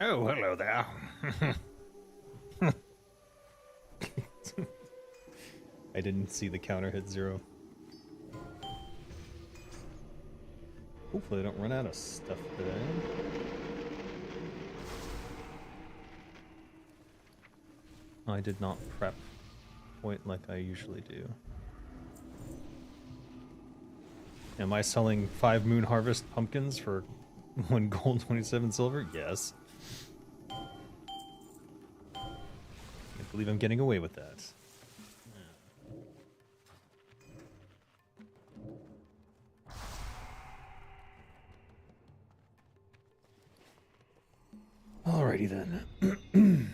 Oh, hello there. I didn't see the counter hit 0. Hopefully I don't run out of stuff today. I did not prep point like I usually do. Am I selling 5 Moon Harvest pumpkins for 1 gold, 27 silver? Yes. Can't believe I'm getting away with that. Alrighty then.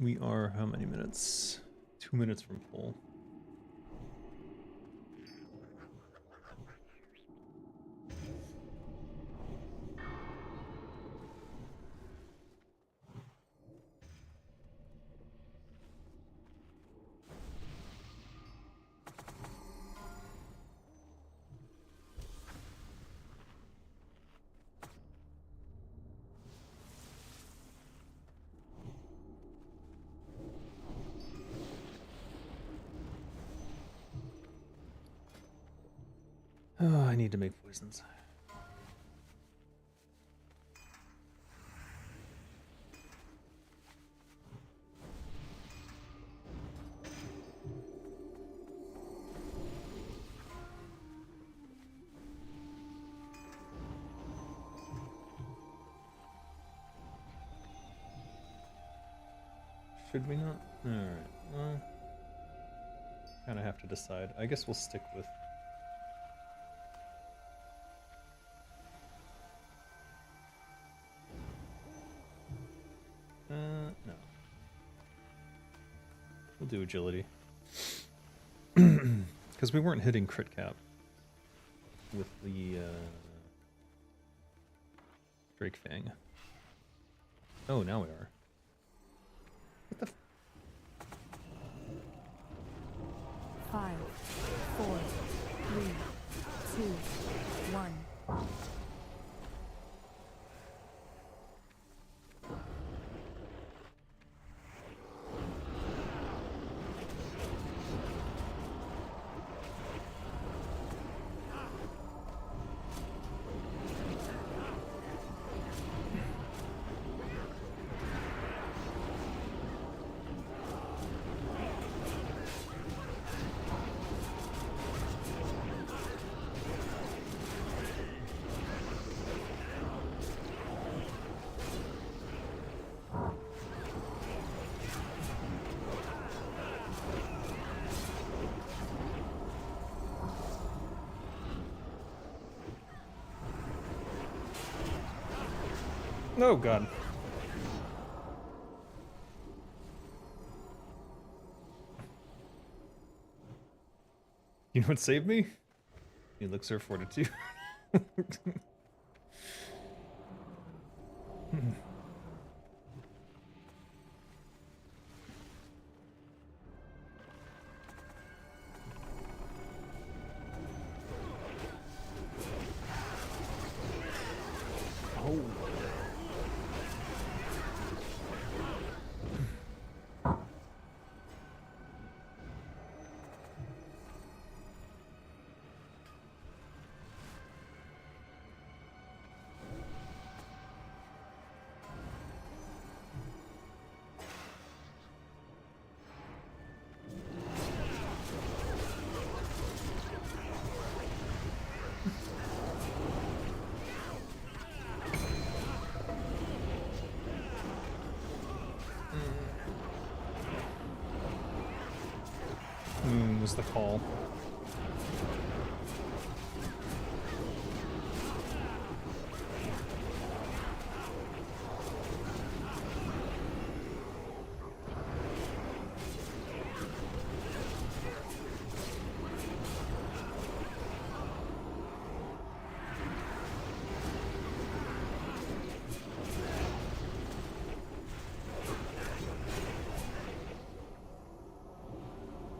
We are how many minutes? 2 minutes from full. Oh, I need to make poisons. Should we not? Alright, well, kind of have to decide. I guess we'll stick with... no. We'll do agility. Because we weren't hitting crit cap with the Drake Fang. Oh, now we are. What the f— 5, 4, 3, 2, 1. Oh god. You know what saved me? Elixir Fortitude. Oh. Was the call.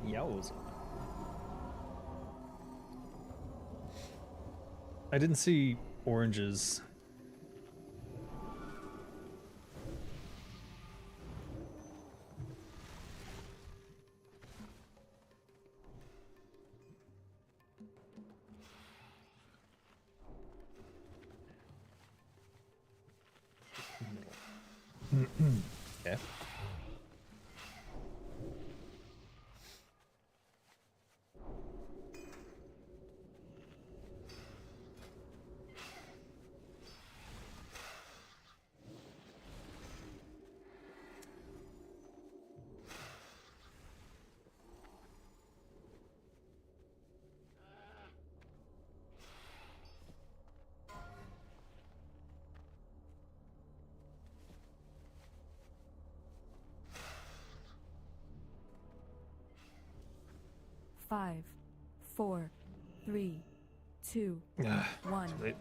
Yowza. I didn't see oranges. Okay. Five, four, three, two, Ah, one. too late.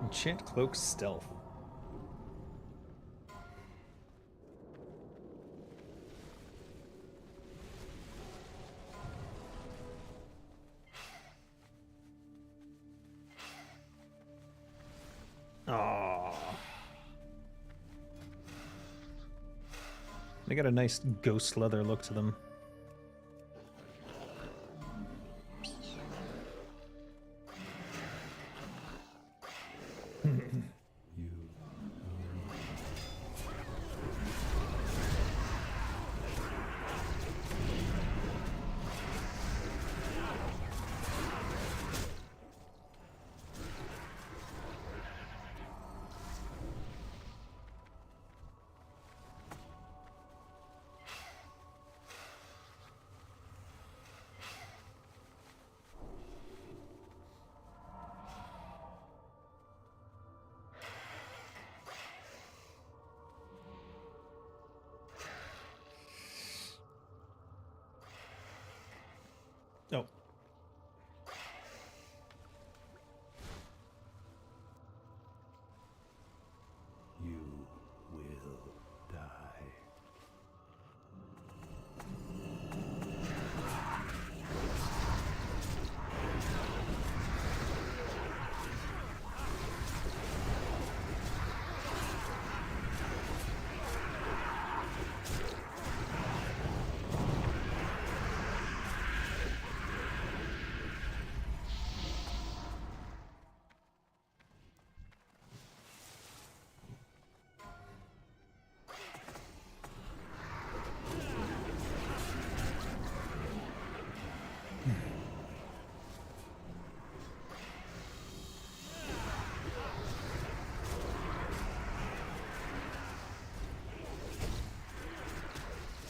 Enchant Cloak Stealth. Aww. They got a nice ghost leather look to them. Oh. You will die.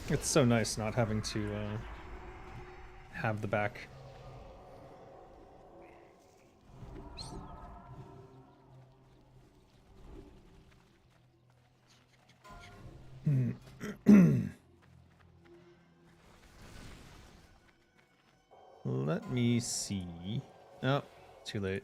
It's so nice not having to have the back. Let me see. Oh, too late.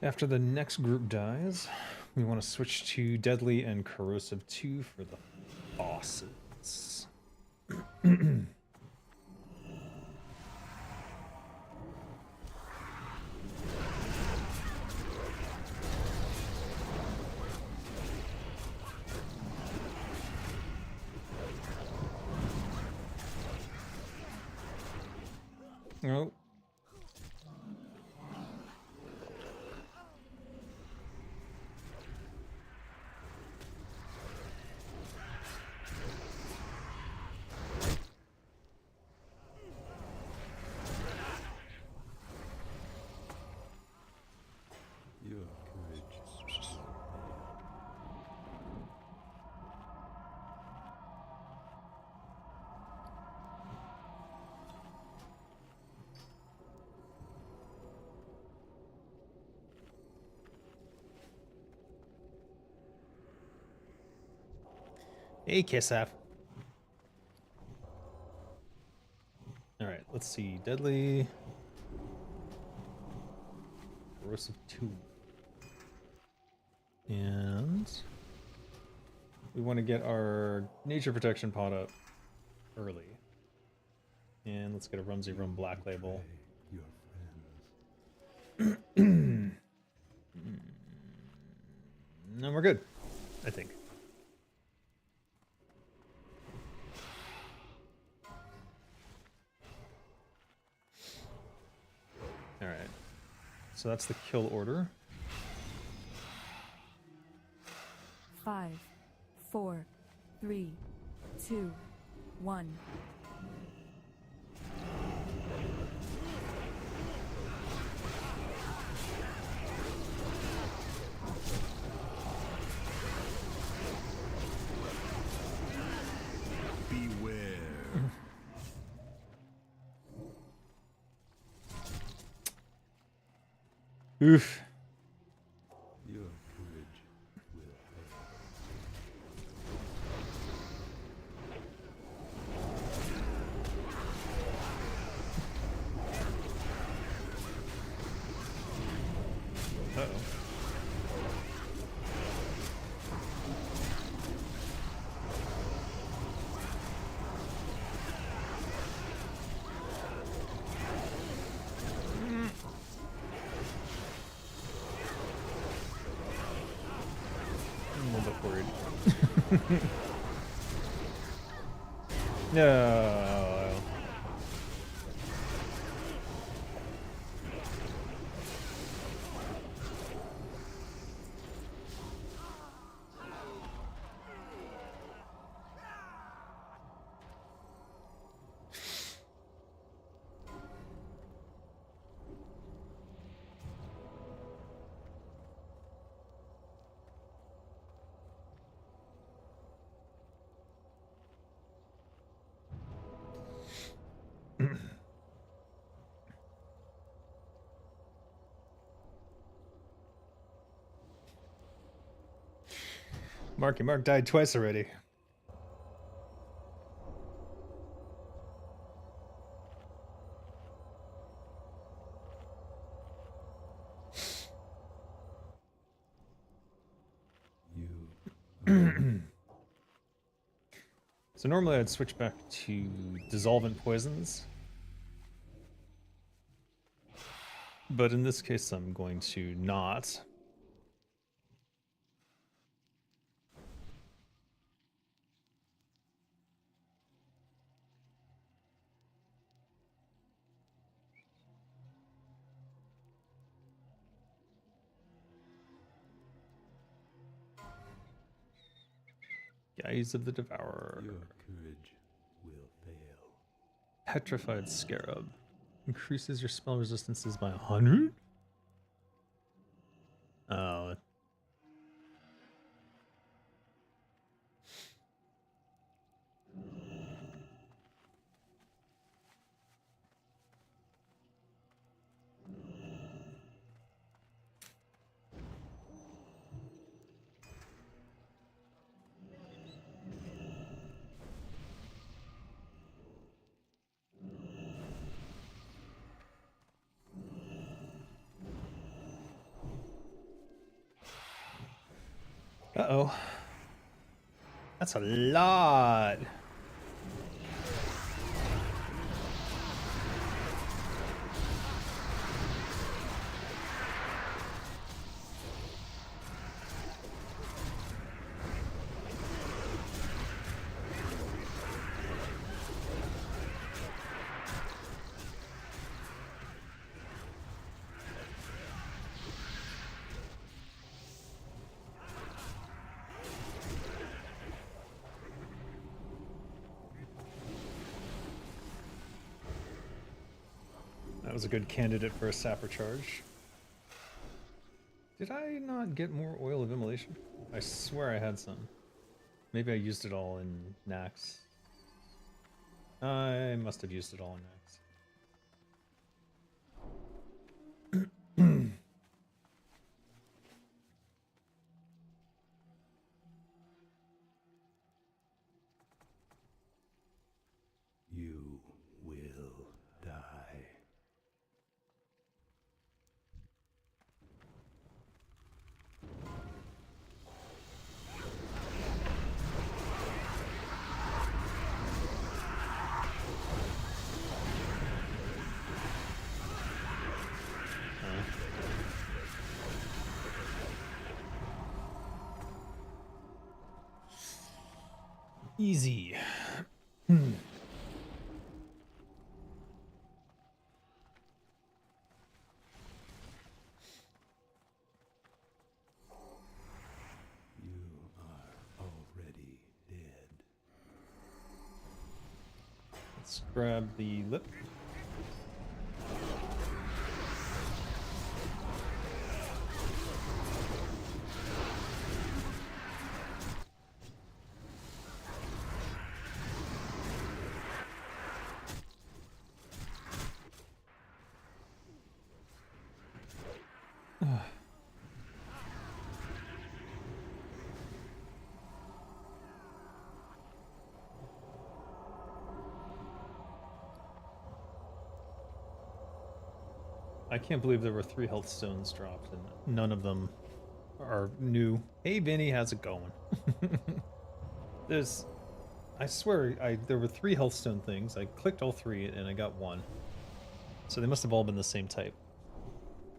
After the next group dies, we want to switch to Deadly and Corrosive 2 for the bosses. Oh. Your courage. Hey, Kisaf. Alright, let's see. Deadly. Corrosive 2. And we want to get our nature protection pot up early. And let's get a Rumsey Rum Black Label. Your friends. And we're good, I think. Alright. So that's the kill order. 5, 4, 3, 2, 1. Beware. Oof. Your courage will fail. Uh-oh. I'm a little bit worried. No. Marky Mark died twice already. You. So normally I'd switch back to dissolvent poisons. But in this case I'm going to not. Guise of the Devourer. Your courage will fail. Petrified Scarab. Increases your spell resistances by 100? Oh. Uh-oh. That's a lot. That was a good candidate for a sapper charge. Did I not get more oil of immolation? I swear I had some. Maybe I used it all in Nax. I must have used it all in Nax. You will die. Easy. You are already dead. Let's grab the lip. I can't believe there were 3 health stones dropped and none of them are new. Hey Vinny, how's it going? There's, I swear, there were 3 health stone things. I clicked all 3 and I got 1. So they must have all been the same type.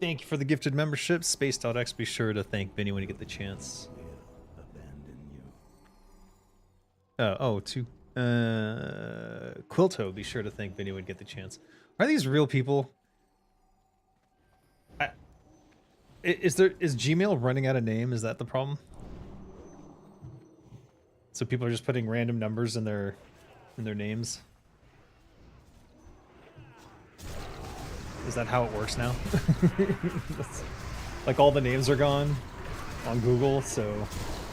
Thank you for the gifted membership. Space.x, be sure to thank Vinny when you get the chance. Will abandon you. Quilto, be sure to thank Vinny when you get the chance. Are these real people? Is Gmail running out of name? Is that the problem? So people are just putting random numbers in their names? Is that how it works now? Like all the names are gone on Google, so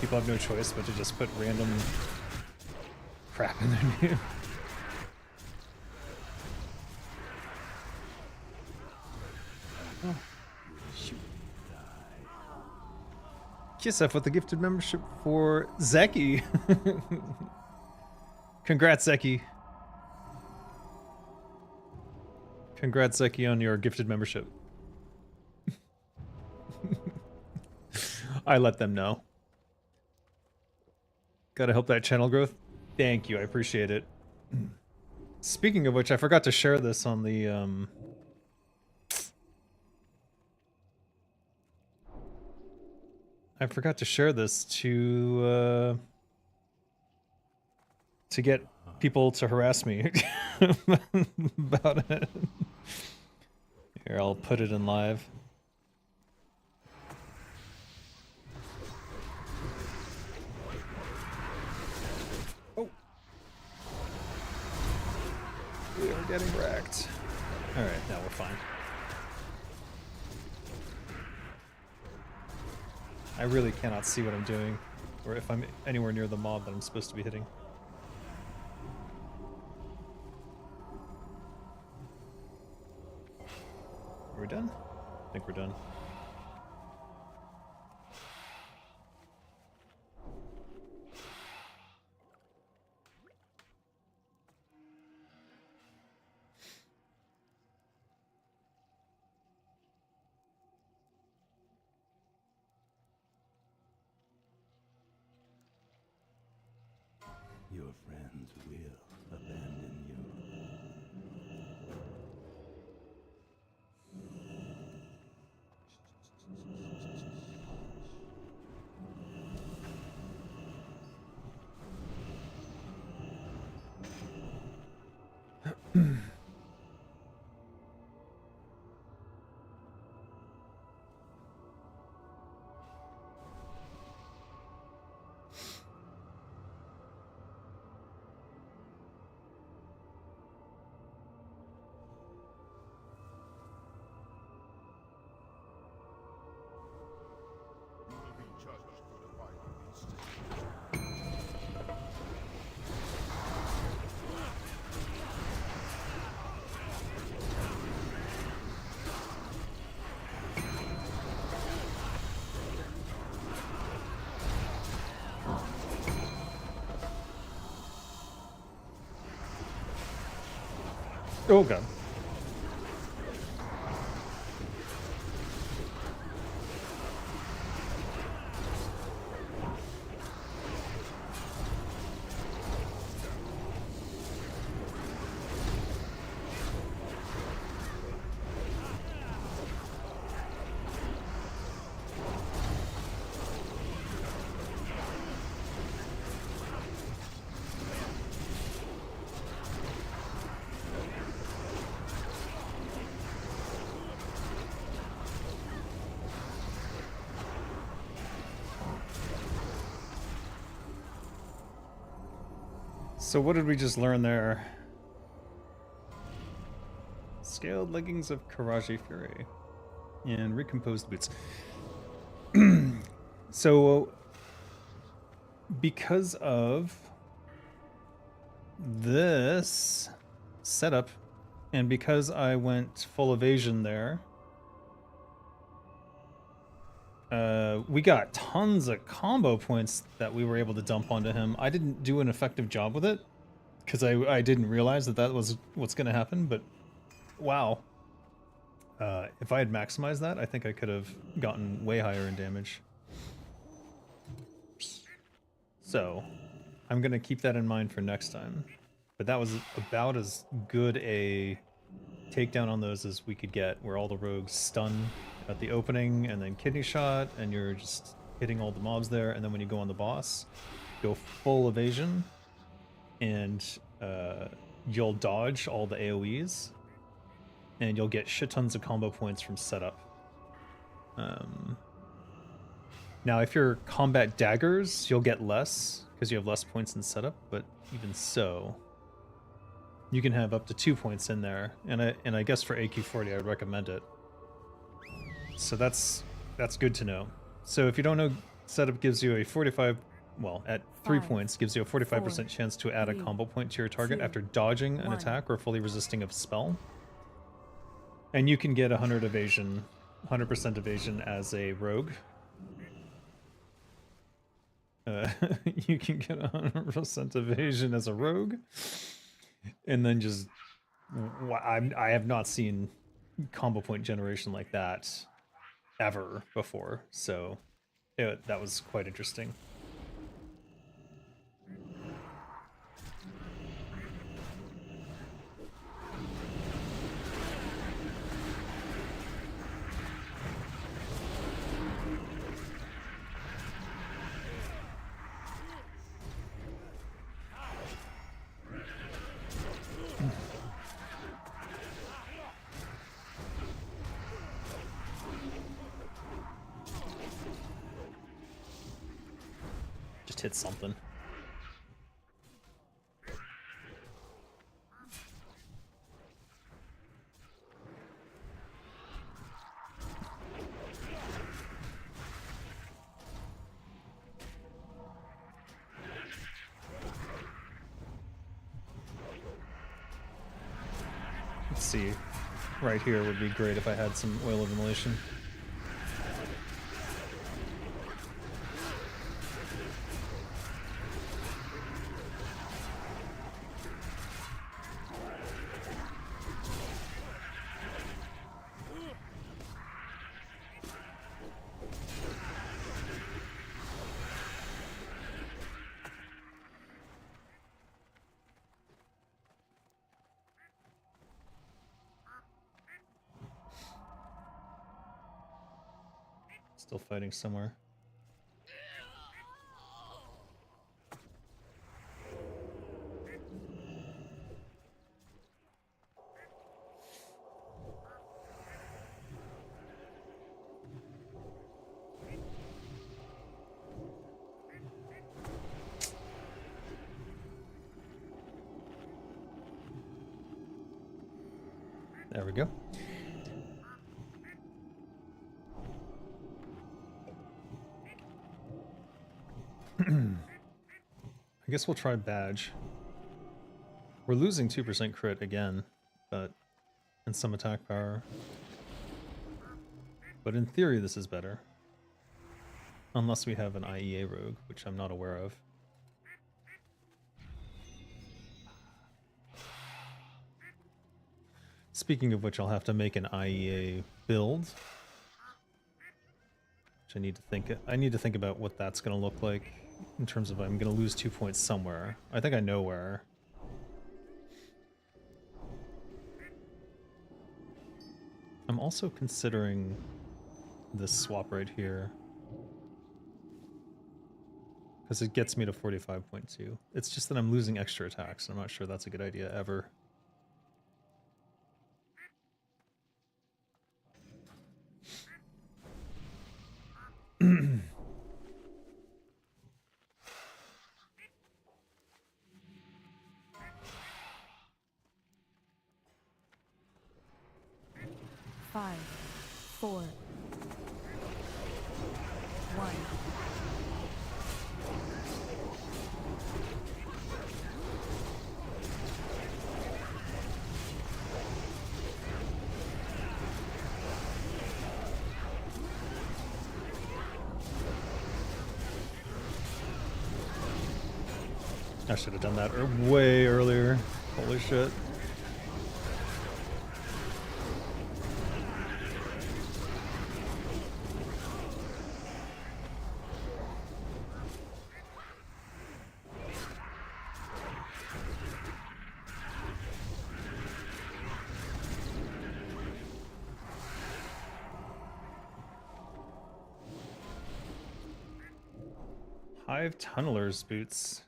people have no choice but to just put random crap in their name. Oh. Kisef with the gifted membership for Zeki. Congrats, Zeki. Congrats, Zeki, on your gifted membership. I let them know. Gotta help that channel growth. Thank you, I appreciate it. Speaking of which, I forgot to share this on the I forgot to share this to get people to harass me about it. Here, I'll put it in live. Oh. We are getting wrecked. Alright, now we're fine. I really cannot see what I'm doing, or if I'm anywhere near the mob that I'm supposed to be hitting. Are we done? I think we're done. Your friends will abandon you. Oh god. So what did we just learn there? Scaled leggings of Karaji Fury and recomposed boots. So because of this setup and because I went full evasion there, we got tons of combo points that we were able to dump onto him. I didn't do an effective job with it because I didn't realize that that was what's going to happen, but wow. If I had maximized that, I think I could have gotten way higher in damage. So, I'm going to keep that in mind for next time. But that was about as good a takedown on those as we could get, where all the rogues stun at the opening and then kidney shot, and you're just hitting all the mobs there, and then when you go on the boss, go full evasion, and you'll dodge all the AoEs, and you'll get shit tons of combo points from setup. Now, if you're combat daggers, you'll get less, because you have less points in setup, but even so, you can have up to 2 points in there, and I guess for AQ40 I would recommend it. So that's good to know. So if you don't know, setup gives you a 45, well, at 3 points, gives you a 45% chance to add a combo point to your target after dodging an attack or fully resisting a spell. And you can get 100% evasion as a rogue. You can get 100% evasion as a rogue. And then just, I have not seen combo point generation like that ever before, so that was quite interesting. Just hit something. Let's see. Right here would be great if I had some oil of immolation. Still fighting somewhere. There we go. I guess we'll try badge. We're losing 2% crit again, but and some attack power. But in theory this is better. Unless we have an IEA rogue, which I'm not aware of. Speaking of which, I'll have to make an IEA build. Which I need to think about what that's going to look like in terms of I'm going to lose 2 points somewhere. I think I know where. I'm also considering this swap right here. Because it gets me to 45.2. It's just that I'm losing extra attacks. I'm not sure that's a good idea ever. Five, four, one. I should have done that way earlier. Holy shit. Hive Tunneler's boots.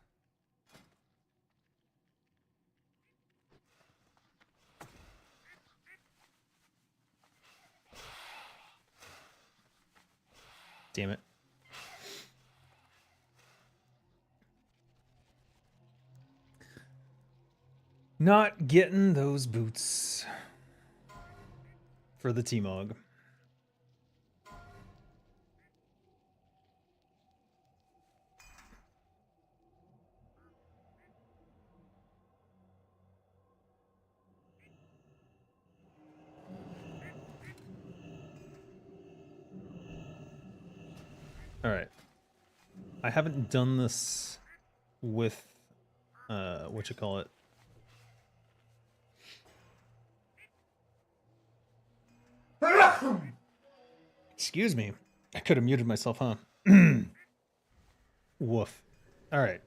Damn it. Not getting those boots for the T-Mog. All right. I haven't done this with, what you call it? Excuse me. I could have muted myself, huh? Woof. All right.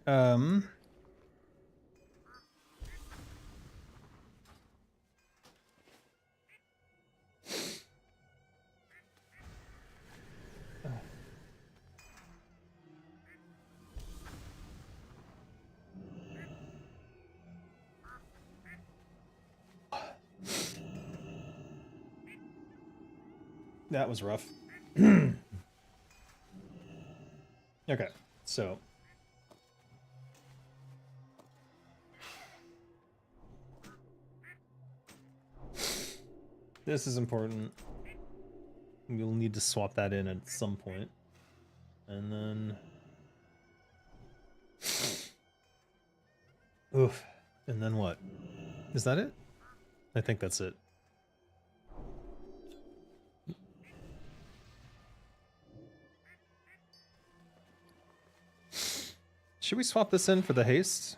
That was rough. Okay, so this is important. We'll need to swap that in at some point. And then oof. And then what? Is that it? I think that's it. Should we swap this in for the haste?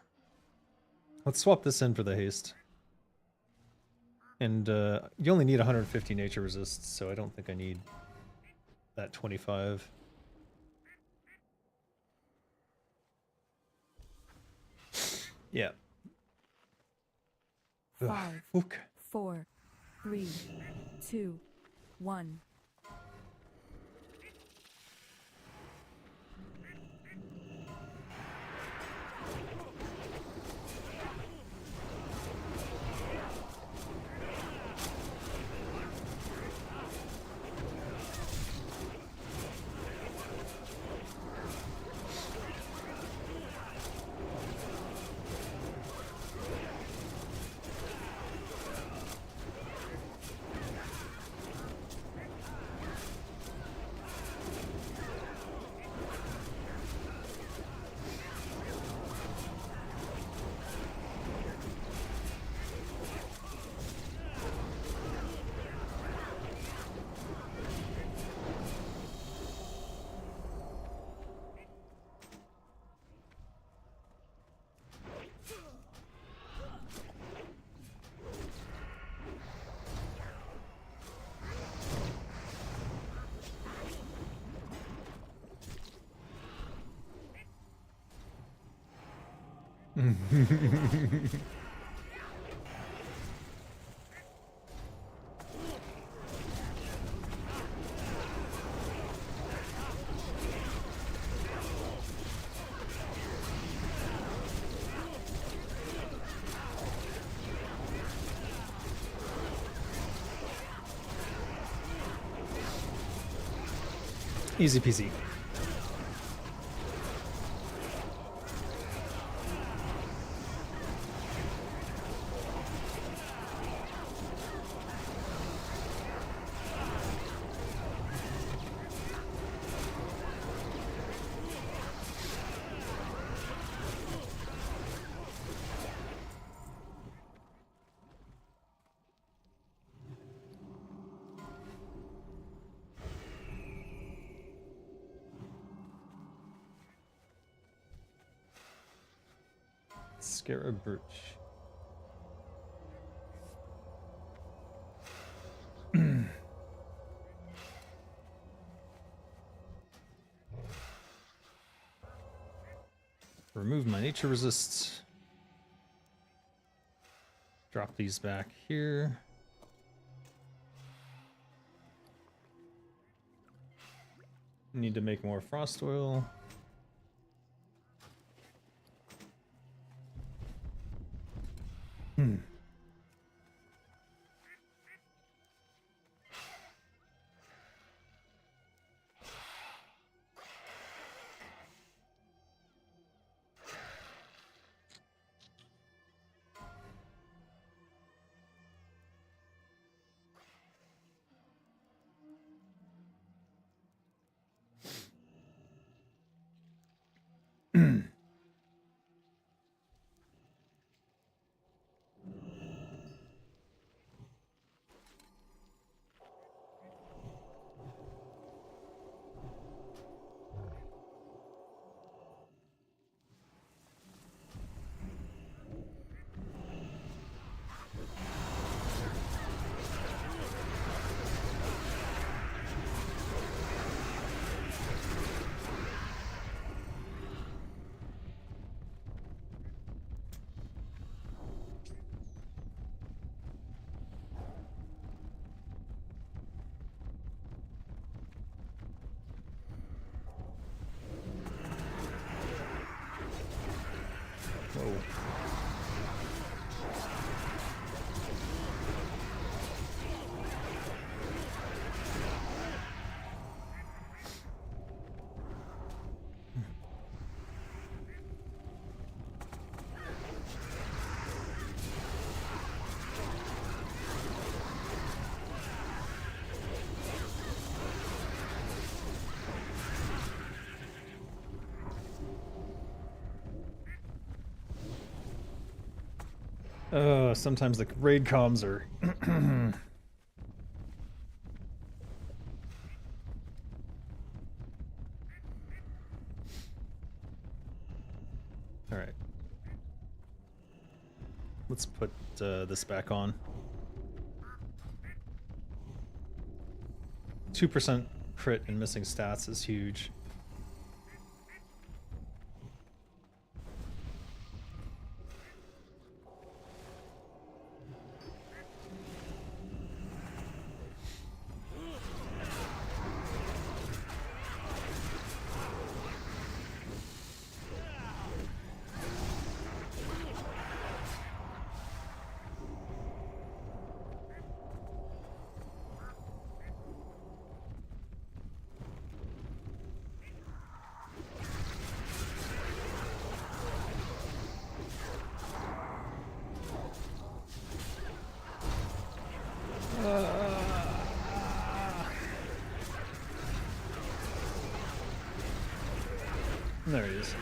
Let's swap this in for the haste. And you only need 150 nature resists, so I don't think I need that 25. Yeah. Five, Ugh. 4, 3, 2, 1. Easy peasy. Scarab Birch. Remove my nature resists. Drop these back here. Need to make more frost oil. Whoa. Sometimes the raid comms are all right. Let's put this back on. 2% crit and missing stats is huge. There he is.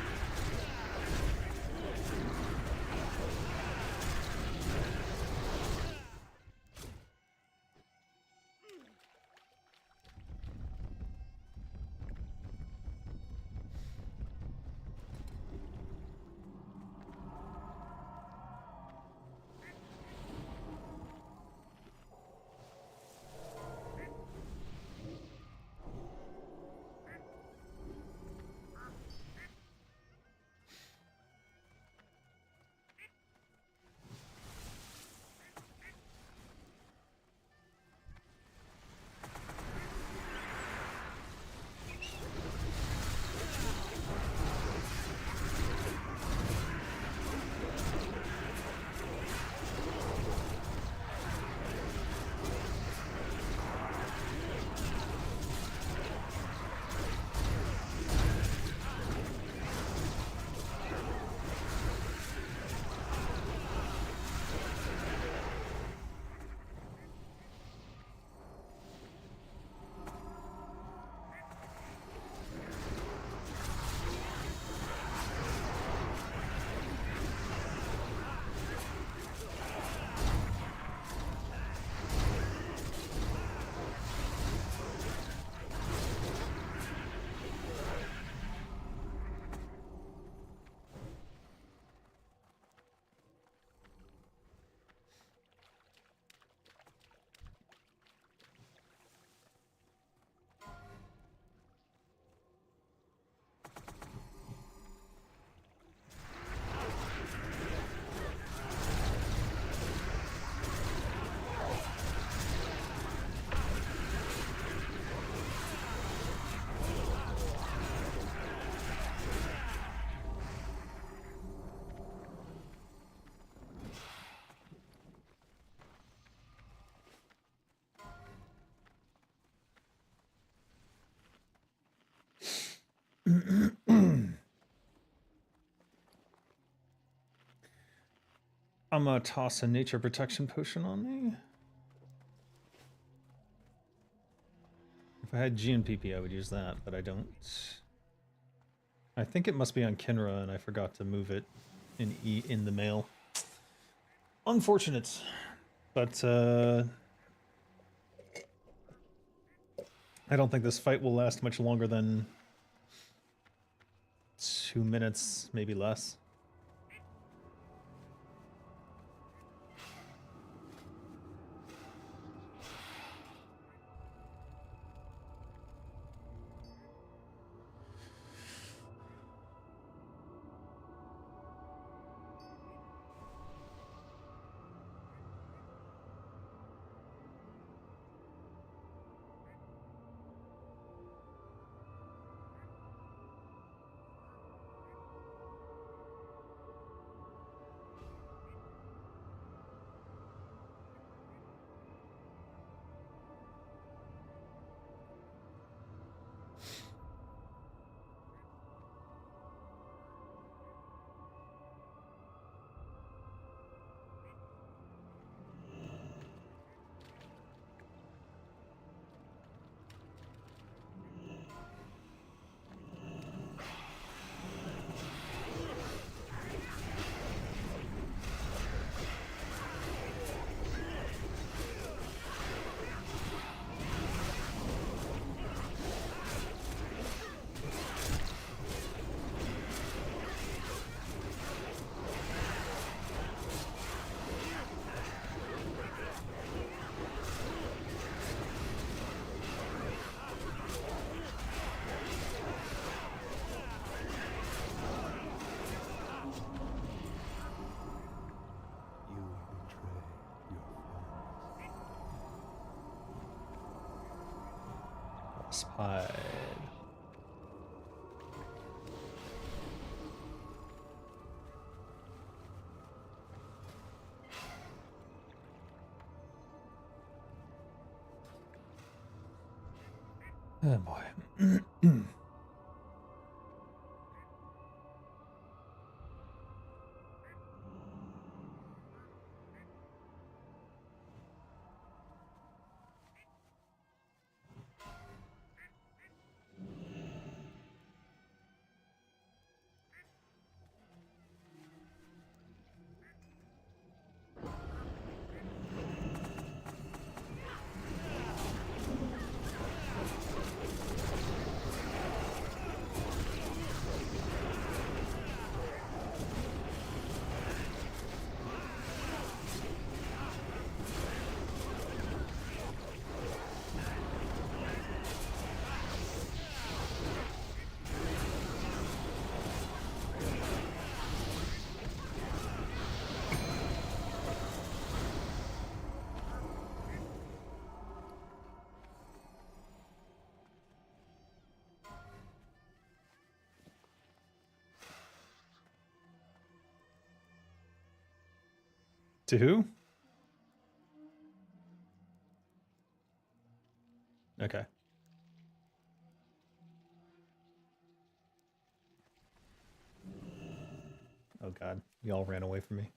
I'm gonna toss a nature protection potion on me. If I had GNPP, I would use that, but I don't. I think it must be on Kinra, and I forgot to move it in the mail. Unfortunate, but I don't think this fight will last much longer than 2 minutes, maybe less. You betray your friends. Spide. Oh boy. To who? Okay. Oh god, y'all ran away from me.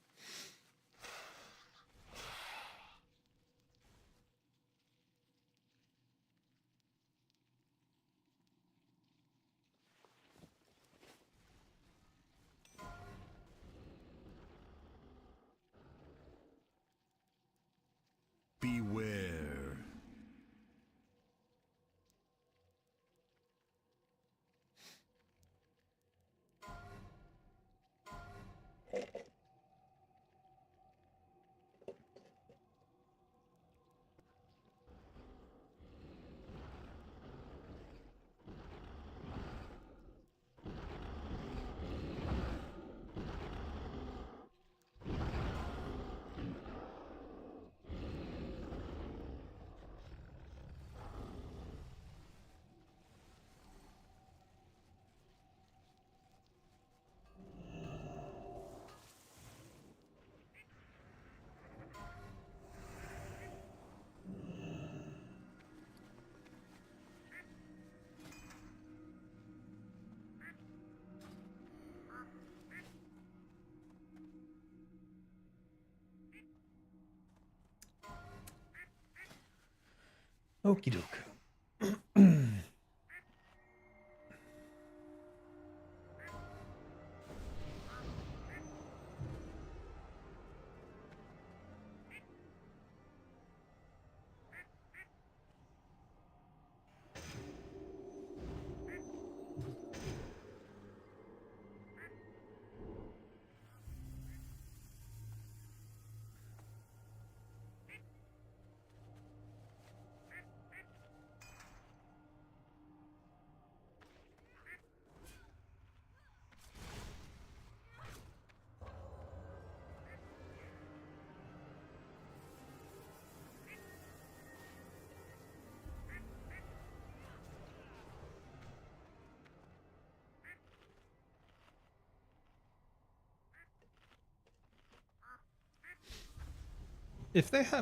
Beware. Okie doke.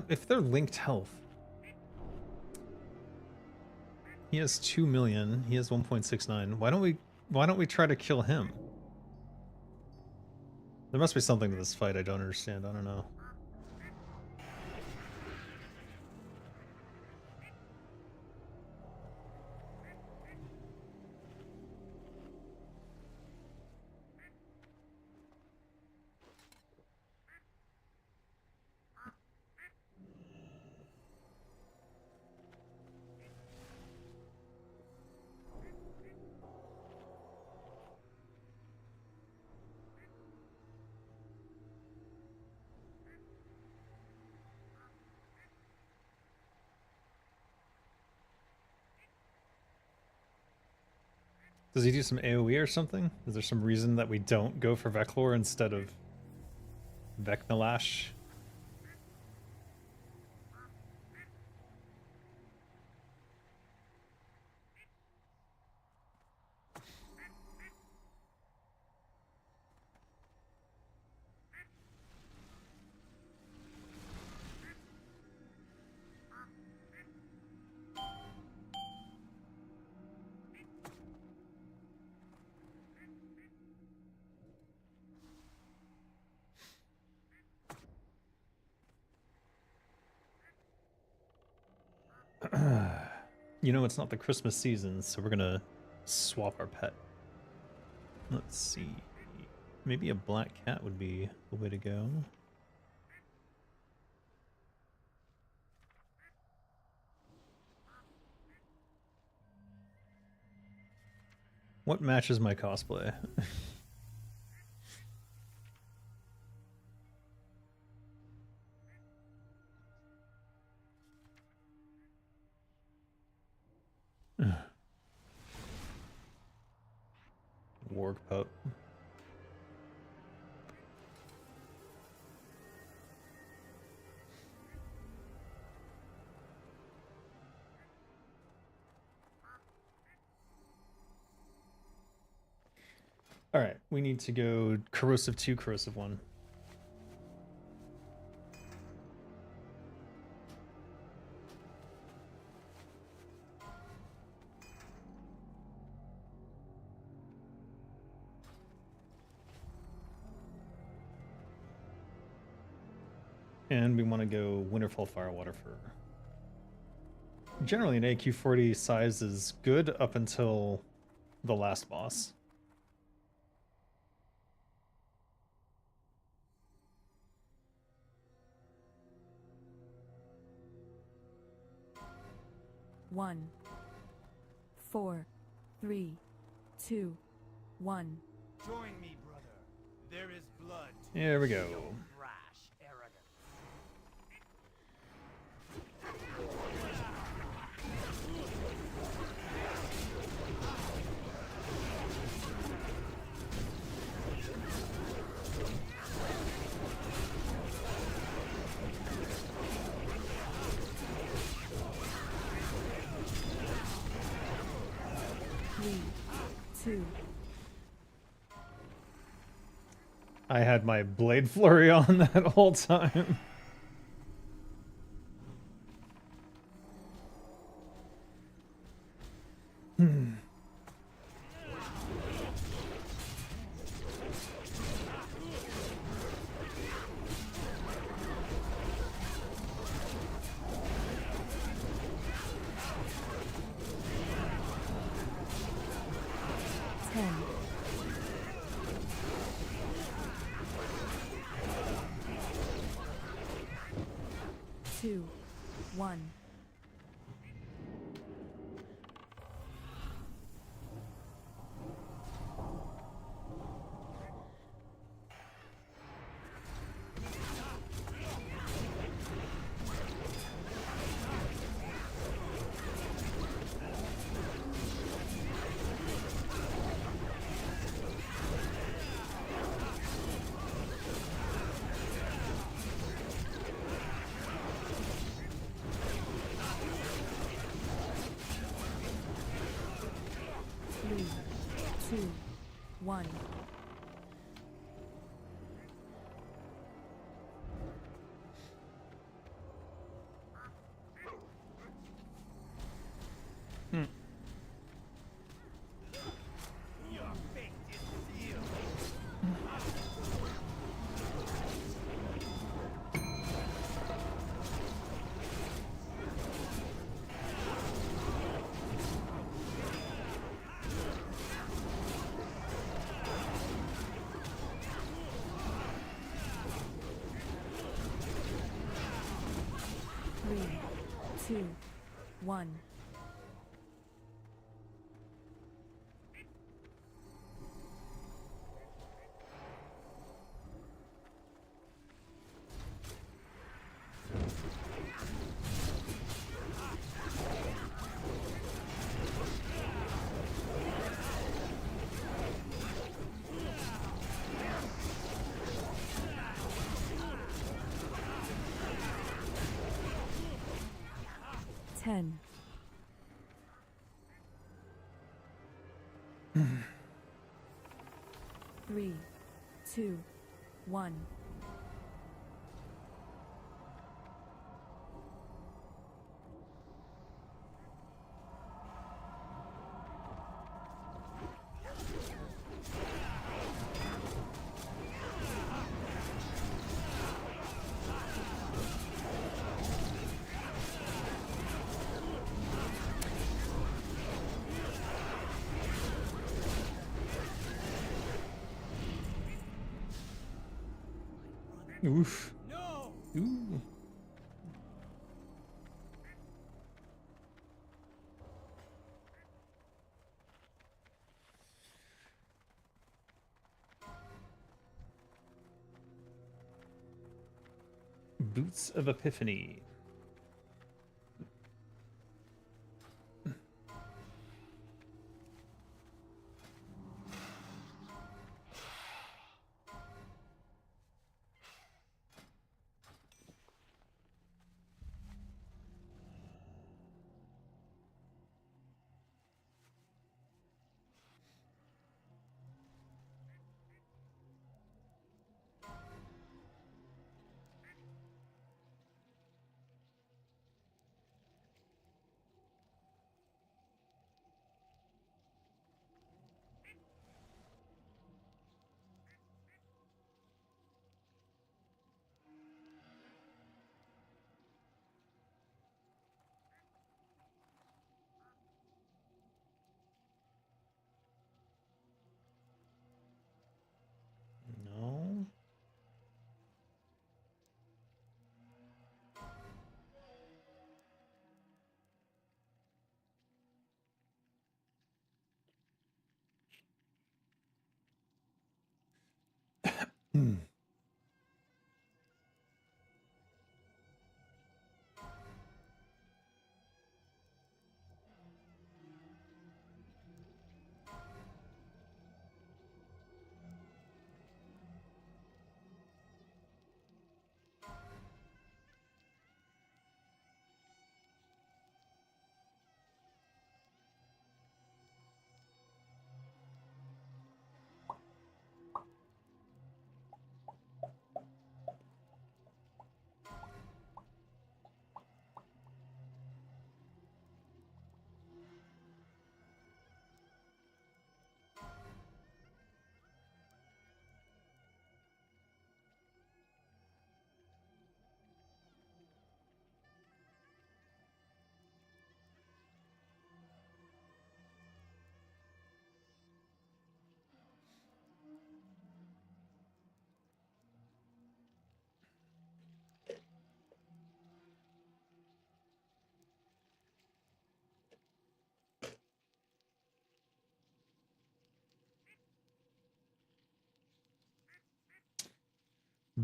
If they're linked health, he has 2 million, he has 1.69. Why don't we try to kill him? There must be something to this fight I don't understand. I don't know. Does he do some AoE or something? Is there some reason that we don't go for Veclor instead of Vecnalash? You know, it's not the Christmas season, so we're gonna swap our pet. Let's see. Maybe a black cat would be the way to go. What matches my cosplay? Warg pup. All right, we need to go corrosive 2, corrosive 1. And we want to go Winterfell Firewater for... Generally, an AQ40 size is good up until the last boss. One, 4, 3, 2, 1. Join me, brother. There is blood. Here we go. Rash arrogance. Three, 2. I had my Blade Flurry on that whole time. 10, 2, 1. Three, two, one. Your fate is sealed. Three, two, one. Ten. Three, two, one. Oof. No! Ooh. Boots of Epiphany.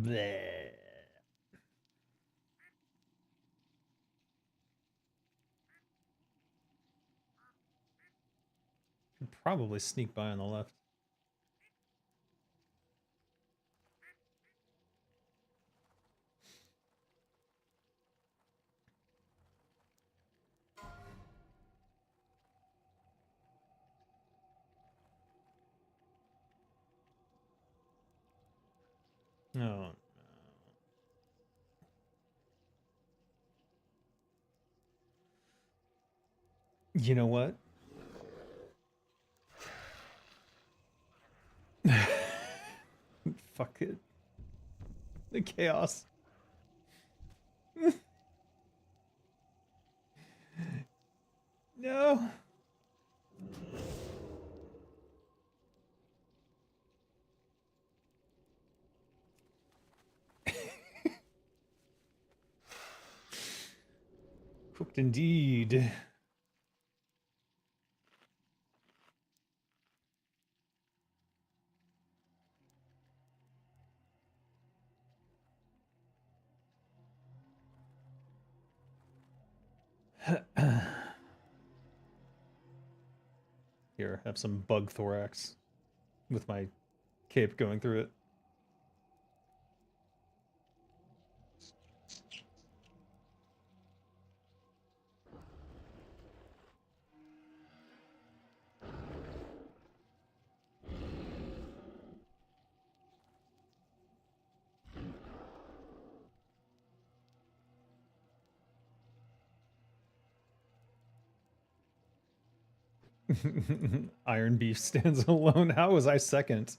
Bleh. Could probably sneak by on the left. No. You know what? Fuck it. The chaos. No. Cooked indeed. Here, have some bug thorax with my cape going through it. Iron Beef stands alone. How was I second?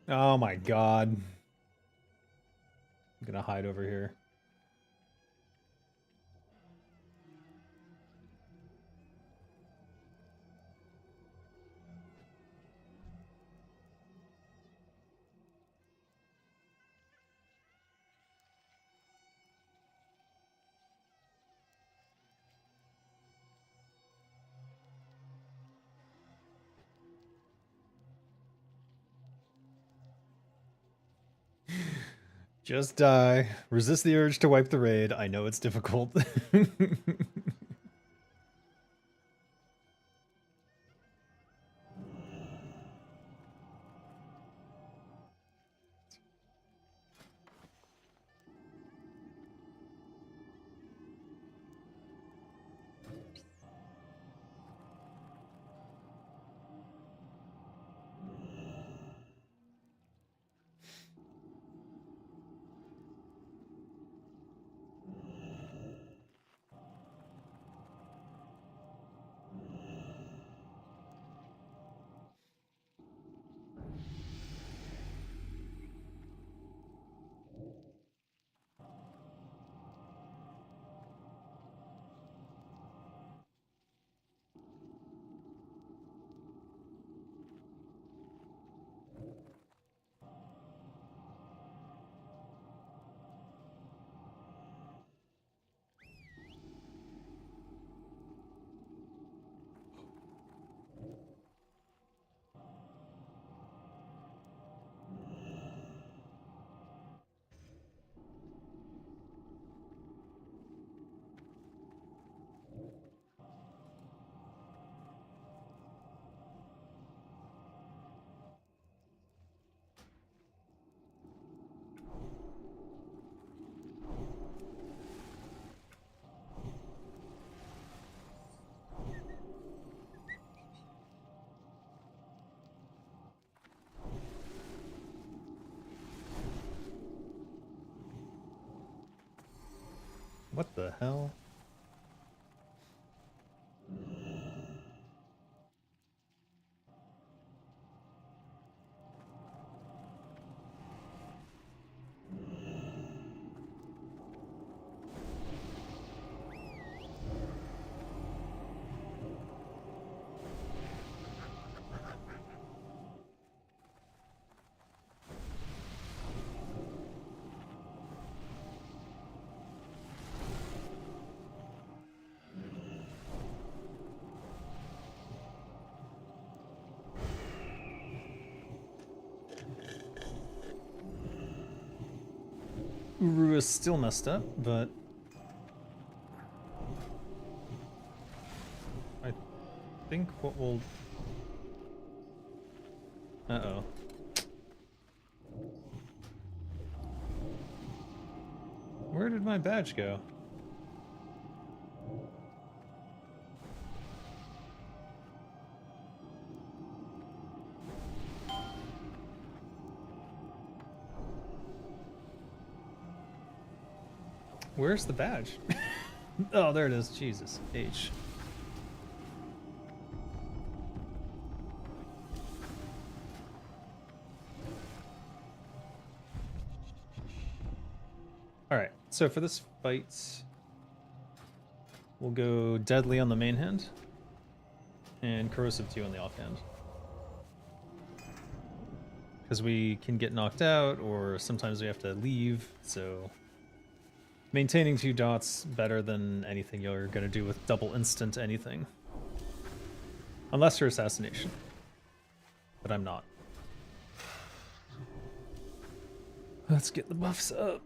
Oh my god. I'm gonna hide over here. Just die. Resist the urge to wipe the raid. I know it's difficult. What the hell? Uru is still messed up, but I think what we'll... Uh-oh. Where did my badge go? Where's the badge? Oh, there it is. Jesus. H. Alright, so for this fight, we'll go Deadly on the main hand, and Corrosive 2 on the offhand. Because we can get knocked out, or sometimes we have to leave, so... Maintaining 2 dots better than anything you're gonna do with double instant anything. Unless you're assassination. But I'm not. Let's get the buffs up.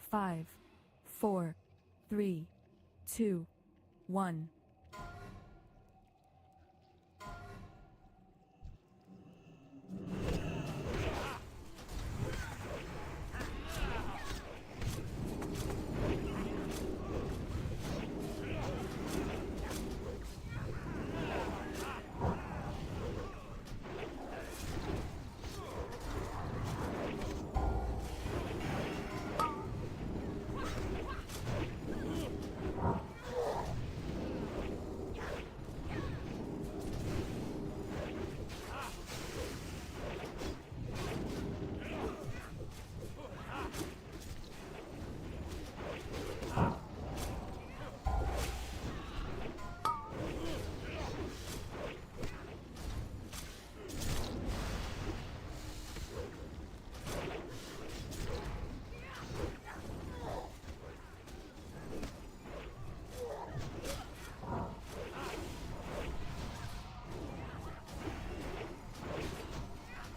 5, 4, 3, 2, 1.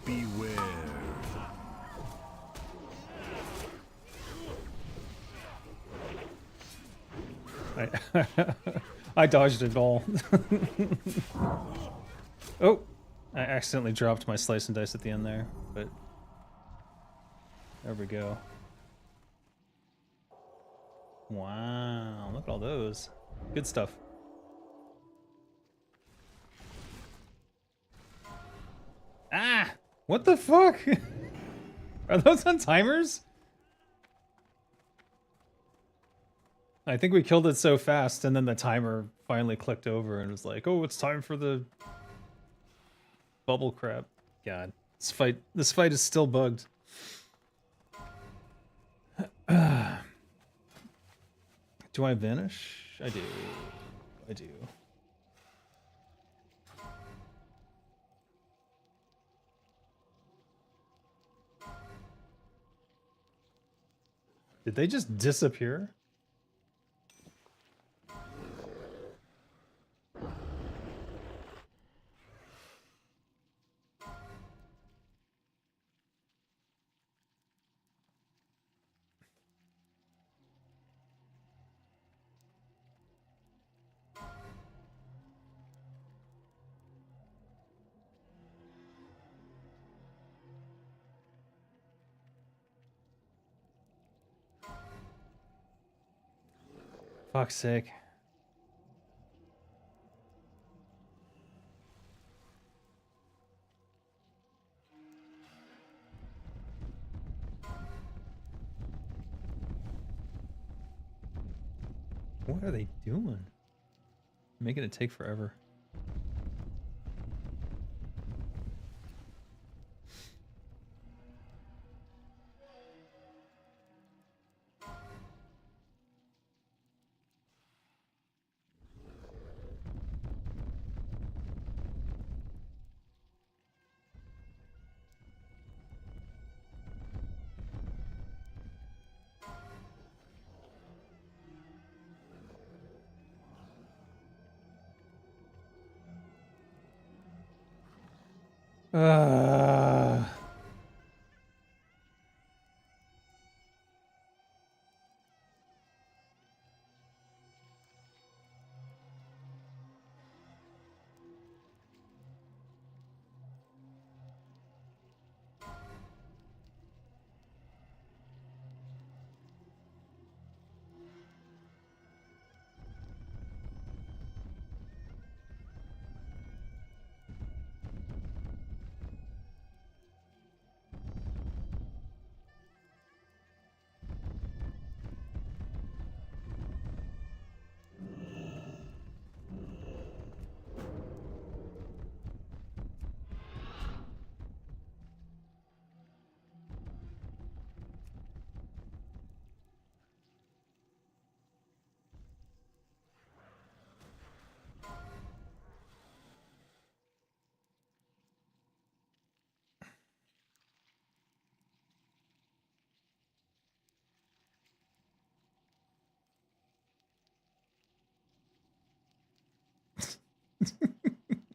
Beware. I dodged it all. Oh, I accidentally dropped my slice and dice at the end there, but there we go. Wow, look at all those. Good stuff. Ah! What the fuck? Are those on timers? I think we killed it so fast, and then the timer finally clicked over and was like, "Oh, it's time for the bubble crap." God, this fight is still bugged. Do I vanish? I do. I do. Did they just disappear? Fuck's sake. What are they doing? Making it take forever. Uh,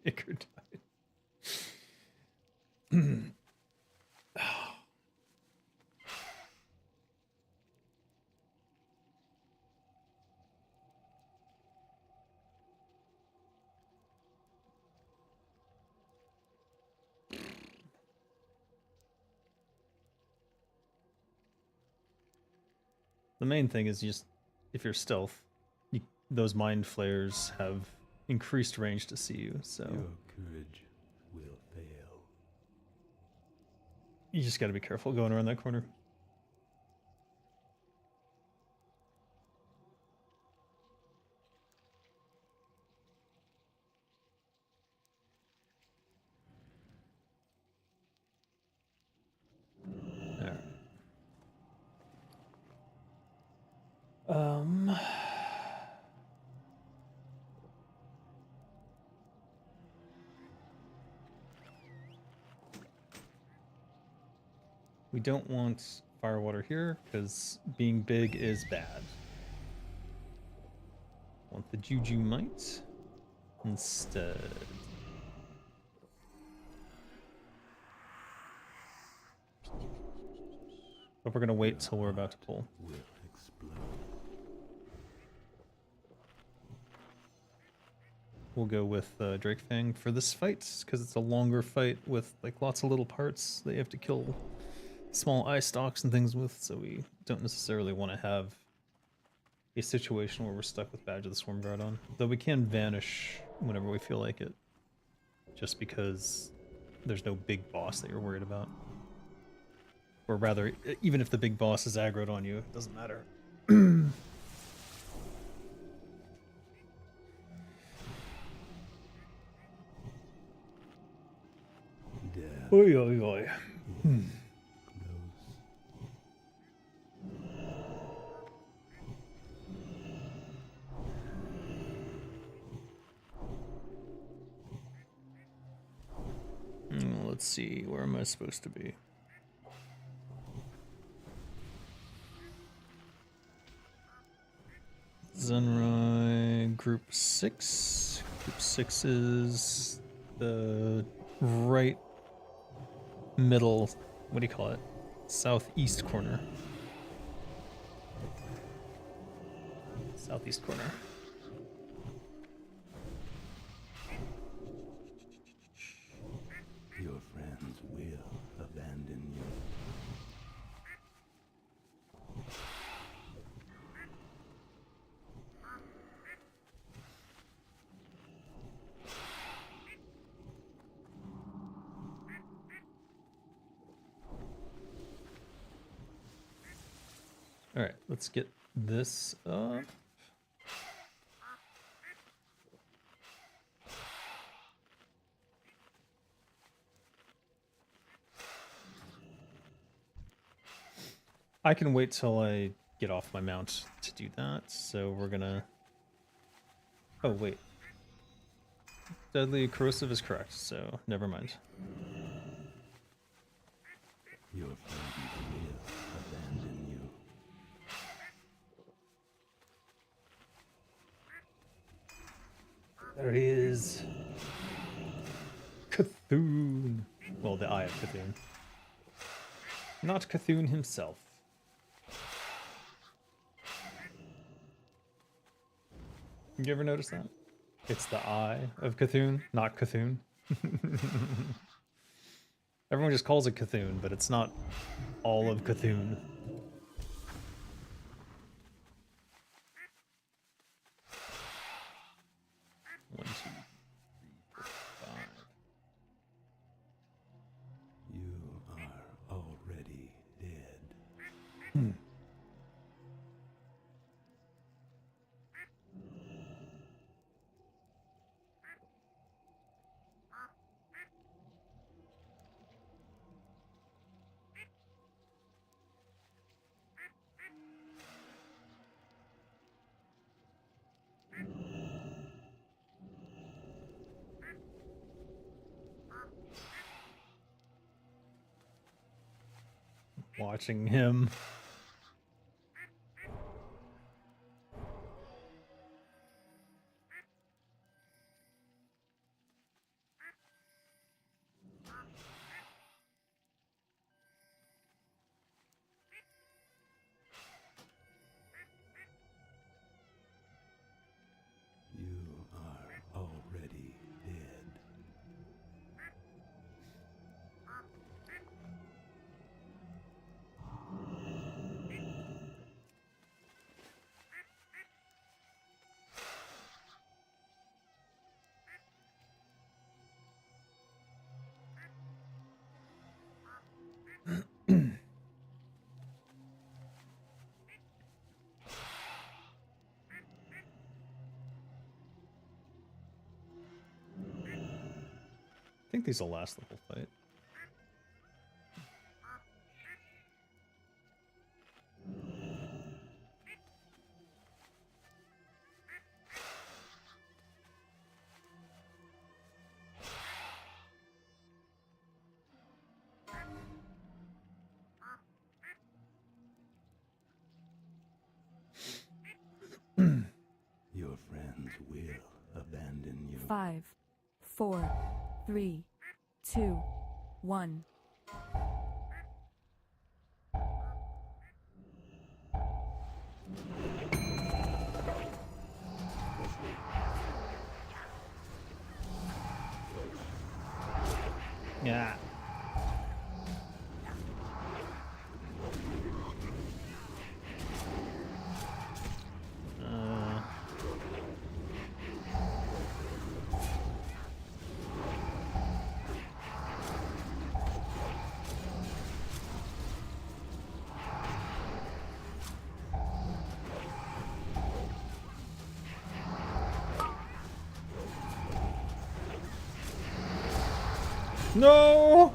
Icar died. The main thing is just if you're stealth, those mind flares have increased range to see you, so Your courage will fail. you just got to be careful going around that corner. Alright. We don't want firewater here because being big is bad. Want the Juju Mite instead. But we're gonna wait till we're about to pull. Will explode. We'll go with Drake Fang for this fight because it's a longer fight with like lots of little parts that you have to kill small eye stalks and things with, so we don't necessarily want to have a situation where we're stuck with Badge of the Swarm Guard on. Though we can vanish whenever we feel like it, just because there's no big boss that you're worried about. Or rather, even if the big boss is aggroed on you, it doesn't matter. Death Oi, oi, oi. close. Let's see, where am I supposed to be? Zenrai Group 6. Group 6 is the right middle, what do you call it? Southeast corner. Southeast corner. Your friends will abandon you. All right, let's get this up. I can wait till I get off my mount to do that, so we're gonna... Oh, wait. Deadly corrosive is correct, so never mind. Your friends will abandon you. There he is. Cthulhu. Well, the Eye of Cthulhu. Not Cthulhu himself. You ever notice that? It's the Eye of Cthulhu, not Cthulhu. Everyone just calls it Cthulhu, but it's not all of Cthulhu. One, two, three, four, five. You are already dead. Watching him. You are already dead. I think these will last the whole fight. Your friends will abandon you. 5, 4, 3, 2, 1. Yeah. No!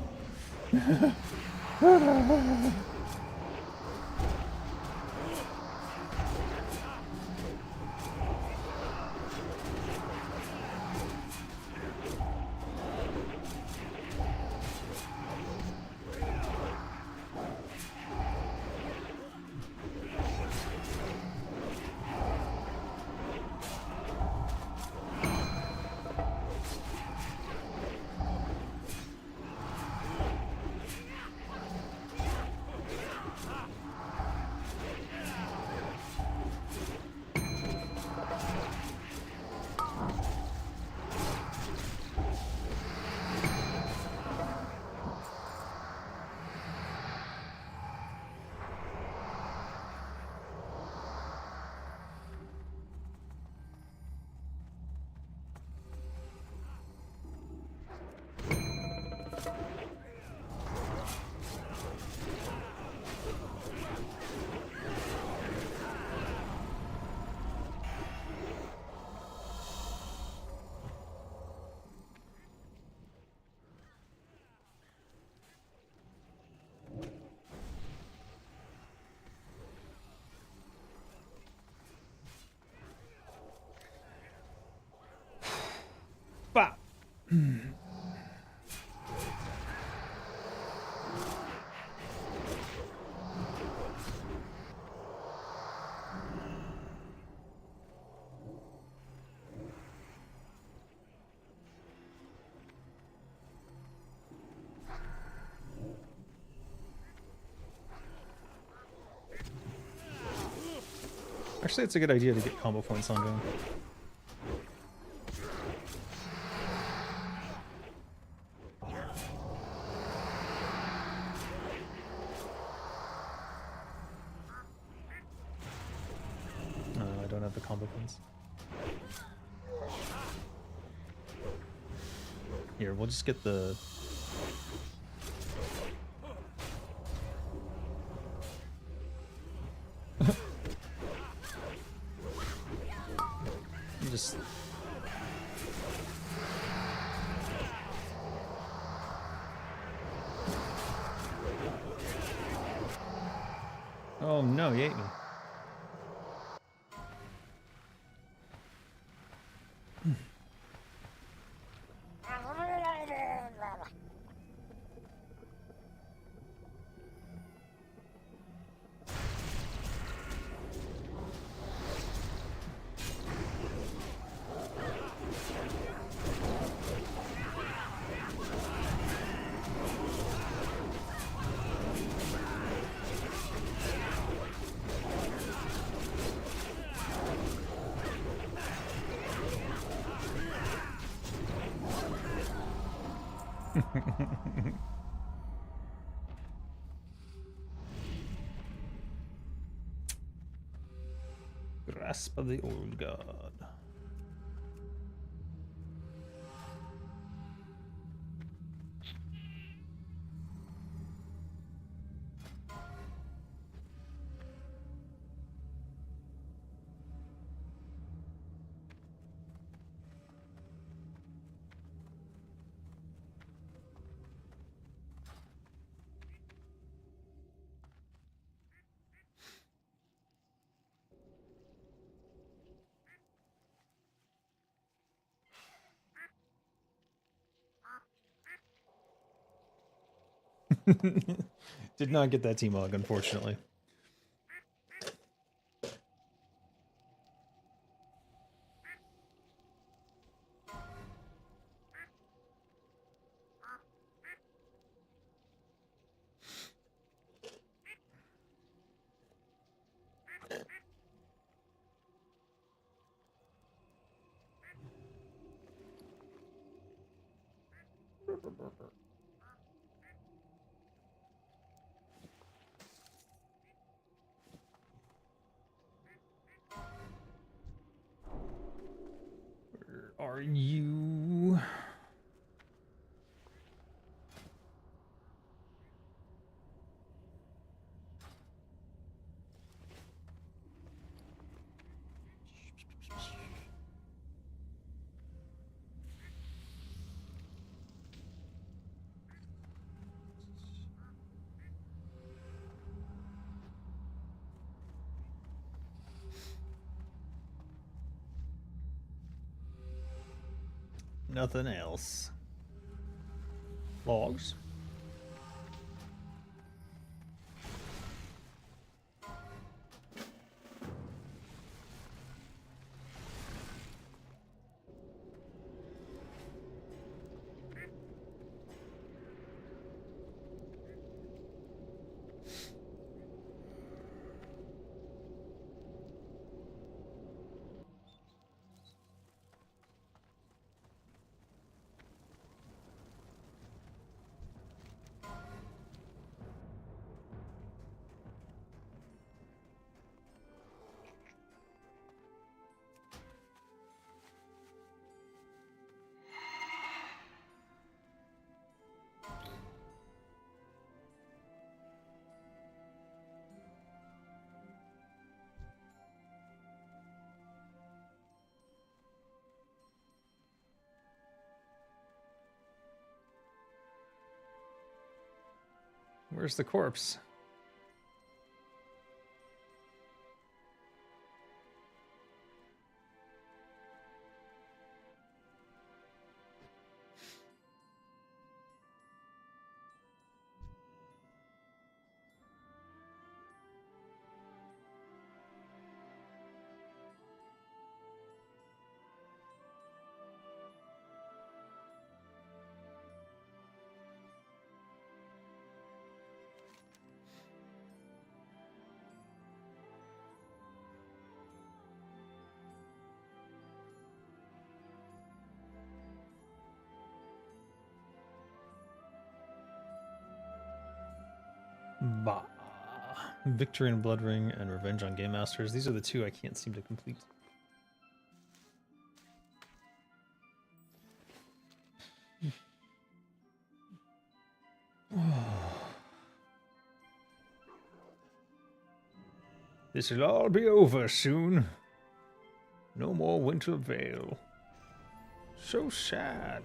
Actually, it's a good idea to get combo points on going. I don't have the combo points. Here, we'll just get the... just... Oh no, he ate me. Grasp of the old god. Did not get that T-Mog, unfortunately. Where are you? Nothing else. Logs. Where's the corpse? Bah. Victory in Blood Ring and Revenge on Game Masters. These are the two I can't seem to complete. This'll all be over soon. No more Winter Vale. So sad.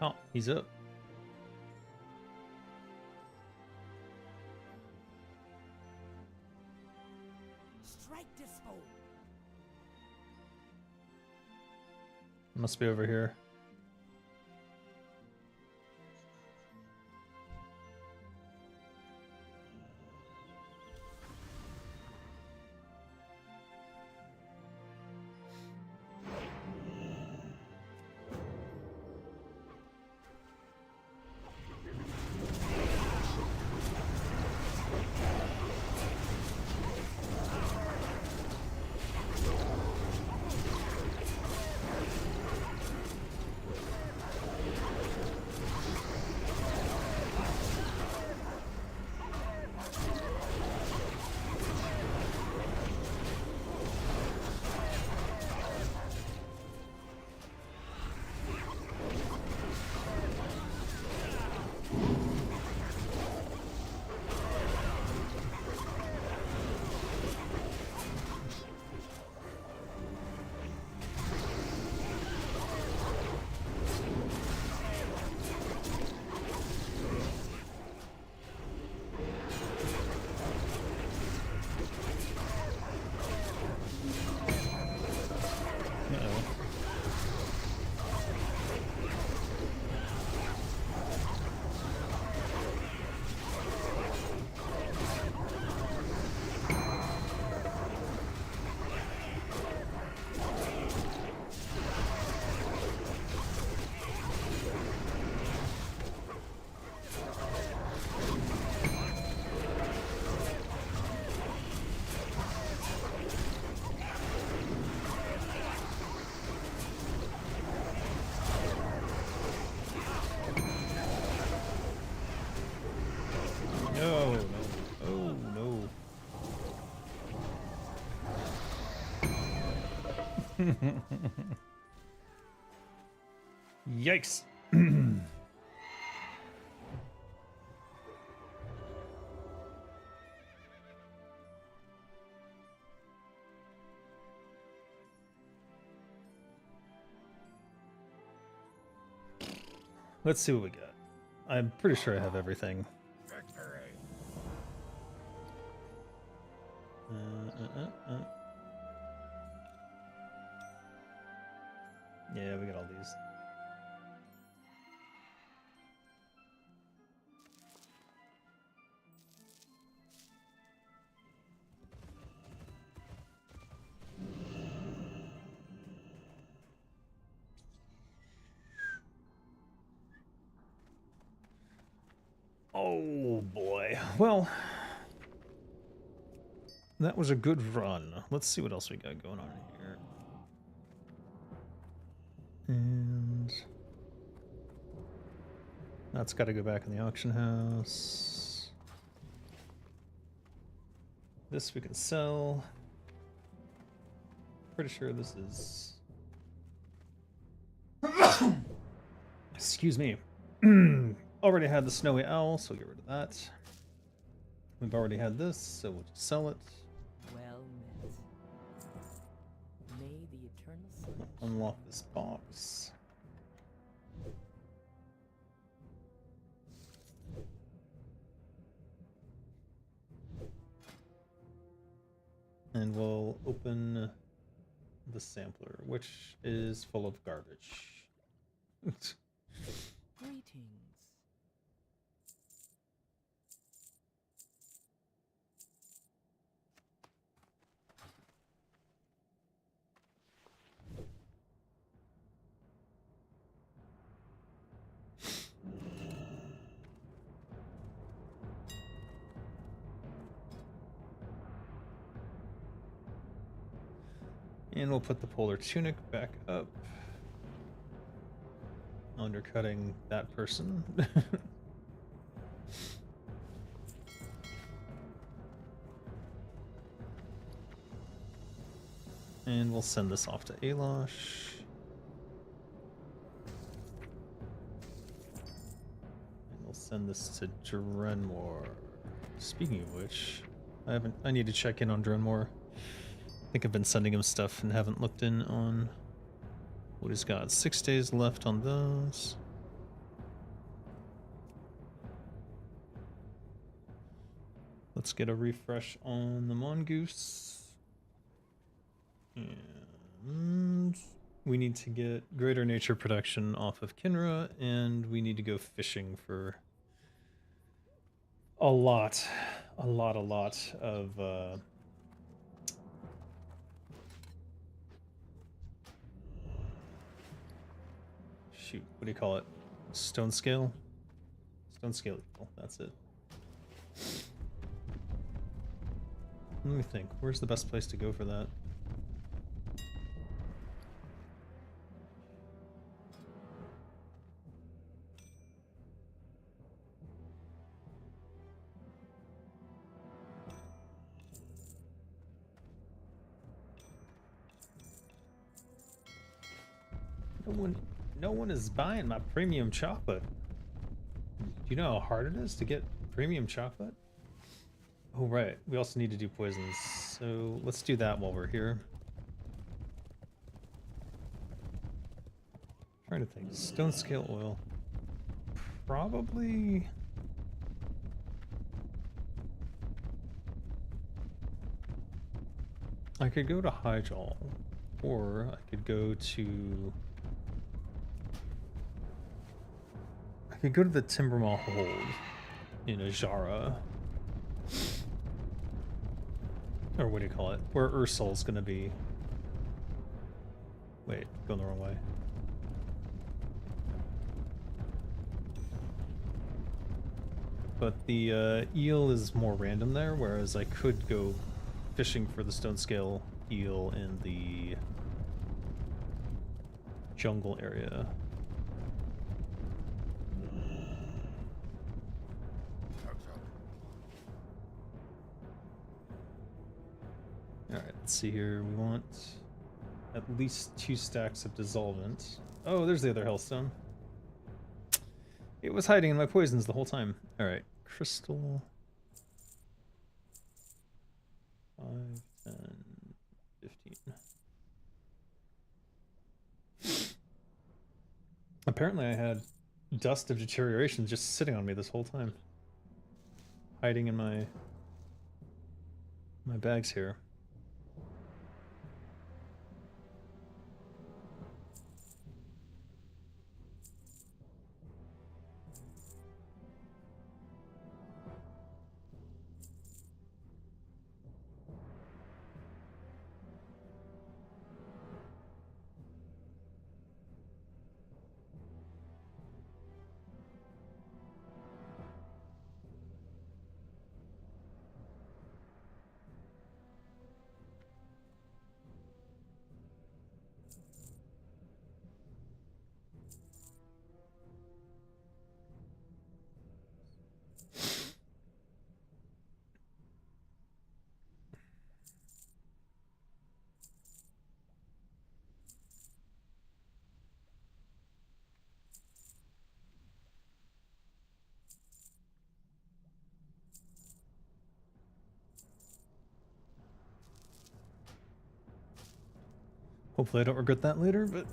Oh, he's up. Strike this fool. Must be over here. No, no. Oh, no. Yikes. Let's see what we got. I'm pretty sure I have everything. Victory. Yeah, we got all these. Oh boy. Well, that was a good run. Let's see what else we got going on here. And that's got to go back in the auction house. This we can sell. Pretty sure this is... Excuse me. already had the snowy owl, so we'll get rid of that. We've already had this, so we'll just sell it. Well met. May the eternal sun Unlock this box. And we'll open the sampler, which is full of garbage. Greetings. And we'll put the polar tunic back up. Undercutting that person. And we'll send this off to Alosh. And we'll send this to Drenmore. Speaking of which, I need to check in on Drenmore. I think I've been sending him stuff and haven't looked in on what he's got. 6 days left on those. Let's get a refresh on the mongoose. And we need to get greater nature production off of Kinra, and we need to go fishing for a lot of shoot, what do you call it? Stone scale? Stone scale eagle, that's it. Let me think, where's the best place to go for that? No one is buying my premium chocolate. Do you know how hard it is to get premium chocolate? Oh right, we also need to do poisons. So let's do that while we're here. Trying to think. Stone scale oil. Probably. I could go to Hyjal, or I could go to. I could go to the Timbermaw Hold in Ajara. Or what do you call it? Where Ursul's gonna be. Wait, going the wrong way. But the eel is more random there, whereas I could go fishing for the stone scale eel in the jungle area. Alright, let's see here. We want at least 2 stacks of dissolvent. Oh, there's the other hellstone. It was hiding in my poisons the whole time. Alright, crystal. 5, 10, 15. Apparently I had dust of deterioration just sitting on me this whole time. Hiding in my bags here. Hopefully I don't regret that later, but...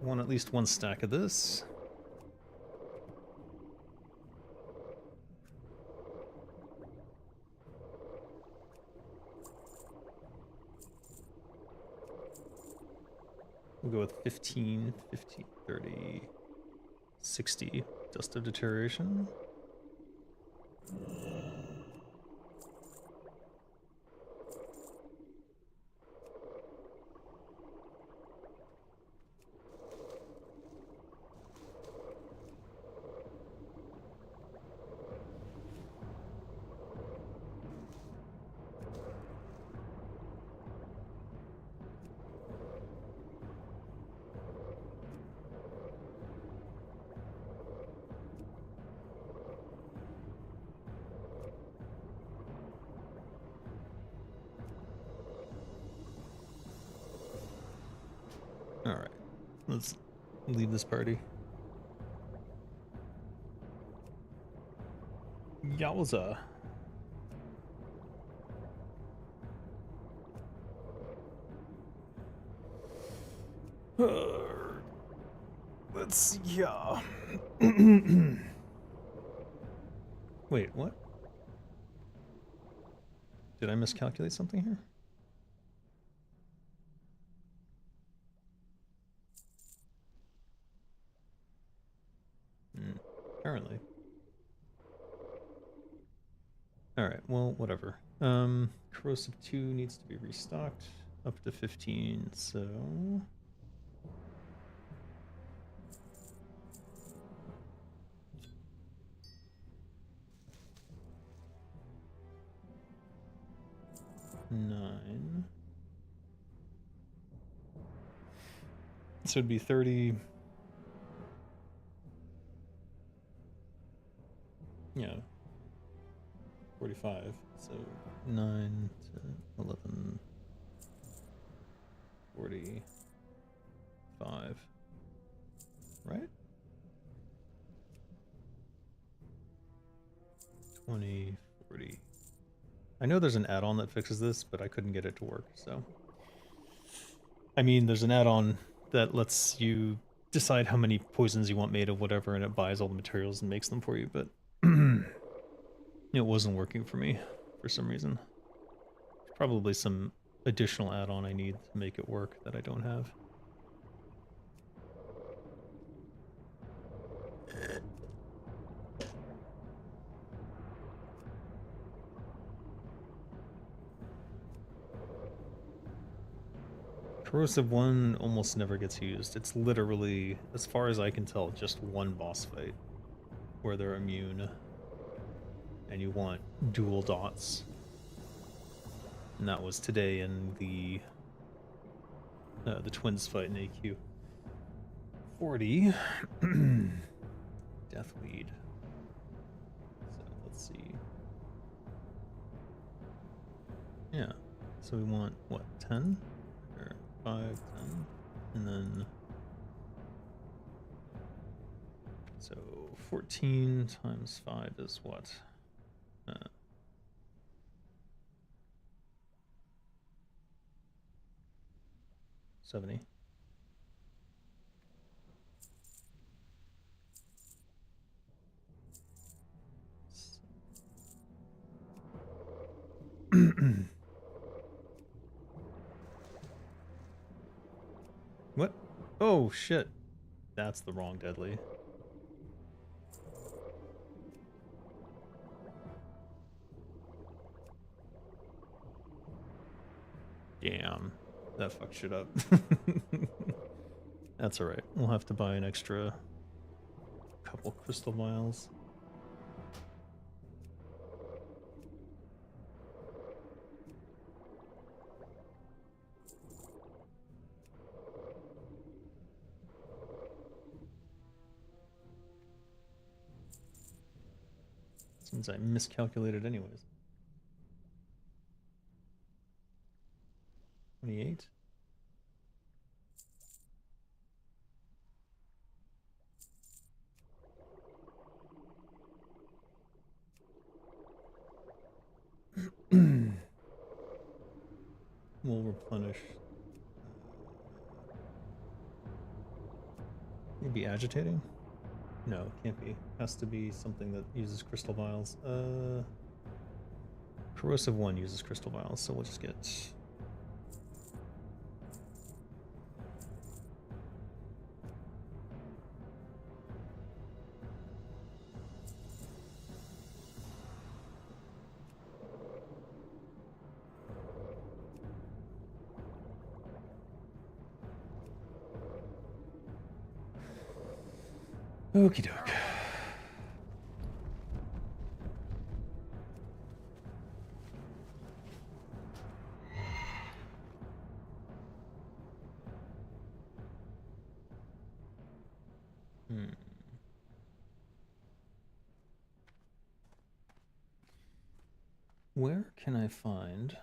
Want at least one stack of this. We'll go with 15, 15, 30, 60. Dust of Deterioration. Alright, let's leave this party. Yowza. Let's, yeah. Wait, what? Did I miscalculate something here? Apparently. Alright, well, whatever. Corrosive 2 needs to be restocked up to 15, so... Nine. So it'd be 30. Yeah. 45. So 9 to 11. 45. Right? 20, 40. I know there's an add-on that fixes this, but I couldn't get it to work, so... I mean, there's an add-on that lets you decide how many poisons you want made of whatever, and it buys all the materials and makes them for you, but... it wasn't working for me, for some reason. Probably some additional add-on I need to make it work that I don't have. Corrosive 1 almost never gets used. It's literally, as far as I can tell, just one boss fight where they're immune and you want dual dots. And that was today in the twins fight in AQ40. Deathweed. So let's see. Yeah. So we want, what, 10? Or 5, 10? And then... So 14 times 5 is what? 70. What? Oh, shit. That's the wrong deadly. Damn. That fucked shit up. That's alright. We'll have to buy an extra couple crystal vials. Since I miscalculated anyways. 28? We'll replenish. Maybe agitating? No, can't be. Has to be something that uses crystal vials. Corrosive 1 uses crystal vials, so we'll just get... Okie doke. Where can I find...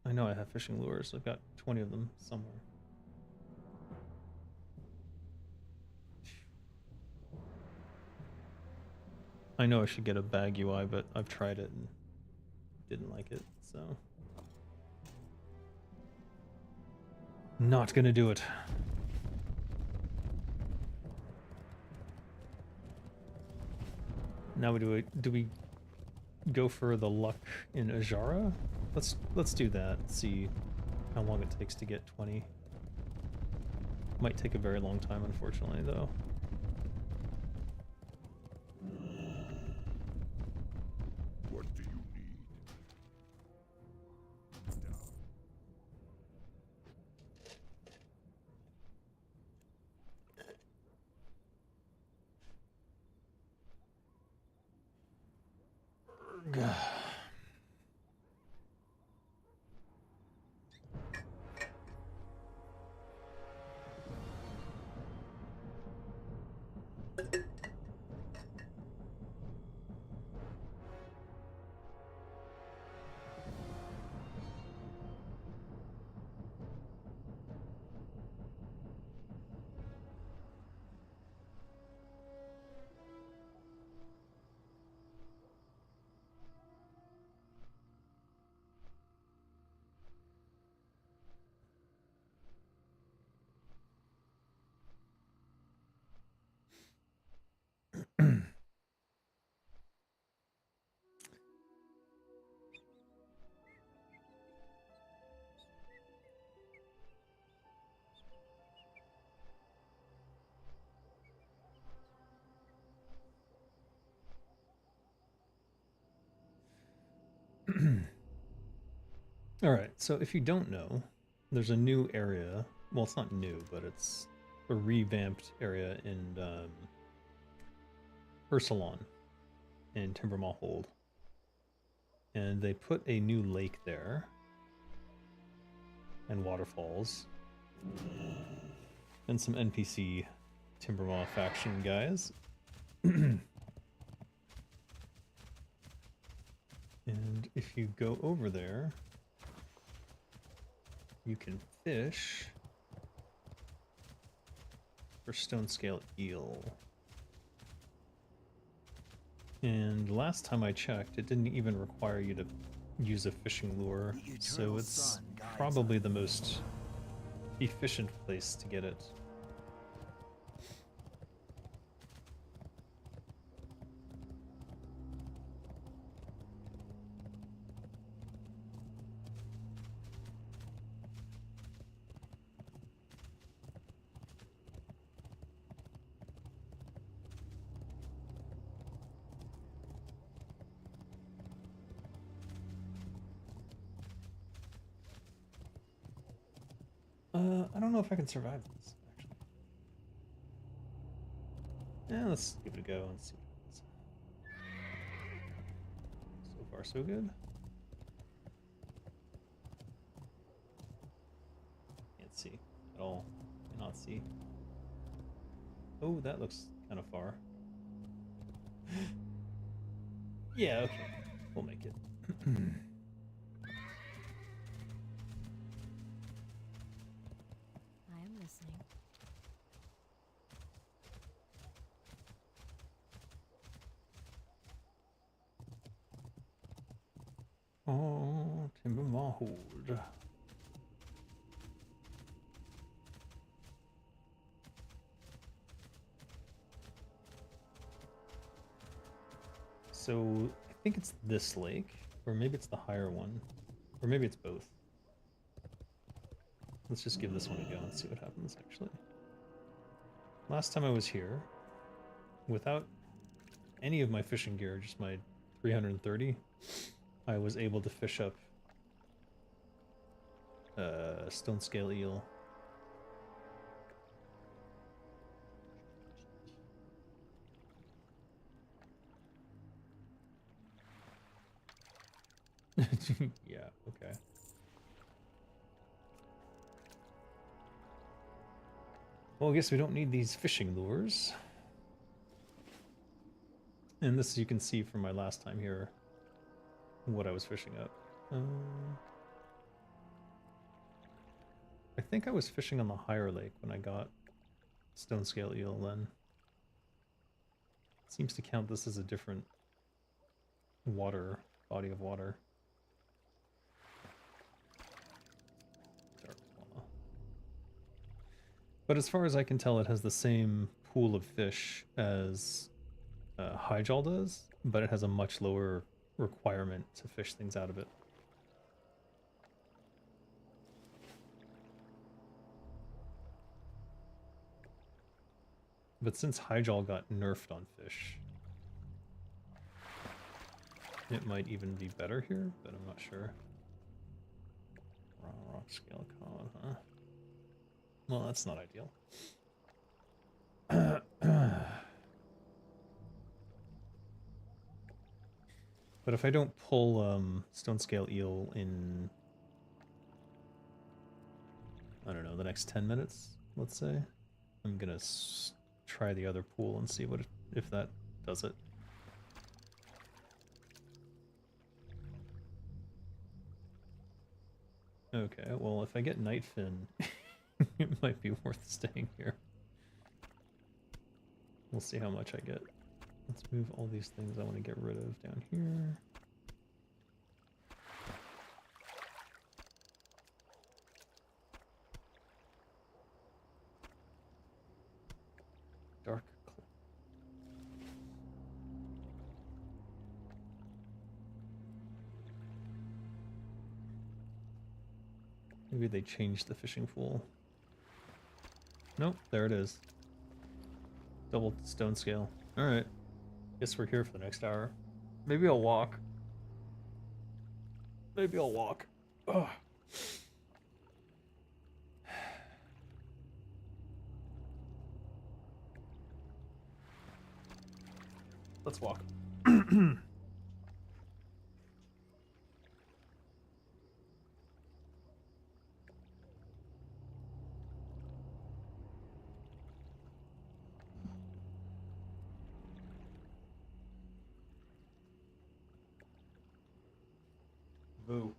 I know I have fishing lures. I've got 20 of them somewhere. I know I should get a bag UI, but I've tried it and didn't like it, so... Not gonna do it. Now do we go for the luck in Ajara? Let's do that. See how long it takes to get 20. Might take a very long time, unfortunately, though. What do you need? Alright, so if you don't know, there's a new area. Well, it's not new, but it's a revamped area in Ursulon in Timbermaw Hold. And they put a new lake there. And waterfalls. And some NPC Timbermaw faction guys. if you go over there, you can fish for stone scale eel. And last time I checked, it didn't even require you to use a fishing lure, so it's probably the most efficient place to get it. I don't know if I can survive this, actually. Yeah, let's give it a go and see what happens. So far, so good. Can't see at all. Cannot see. Oh, that looks kind of far. Yeah, okay. We'll make it. I am listening. Oh, Timbermore Hold. So, I think it's this lake, or maybe it's the higher one, or maybe it's both. Let's just give this one a go and see what happens, actually. Last time I was here, without any of my fishing gear, just my 330, I was able to fish up stone scale eel. Yeah, okay. Well, I guess we don't need these fishing lures. And this, you can see from my last time here, what I was fishing up. I think I was fishing on the higher lake when I got stone scale eel then. Seems to count this as a different body of water. Dark claw. But as far as I can tell, it has the same pool of fish as Hyjal does, but it has a much lower requirement to fish things out of it. But since Hyjal got nerfed on fish, it might even be better here, but I'm not sure. Raw rock scale cod, huh? Well, that's not ideal. But if I don't pull stone scale eel in, I don't know, the next 10 minutes, let's say, I'm gonna try the other pool and see what if that does it. Okay, well, if I get Nightfin, it might be worth staying here. We'll see how much I get. Let's move all these things I want to get rid of down here. Dark claw. Maybe they changed the fishing pool. Nope, there it is. Double stone scale. Alright. Guess we're here for the next hour. Maybe I'll walk. Maybe I'll walk. Ugh. Let's walk. Boo.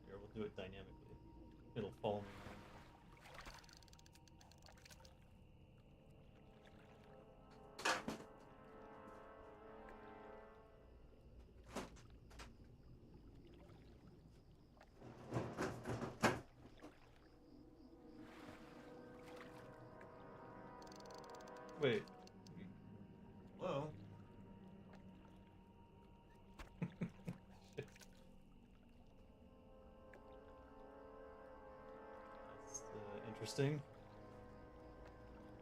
Here, we'll do it dynamically. It'll follow me. Wait. Hello? Shit. That's interesting.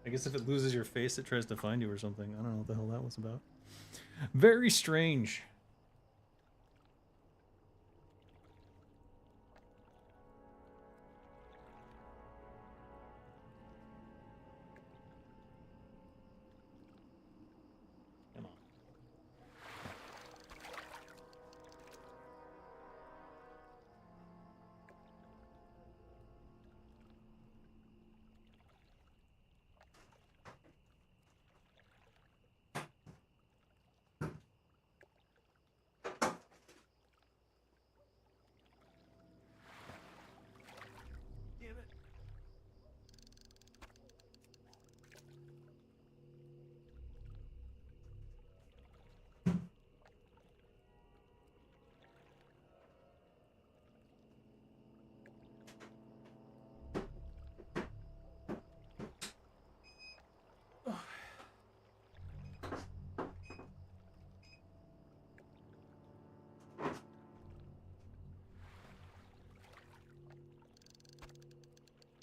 I guess if it loses your face, it tries to find you or something. I don't know what the hell that was about. Very strange. Come on. Damn it.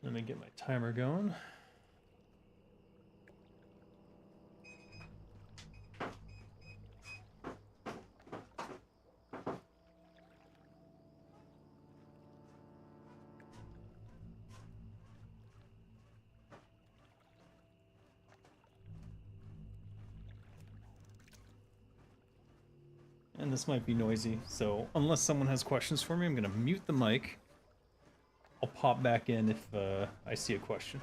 Let me get my timer going. And this might be noisy, so unless someone has questions for me, I'm gonna mute the mic. I'll pop back in if I see a question.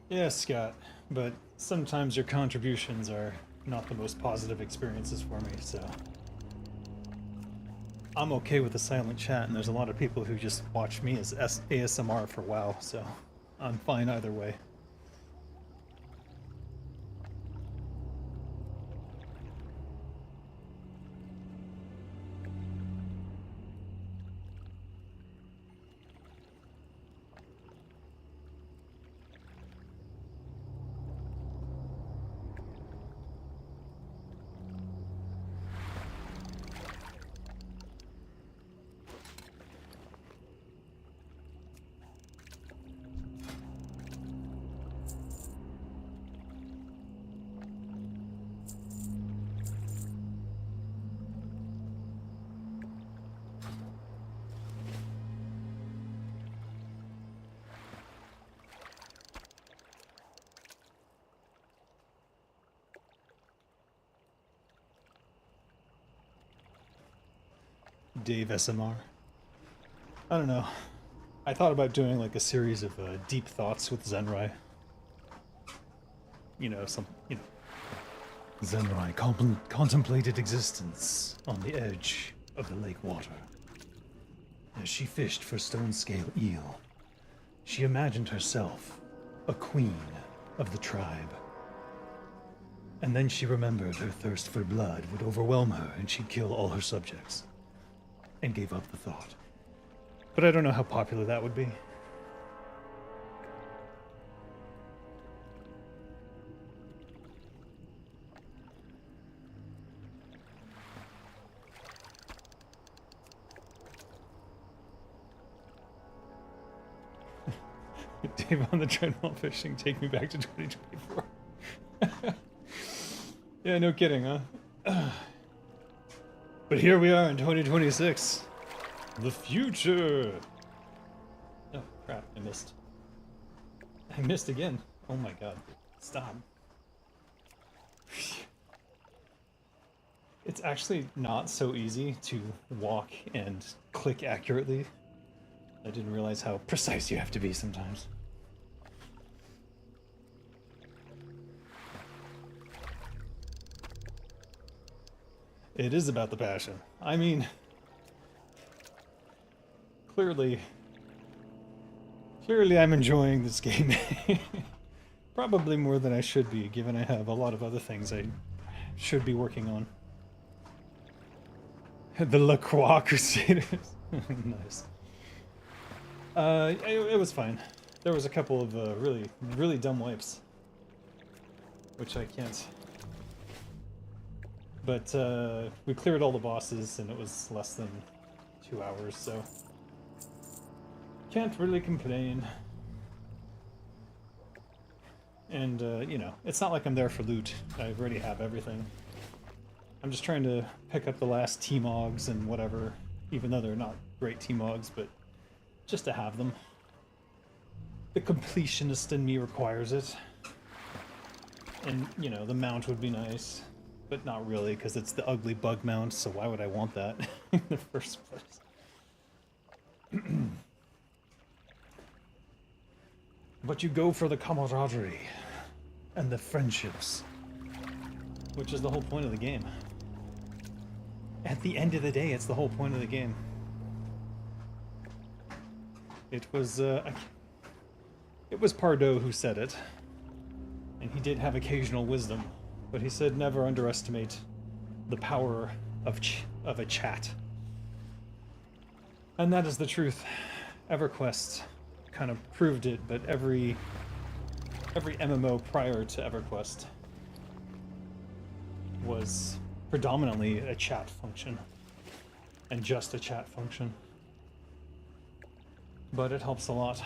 Yeah, Scott, but sometimes your contributions are not the most positive experiences for me, so I'm okay with the silent chat, and there's a lot of people who just watch me as ASMR for WoW, so I'm fine either way. Dave SMR. I don't know. I thought about doing like a series of deep thoughts with Zenrai. You know, Zenrai contemplated existence on the edge of the lake water. As she fished for stone-scale eel, she imagined herself a queen of the tribe. And then she remembered her thirst for blood would overwhelm her and she'd kill all her subjects. And gave up the thought. But I don't know how popular that would be. Dave on the treadmill fishing, take me back to 2024. Yeah, no kidding, huh? But here we are in 2026. The future! Oh, crap, I missed. I missed again. Oh my god. Stop. It's actually not so easy to walk and click accurately. I didn't realize how precise you have to be sometimes. It is about the passion. I mean, clearly I'm enjoying this game. Probably more than I should be, given I have a lot of other things I should be working on. The La Croix Crusaders. Nice. It was fine. There was a couple of really dumb wipes, which I can't. But we cleared all the bosses, and it was less than 2 hours, so can't really complain. And you know, it's not like I'm there for loot. I already have everything. I'm just trying to pick up the last T-Mogs and whatever, even though they're not great T-Mogs, but just to have them. The completionist in me requires it. And, you know, the mount would be nice, but not really, because it's the ugly bug mount, so why would I want that in the first place? But you go for the camaraderie and the friendships, which is the whole point of the game. At the end of the day, it's the whole point of the game. It was Pardo who said it, and he did have occasional wisdom, but he said never underestimate the power of a chat. And that is the truth. EverQuest kind of proved it, but every MMO prior to EverQuest was predominantly a chat function, and just a chat function. But it helps a lot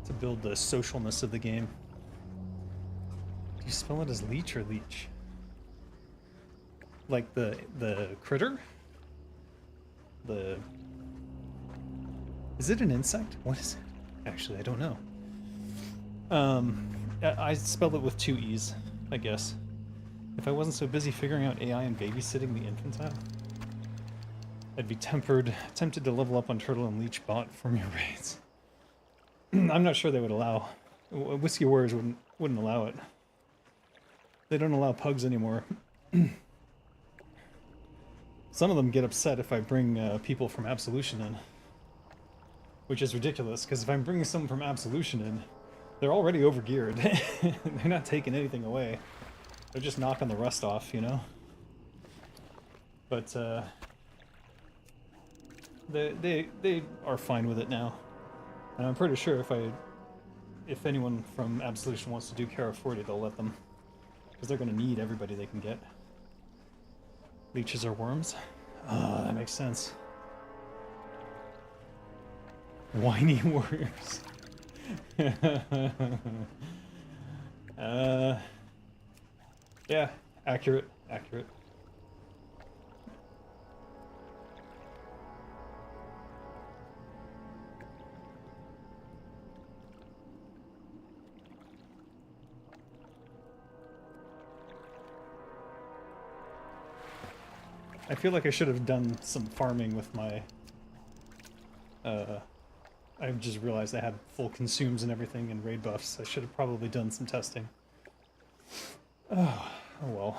to build the socialness of the game. Do you spell it as leech or leech? Like the critter? Is it an insect? What is it? Actually, I don't know. I spelled it with 2 E's, I guess. If I wasn't so busy figuring out AI and babysitting the infantile, I'd be tempted to level up on Turtle and Leech bot from your raids. I'm not sure they would allow Whiskey Warriors wouldn't allow it. They don't allow pugs anymore. Some of them get upset if I bring people from Absolution in, which is ridiculous. Because if I'm bringing someone from Absolution in, they're already overgeared. They're not taking anything away. They're just knocking the rust off, you know. But they are fine with it now, and I'm pretty sure if anyone from Absolution wants to do AQ40, they'll let them, because they're gonna need everybody they can get. Leeches are worms. Oh, that makes sense. Whiny warriors. Yeah, accurate. I feel like I should have done some farming with my... I just realized I had full consumes and everything and raid buffs. I should have probably done some testing. Oh well.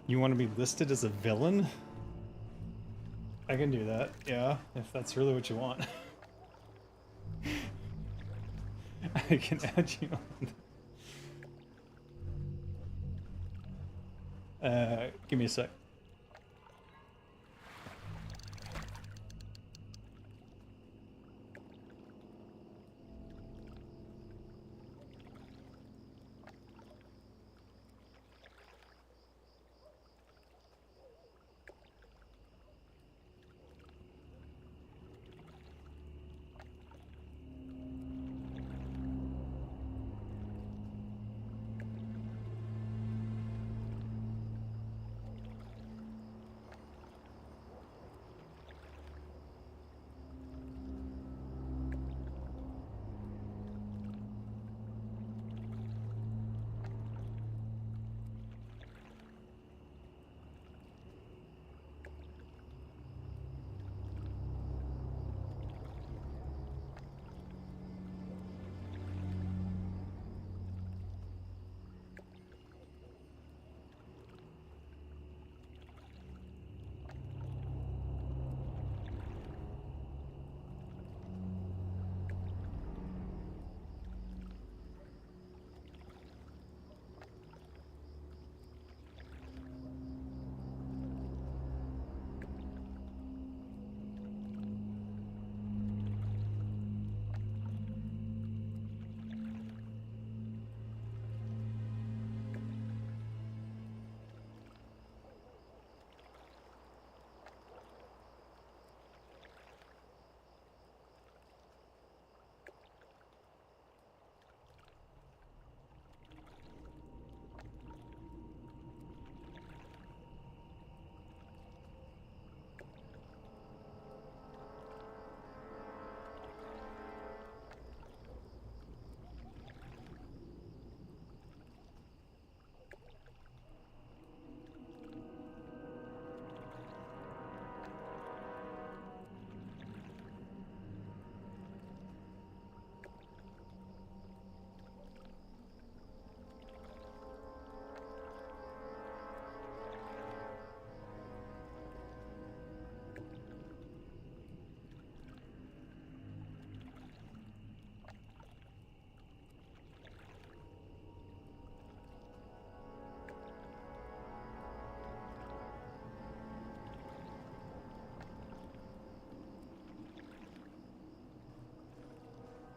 You want to be listed as a villain? I can do that, yeah, if that's really what you want. I can add you on. Give me a sec.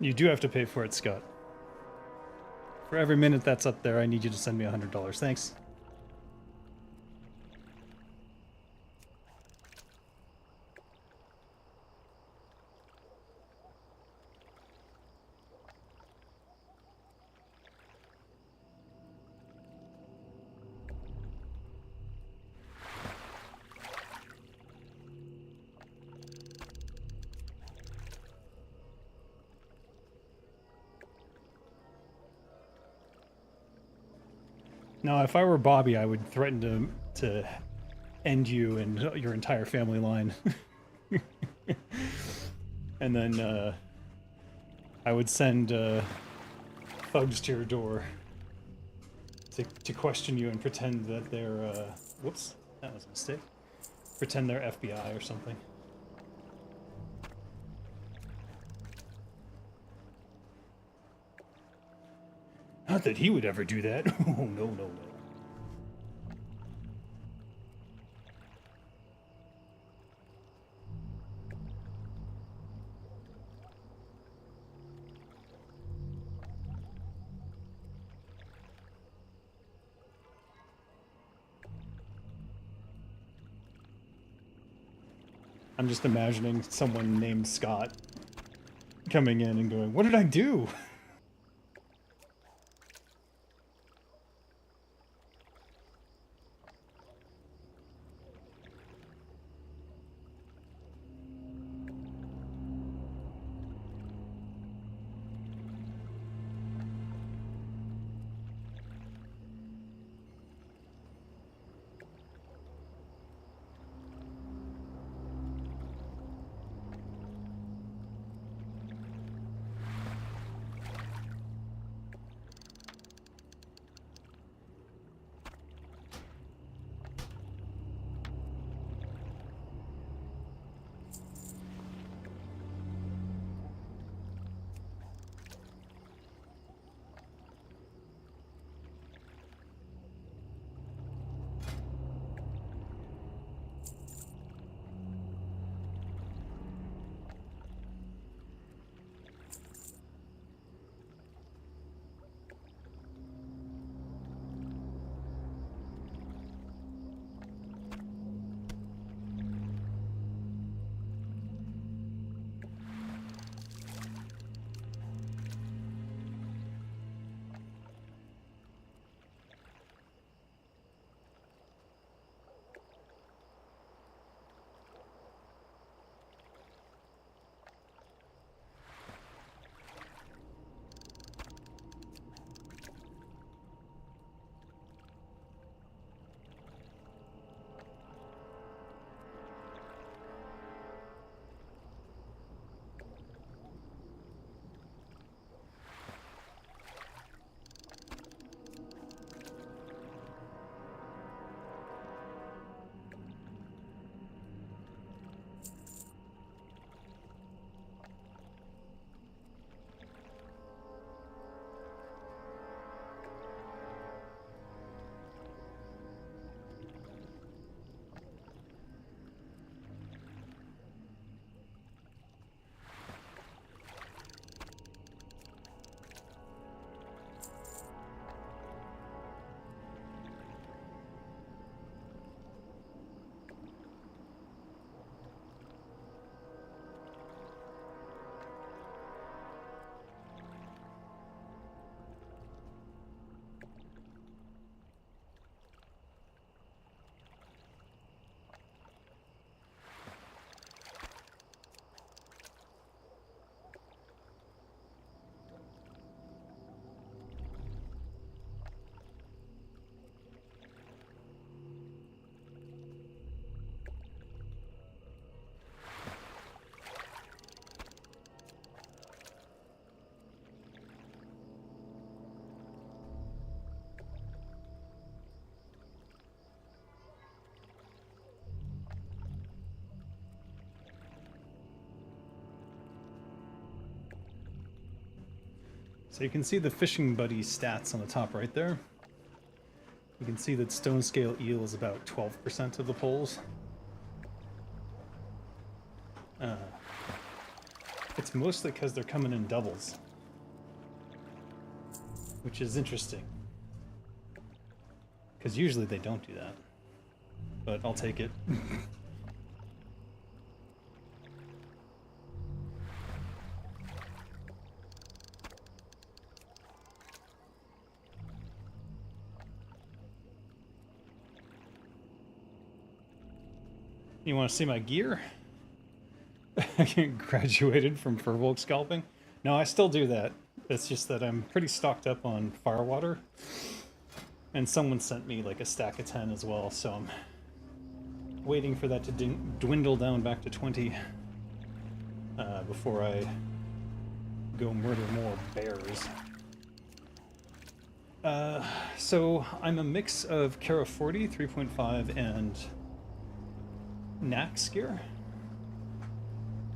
You do have to pay for it, Scott. For every minute that's up there, I need you to send me $100. Thanks. Now, if I were Bobby, I would threaten to end you and your entire family line. And then I would send thugs to your door to question you and pretend that they're whoops, that was a mistake. Pretend they're FBI or something. Not that he would ever do that. Oh, no, no, no. I'm just imagining someone named Scott coming in and going, "What did I do?" So you can see the fishing buddy stats on the top right there. You can see that stone scale eel is about 12% of the polls. It's mostly because they're coming in doubles, which is interesting. Because usually they don't do that, but I'll take it. You want to see my gear? I graduated from Furbolg scalping. No, I still do that. It's just that I'm pretty stocked up on firewater. And someone sent me like a stack of 10 as well, so I'm waiting for that to dwindle down back to 20 before I go murder more bears. So I'm a mix of AQ40, 3.5, and Nax gear.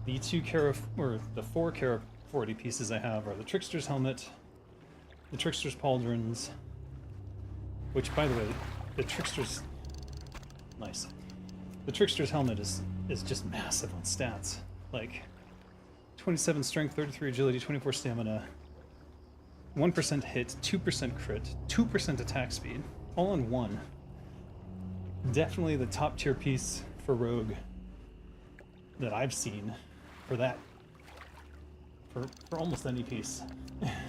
The the 4 AQ40 pieces I have are the Trickster's helmet, the Trickster's pauldrons, which, by the way, the Trickster's nice. The Trickster's helmet is just massive on stats. Like 27 strength, 33 agility, 24 stamina, 1% hit, 2% crit, 2% attack speed, all in one. Definitely the top tier piece for Rogue that I've seen for that. For almost any piece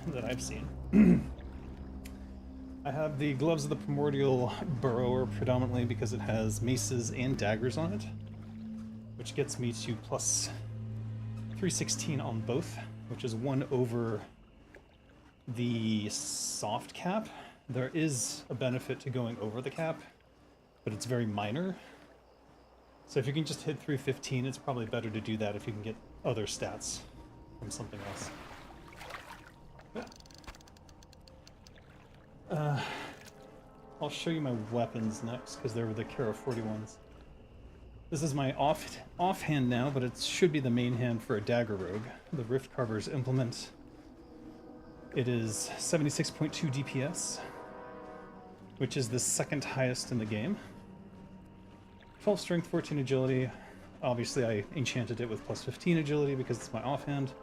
that I've seen. I have the Gloves of the Primordial Burrower predominantly because it has maces and daggers on it, which gets me to plus 316 on both, which is 1 over the soft cap. There is a benefit to going over the cap, but it's very minor. So if you can just hit 315, it's probably better to do that if you can get other stats from something else. I'll show you my weapons next, because they were the AQ40 ones. This is my offhand now, but it should be the main hand for a dagger rogue. The Rift Carver's Implement. It is 76.2 DPS, which is the second highest in the game. 12 strength, 14 agility. Obviously I enchanted it with plus 15 agility because it's my offhand.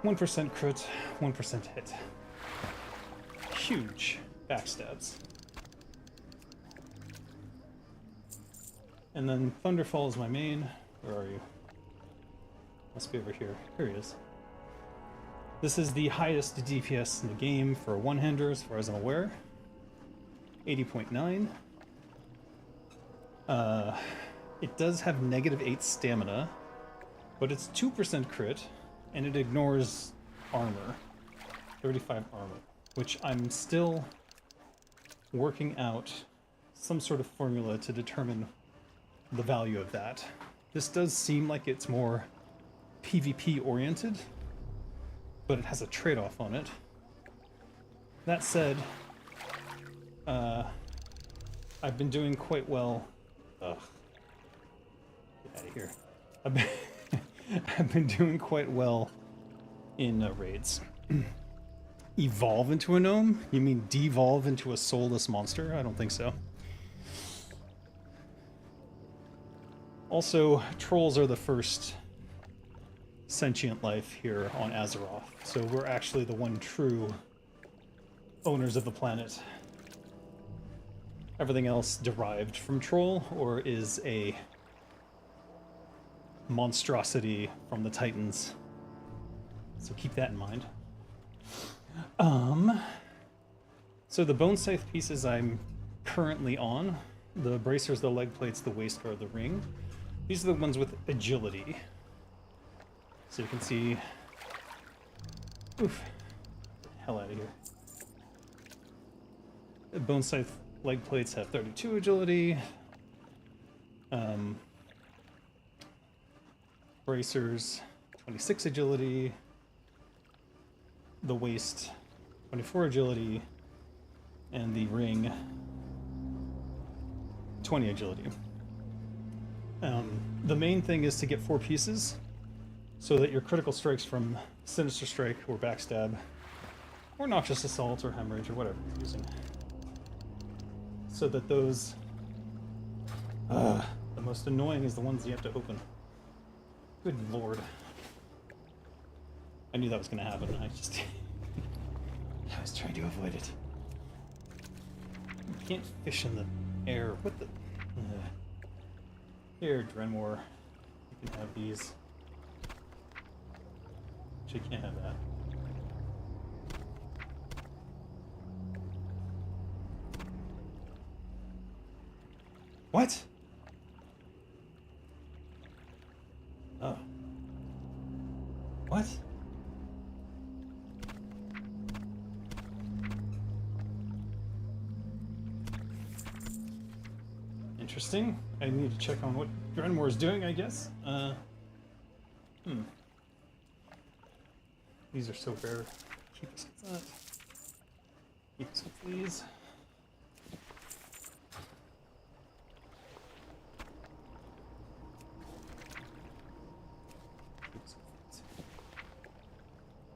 1% crit, 1% hit. Huge backstabs. And then Thunderfall is my main. Where are you? Must be over here. Here he is. This is the highest DPS in the game for a one-hander as far as I'm aware. 80.9. It does have -8 stamina, but it's 2% crit, and it ignores armor. 35 armor, which I'm still working out some sort of formula to determine the value of that. This does seem like it's more PvP oriented, but it has a trade-off on it. That said, I've been doing quite well. Ugh. Get out of here. I've been doing quite well in raids. Evolve into a gnome? You mean devolve into a soulless monster? I don't think so. Also, trolls are the first sentient life here on Azeroth, so we're actually the one true owners of the planet. Everything else derived from troll or is a monstrosity from the Titans. So keep that in mind. So the bone scythe pieces I'm currently on, the bracers, the leg plates, the waist guard, the ring. These are the ones with agility. So you can see, oof, get the hell out of here. The bone scythe leg plates have 32 agility. Bracers, 26 agility. The waist, 24 agility. And the ring, 20 agility. The main thing is to get 4 pieces so that your critical strikes from Sinister Strike or Backstab or Noxious Assault or Hemorrhage or whatever you're using, so that those the most annoying is the ones you have to open. Good lord. I knew that was going to happen. I just... I was trying to avoid it. You can't fish in the air. What the... Here, Drenmore. You can have these. Actually, you can't have that. What? Oh. What? Interesting. I need to check on what Drenmore is doing, I guess. These are so rare. Keep us with that. Keep us with these.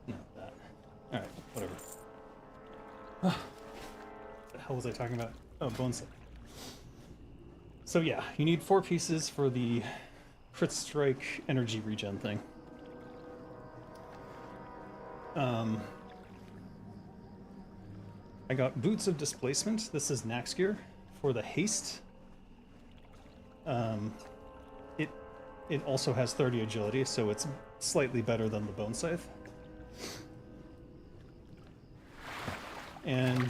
Not that. Alright, whatever. What the hell was I talking about? Oh, bone set. So yeah, you need 4 pieces for the crit strike energy regen thing. I got Boots of Displacement. This is Nax gear for the haste. It also has 30 agility, so it's slightly better than the Bone Scythe. And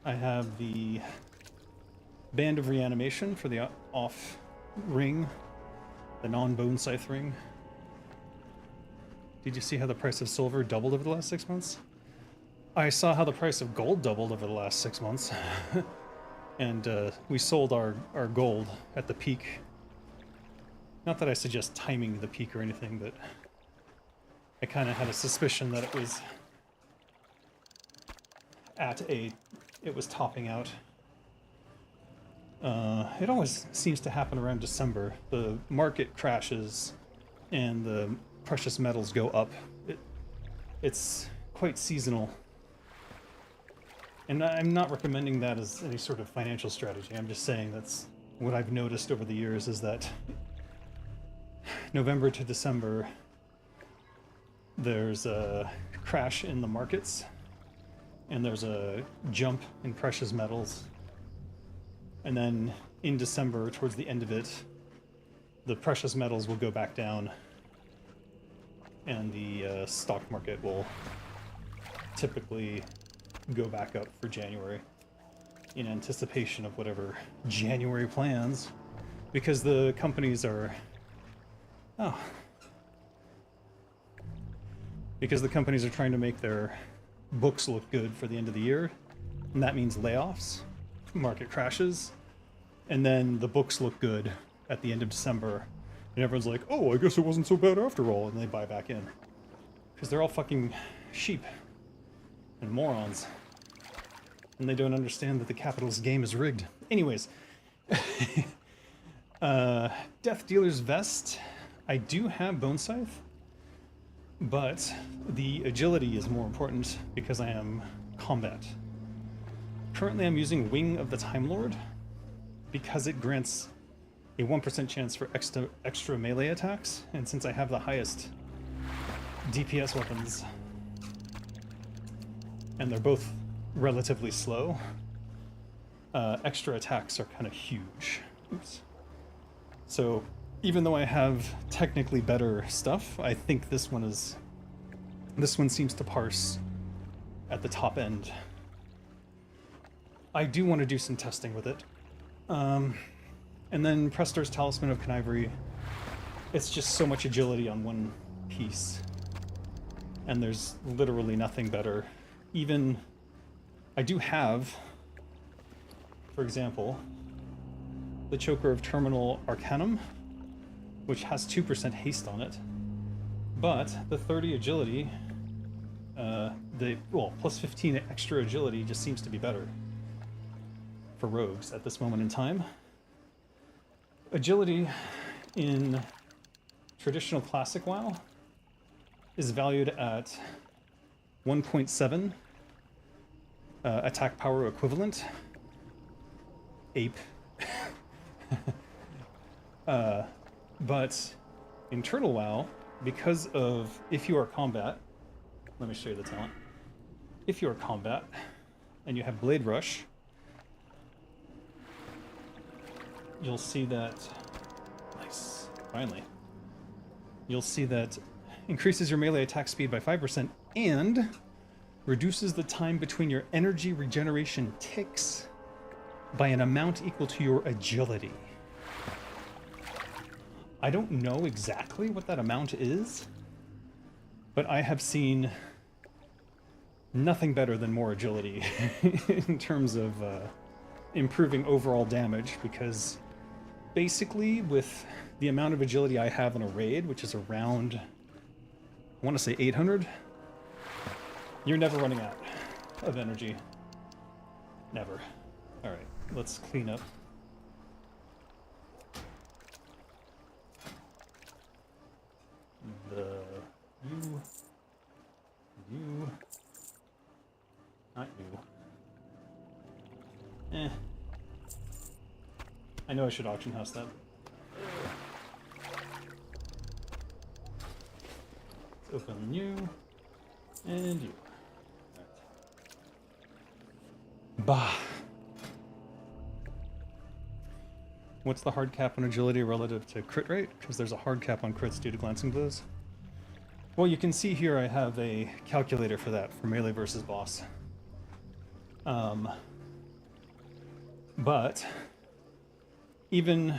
I have the Band of Reanimation for the off ring, the non-Bone Scythe ring. Did you see how the price of silver doubled over the last 6 months? I saw how the price of gold doubled over the last 6 months. And we sold our gold at the peak. Not that I suggest timing the peak or anything, but I kind of had a suspicion that it was it was topping out. It always seems to happen around December. The market crashes and the precious metals go up. It's quite seasonal. And I'm not recommending that as any sort of financial strategy. I'm just saying that's what I've noticed over the years, is that November to December, there's a crash in the markets, and there's a jump in precious metals. And then in December, towards the end of it, the precious metals will go back down, and the stock market will typically go back up for January in anticipation of whatever January plans, because the companies are trying to make their books look good for the end of the year, and that means layoffs, market crashes, and then the books look good at the end of December, and everyone's like, oh, I guess it wasn't so bad after all, and they buy back in, because they're all fucking sheep and morons, and they don't understand that the capitalist game is rigged. Anyways, Death Dealer's Vest. I do have Bone Scythe, but the agility is more important because I am combat. Currently I'm using Wing of the Time Lord because it grants a 1% chance for extra melee attacks, and since I have the highest DPS weapons, and they're both relatively slow, extra attacks are kind of huge. Oops. So even though I have technically better stuff, I think this one seems to parse at the top end. I do want to do some testing with it. And then Prestor's Talisman of Connivery. It's just so much agility on one piece, and there's literally nothing better. Even I do have, for example, the Choker of Terminal Arcanum, which has 2% haste on it, but the 30 agility, plus 15 extra agility just seems to be better for rogues at this moment in time. Agility in traditional classic WoW is valued at 1.7 attack power equivalent. Ape. But in Turtle WoW, because of if you are combat, let me show you the talent. If you are combat and you have Blade Rush, you'll see that, nice, finally. You'll see that increases your melee attack speed by 5% and reduces the time between your energy regeneration ticks by an amount equal to your agility. I don't know exactly what that amount is, but I have seen nothing better than more agility in terms of improving overall damage, because basically with the amount of agility I have in a raid, which is around, I want to say 800, you're never running out of energy. Never. All right, let's clean up. You, not you. I know I should auction house that. Let's open you and you. Right. Bah. What's the hard cap on agility relative to crit rate? Because there's a hard cap on crits due to glancing blows. Well, you can see here I have a calculator for that, for melee versus boss. But even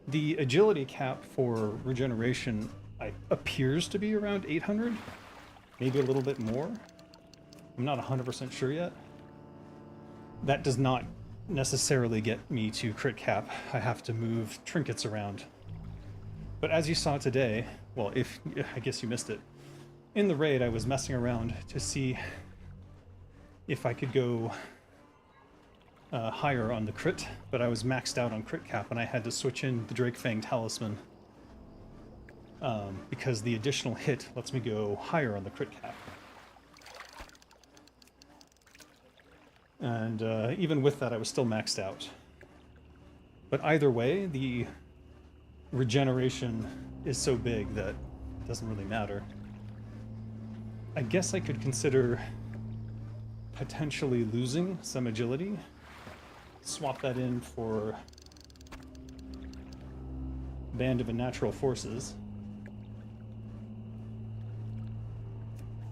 the agility cap for regeneration appears to be around 800, maybe a little bit more. I'm not 100% sure yet. That does not necessarily get me to crit cap. I have to move trinkets around. But as you saw today, well, I guess you missed it. In the raid, I was messing around to see if I could go higher on the crit, but I was maxed out on crit cap, and I had to switch in the Drake Fang Talisman because the additional hit lets me go higher on the crit cap. And even with that, I was still maxed out. But either way, the regeneration is so big that it doesn't really matter. I guess I could consider potentially losing some agility, swap that in for Band of Unnatural Forces,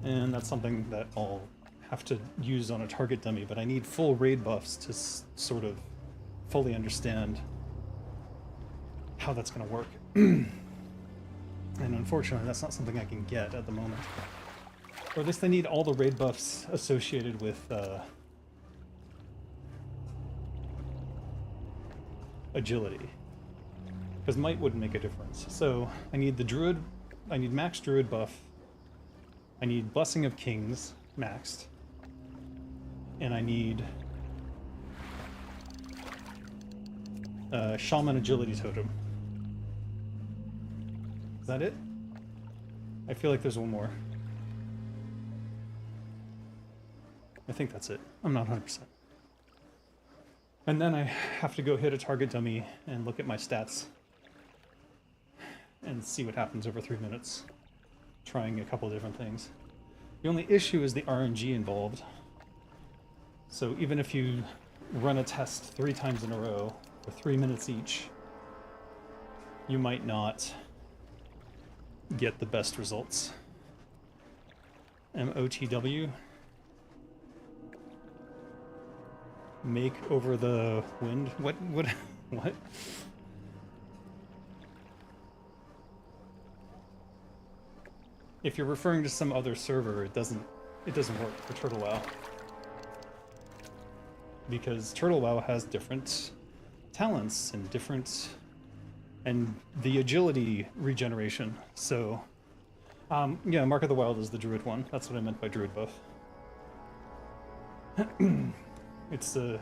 and that's something that I'll have to use on a target dummy, but I need full raid buffs to sort of fully understand how that's going to work. And unfortunately, that's not something I can get at the moment. Or at least I need all the raid buffs associated with agility. Because might wouldn't make a difference. So I need the druid, I need max druid buff, I need Blessing of Kings maxed, and I need Shaman Agility Totem. Is that it? I feel like there's one more. I think that's it. I'm not 100%. And then I have to go hit a target dummy and look at my stats and see what happens over 3 minutes, trying a couple different things. The only issue is the RNG involved. So even if you run a test 3 times in a row for 3 minutes each, you might not get the best results. MOTW. Make over the wind? What? What? If you're referring to some other server, it doesn't work for Turtle WoW. Because Turtle WoW has different talents and the agility regeneration. So, yeah, Mark of the Wild is the druid one. That's what I meant by druid buff. It's the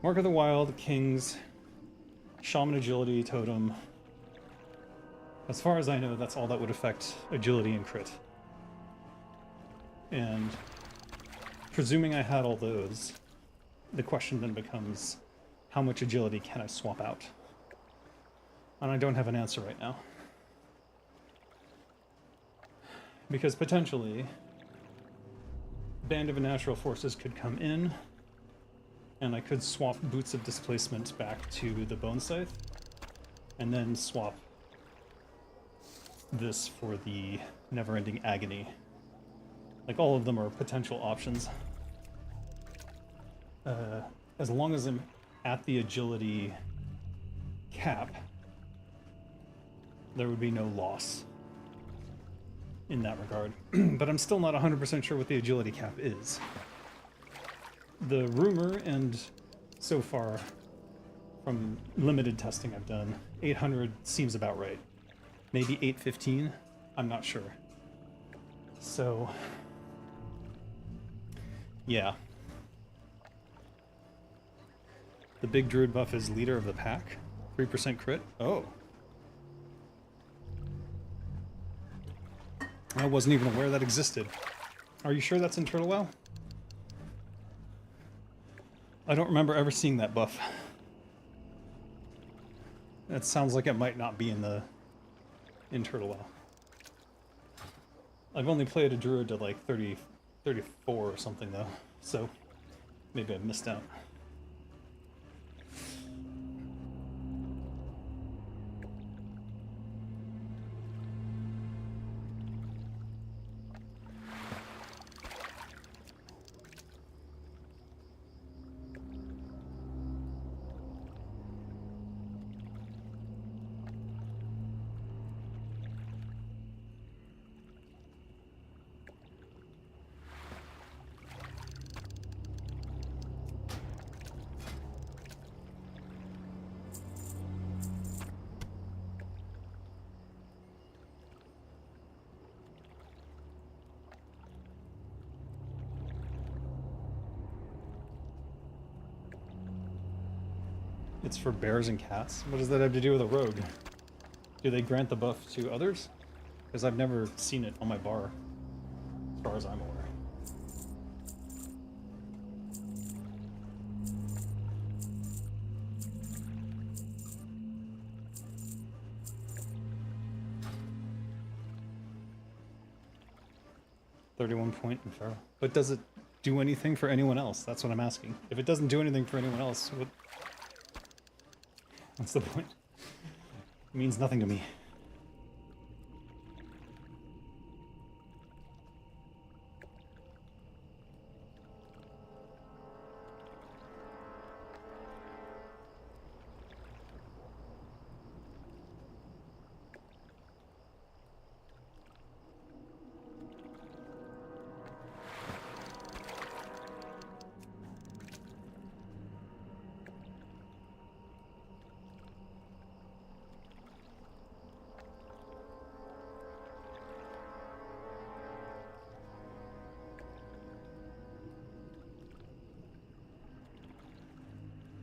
Mark of the Wild, Kings, Shaman Agility, Totem. As far as I know, that's all that would affect agility and crit. And presuming I had all those, the question then becomes, how much agility can I swap out? And I don't have an answer right now. Because potentially, Band of Natural Forces could come in, and I could swap Boots of Displacement back to the Bone Scythe, and then swap this for the Never-Ending Agony. Like, all of them are potential options. As long as I'm at the agility cap, there would be no loss in that regard. But I'm still not 100% sure what the agility cap is. The rumor, and so far, from limited testing I've done, 800 seems about right. Maybe 815? I'm not sure. So, yeah. The big druid buff is leader of the pack. 3% crit? Oh. I wasn't even aware that existed. Are you sure that's in Turtle WoW? I don't remember ever seeing that buff. That sounds like it might not be in Turtle WoW. I've only played a druid to like 30, 34 or something though, so maybe I missed out. It's for bears and cats? What does that have to do with a rogue? Do they grant the buff to others? Because I've never seen it on my bar, as far as I'm aware. .31 in Pharaoh. But does it do anything for anyone else? That's what I'm asking. If it doesn't do anything for anyone else, what's the point? It means nothing to me.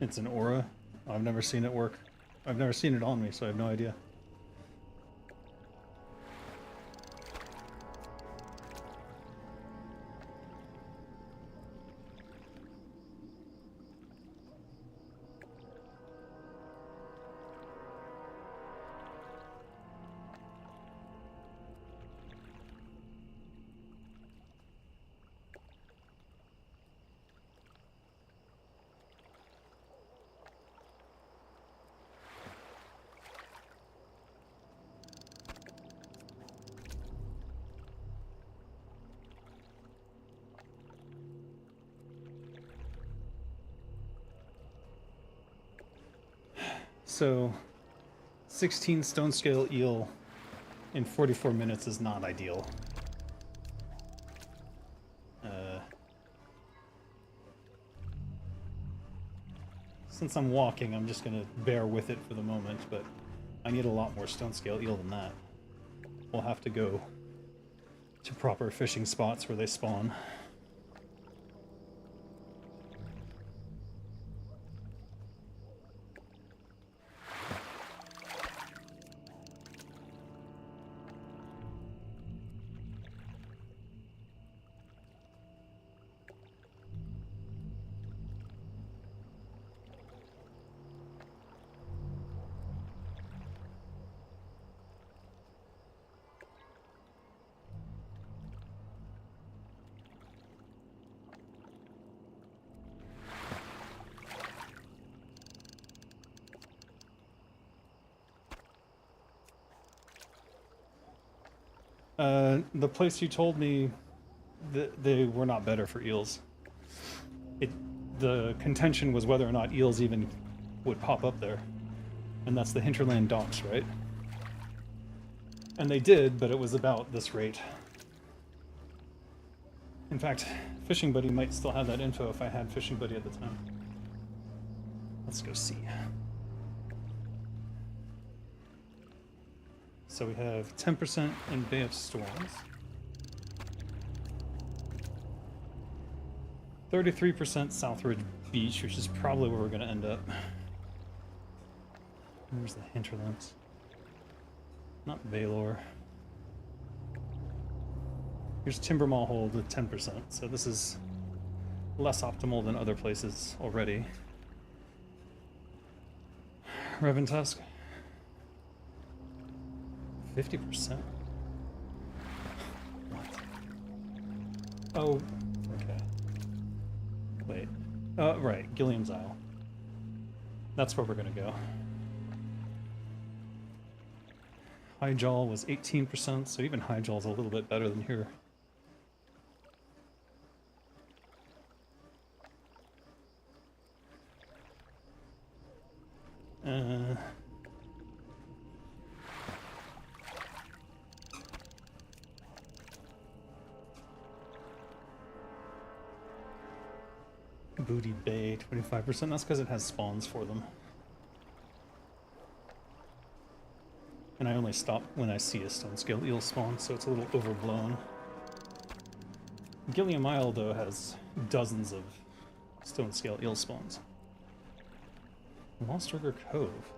It's an aura. I've never seen it work. I've never seen it on me, so I have no idea. So, 16 stone scale eel in 44 minutes is not ideal. Since I'm walking, I'm just gonna bear with it for the moment, but I need a lot more stone scale eel than that. We'll have to go to proper fishing spots where they spawn. The place you told me that they were not better for eels. The contention was whether or not eels even would pop up there. And that's the hinterland docks, right? And they did, but it was about this rate. In fact, Fishing Buddy might still have that info if I had Fishing Buddy at the time. Let's go see. So we have 10% in Bay of Storms. 33% Southridge Beach, which is probably where we're going to end up. Where's the hinterlands? Not Baylor. Here's Timbermall Hold with 10%, so this is less optimal than other places already. Reventusk. 50%? What? Oh, okay. Wait. Right, Gilliam's Isle. That's where we're gonna go. High Jaw was 18%, so even High Jaw's a little bit better than here. Booty Bay, 25%. That's because it has spawns for them. And I only stop when I see a stone scale eel spawn, so it's a little overblown. Gilliam Isle, though, has dozens of stone scale eel spawns. Lost River Cove.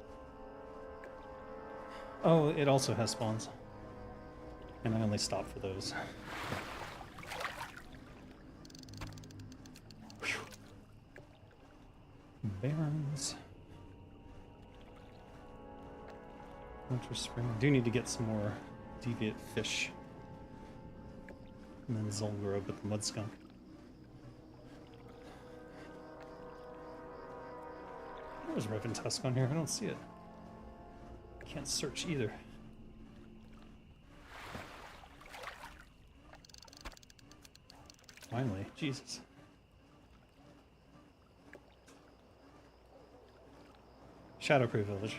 Oh, it also has spawns. And I only stop for those. Whew. Barrens. Winter Spring. I do need to get some more deviate fish. And then Zolgrove with the mud skunk. There's Reventusk on here. I don't see it. Can't search either. Finally, Jesus. Shadowproof Village.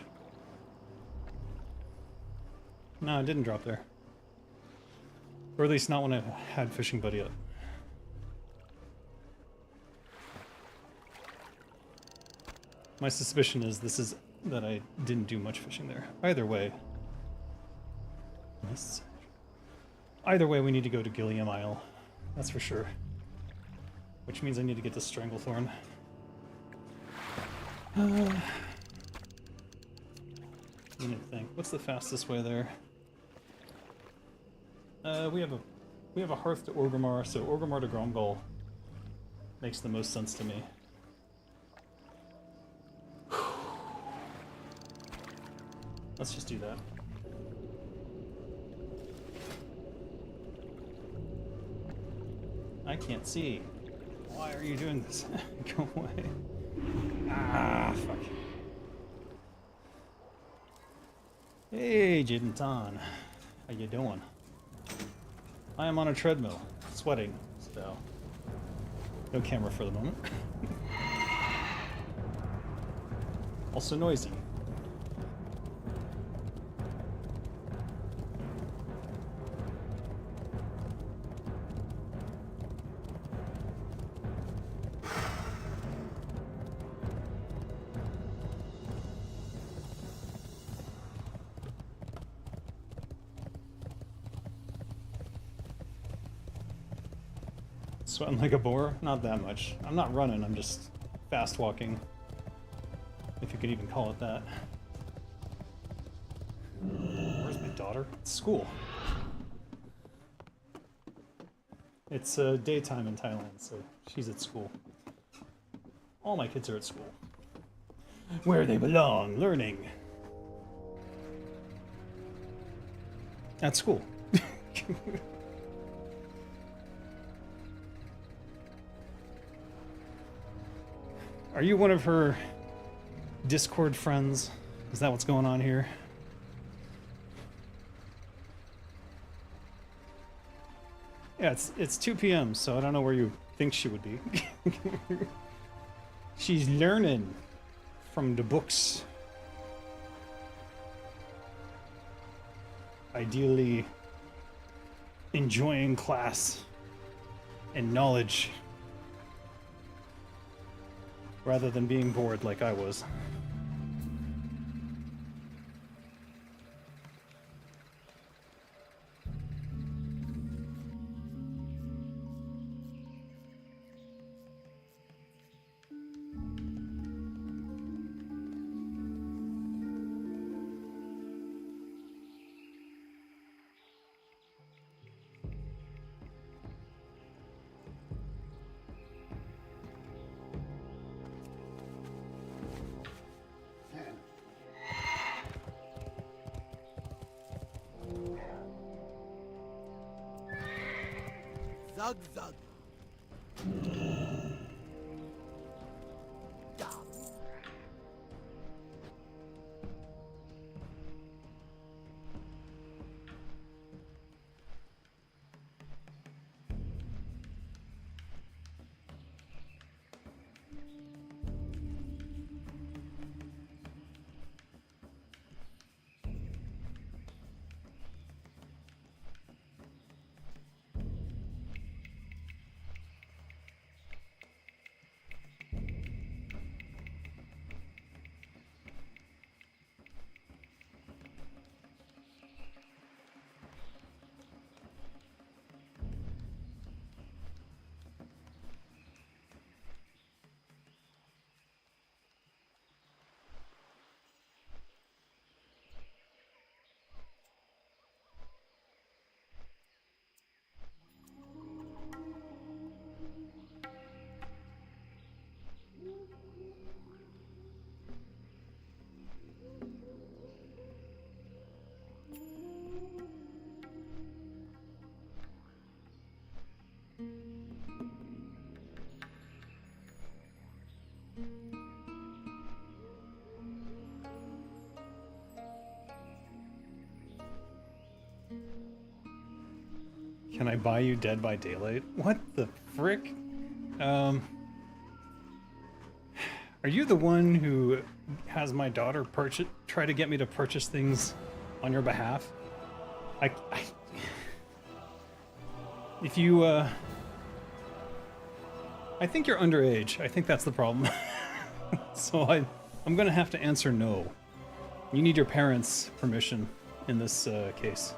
No, it didn't drop there. Or at least not when I had Fishing Buddy up. My suspicion is this is that I didn't do much fishing there. Either way. Either way, we need to go to Gilliam Isle. That's for sure. Which means I need to get to Stranglethorn. Let me think. What's the fastest way there? We have a Hearth to Orgrimmar, so Orgrimmar to Gromgol makes the most sense to me. Let's just do that. I can't see. Why are you doing this? Go away. Ah, fuck. Hey, Jintan. How you doing? I am on a treadmill, sweating, so no camera for the moment. Also noisy. Sweating like a boar? Not that much. I'm not running, I'm just fast walking. If you could even call it that. Where's my daughter? It's school. It's daytime in Thailand, so she's at school. All my kids are at school. Where they belong, learning. At school. Are you one of her Discord friends? Is that what's going on here? Yeah, it's 2 p.m., so I don't know where you think she would be. She's learning from the books. Ideally enjoying class and knowledge rather than being bored like I was. Zug zug. Dom. Can I buy you Dead by Daylight? What the frick? Are you the one who has my daughter try to get me to purchase things on your behalf? If you, I think you're underage. I think that's the problem. So I'm gonna have to answer no. You need your parents' permission in this case.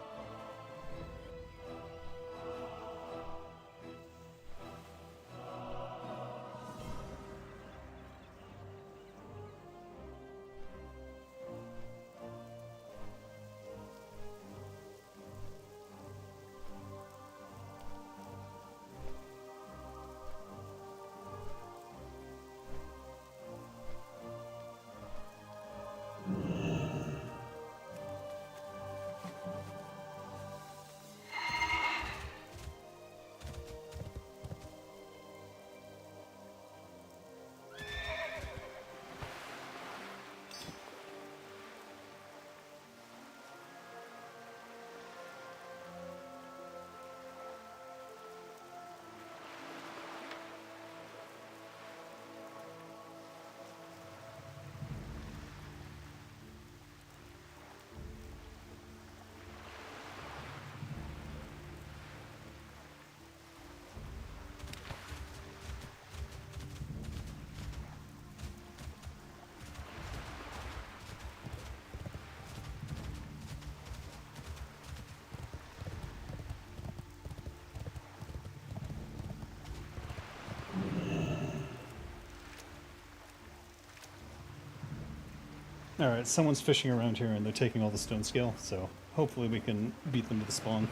Alright, someone's fishing around here and they're taking all the stone scale, so hopefully we can beat them to the spawn.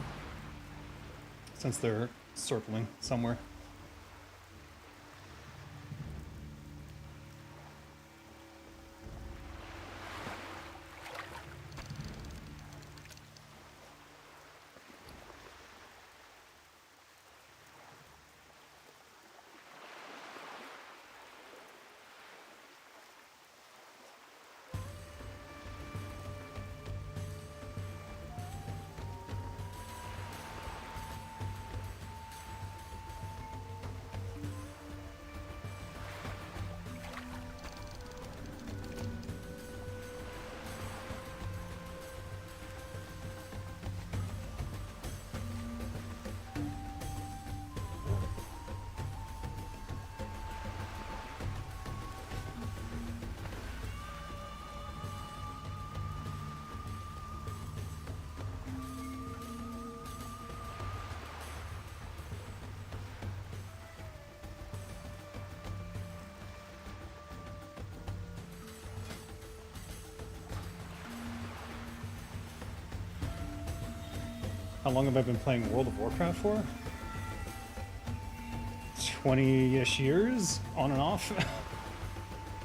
Since they're circling somewhere. How long have I been playing World of Warcraft for? 20-ish years, on and off.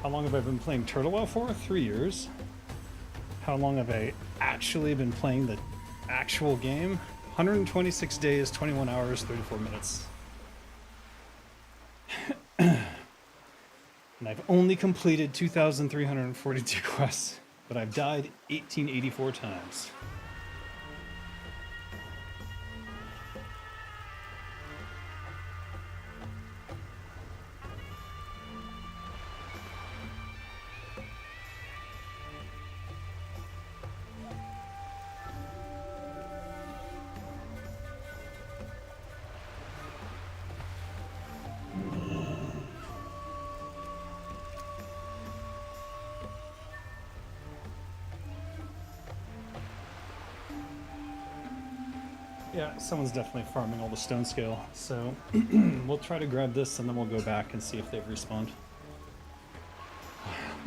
How long have I been playing Turtle WoW for? 3 years. How long have I actually been playing the actual game? 126 days, 21 hours, 34 minutes. And I've only completed 2,342 quests, but I've died 1884 times. Yeah, someone's definitely farming all the stone scale, so we'll try to grab this and then we'll go back and see if they've respawned.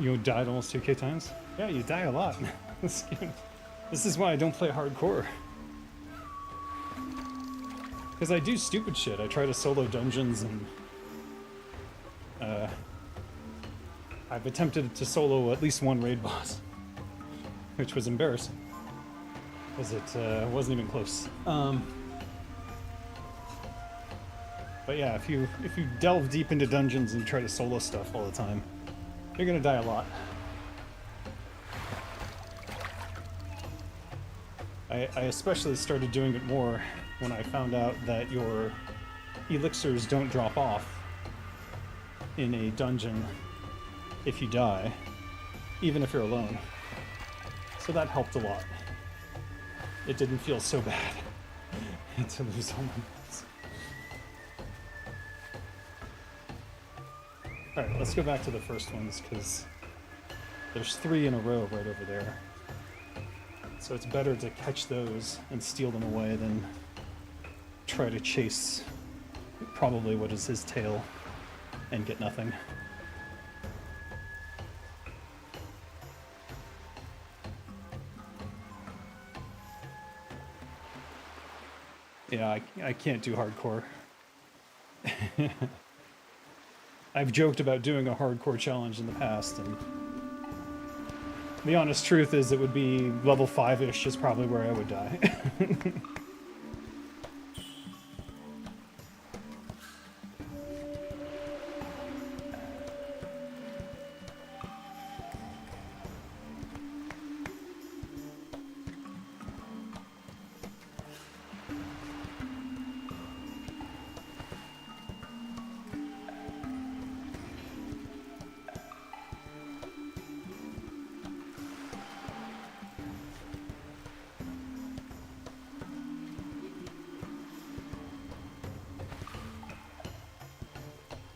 You died almost 2k times? Yeah, you die a lot. This is why I don't play hardcore. Because I do stupid shit. I try to solo dungeons and... I've attempted to solo at least one raid boss, which was embarrassing. Because it wasn't even close. But yeah, if you delve deep into dungeons and try to solo stuff all the time, you're gonna die a lot. I especially started doing it more when I found out that your elixirs don't drop off in a dungeon if you die, even if you're alone. So that helped a lot. It didn't feel so bad to lose all my meds. Alright, let's go back to the first ones, because there's 3 in a row right over there. So it's better to catch those and steal them away than try to chase probably what is his tail and get nothing. Yeah, I can't do hardcore. I've joked about doing a hardcore challenge in the past, and the honest truth is it would be level 5-ish is probably where I would die.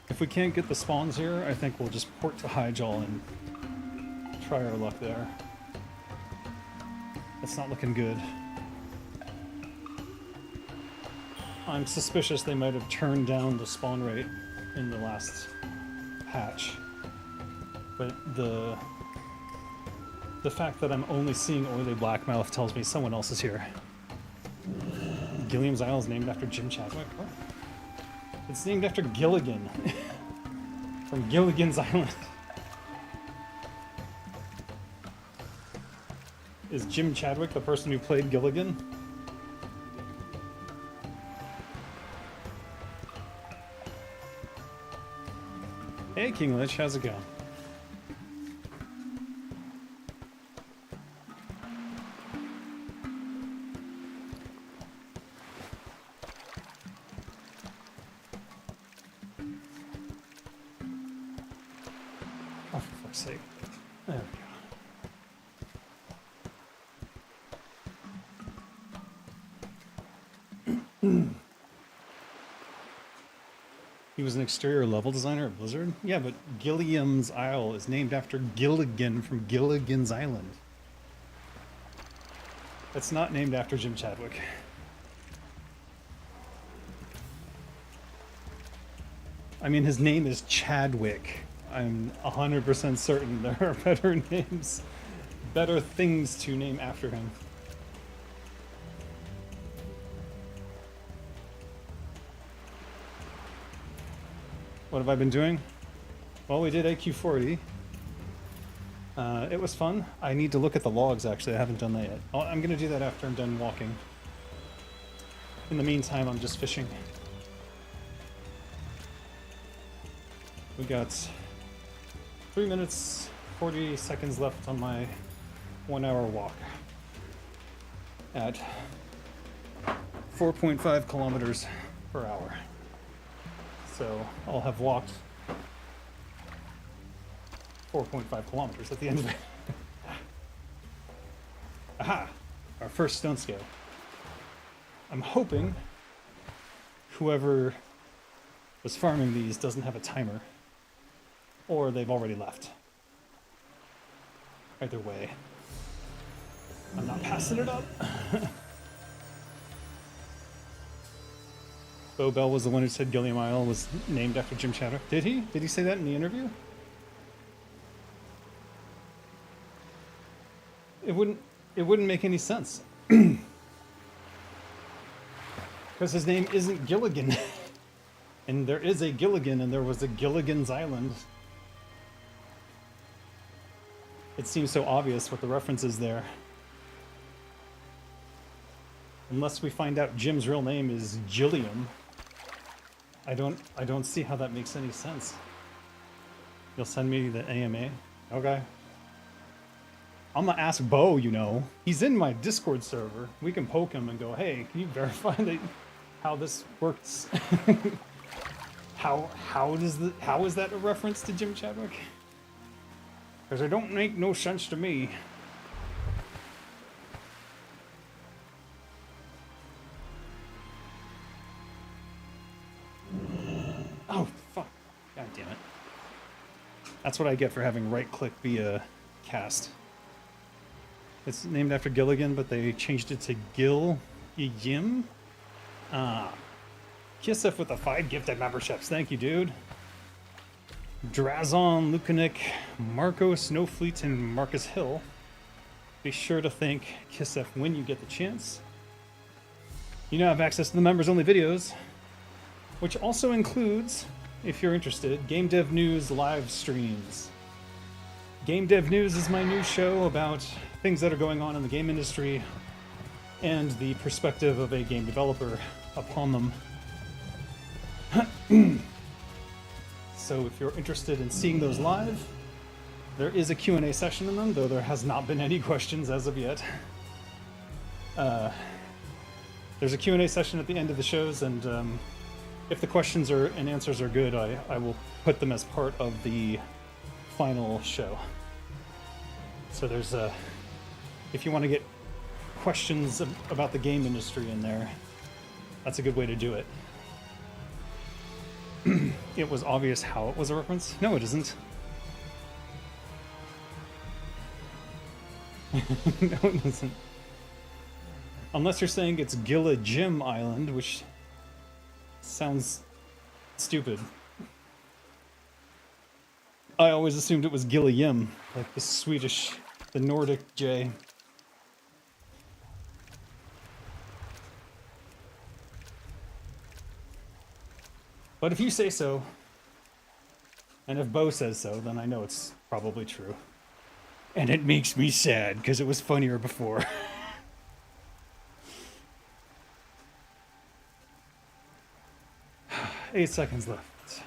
If we can't get the spawns here, I think we'll just port to Hyjal and try our luck there. That's not looking good. I'm suspicious they might have turned down the spawn rate in the last patch. But the fact that I'm only seeing oily blackmouth tells me someone else is here. Gilliam's Isle is named after Jim Chadwick? What? It's named after Gilligan. From Gilligan's Island. Is Jim Chadwick the person who played Gilligan? Hey King Lich, how's it going? Oh, for fuck's sake. There we go. He was an exterior level designer at Blizzard? Yeah, but Gilliam's Isle is named after Gilligan from Gilligan's Island. It's not named after Jim Chadwick. I mean, his name is Chadwick. I'm 100% certain there are better names, better things to name after him. What have I been doing? Well, we did AQ40. It was fun. I need to look at the logs, actually. I haven't done that yet. I'm going to do that after I'm done walking. In the meantime, I'm just fishing. We got 3 minutes, 40 seconds left on my 1 hour walk at 4.5 kilometers per hour. So I'll have walked 4.5 kilometers at the end of it. Aha! Our first stone scale. I'm hoping whoever was farming these doesn't have a timer, or they've already left. Either way, I'm not passing it up. Bo Bell was the one who said Gilliam Isle was named after Jim Chadwick. Did he? Did he say that in the interview? It wouldn't make any sense. Because his name isn't Gilligan. And there is a Gilligan, and there was a Gilligan's Island. It seems so obvious what the reference is there. Unless we find out Jim's real name is Gilliam, I don't see how that makes any sense. You'll send me the AMA? Okay. I'm gonna ask Bo, you know. He's in my Discord server. We can poke him and go, hey, can you verify that how this works? How is that a reference to Jim Chadwick? Because it don't make no sense to me. Oh, fuck. God damn it. That's what I get for having right-click via cast. It's named after Gilligan, but they changed it to Gil-Yim? Ah. Kissif with the 5 gifted memberships. Thank you, dude. Drazon, Lukanik, Marco Snowfleet, and Marcus Hill. Be sure to thank Kissif when you get the chance. You now have access to the members-only videos, which also includes, if you're interested, Game Dev News live streams. Game Dev News is my new show about things that are going on in the game industry and the perspective of a game developer upon them. So if you're interested in seeing those live, there is a Q&A session in them, though there has not been any questions as of yet. There's a Q&A session at the end of the shows, and if the questions and answers are good, I will put them as part of the final show. So there's if you want to get questions about the game industry in there, that's a good way to do it. It was obvious how it was a reference. No, it isn't. No, it isn't. Unless you're saying it's Gilla-Jim Island, which sounds stupid. I always assumed it was Gilla-Yim, like the Swedish, the Nordic J. But if you say so, and if Bo says so, then I know it's probably true. And it makes me sad, because it was funnier before. Eight seconds left.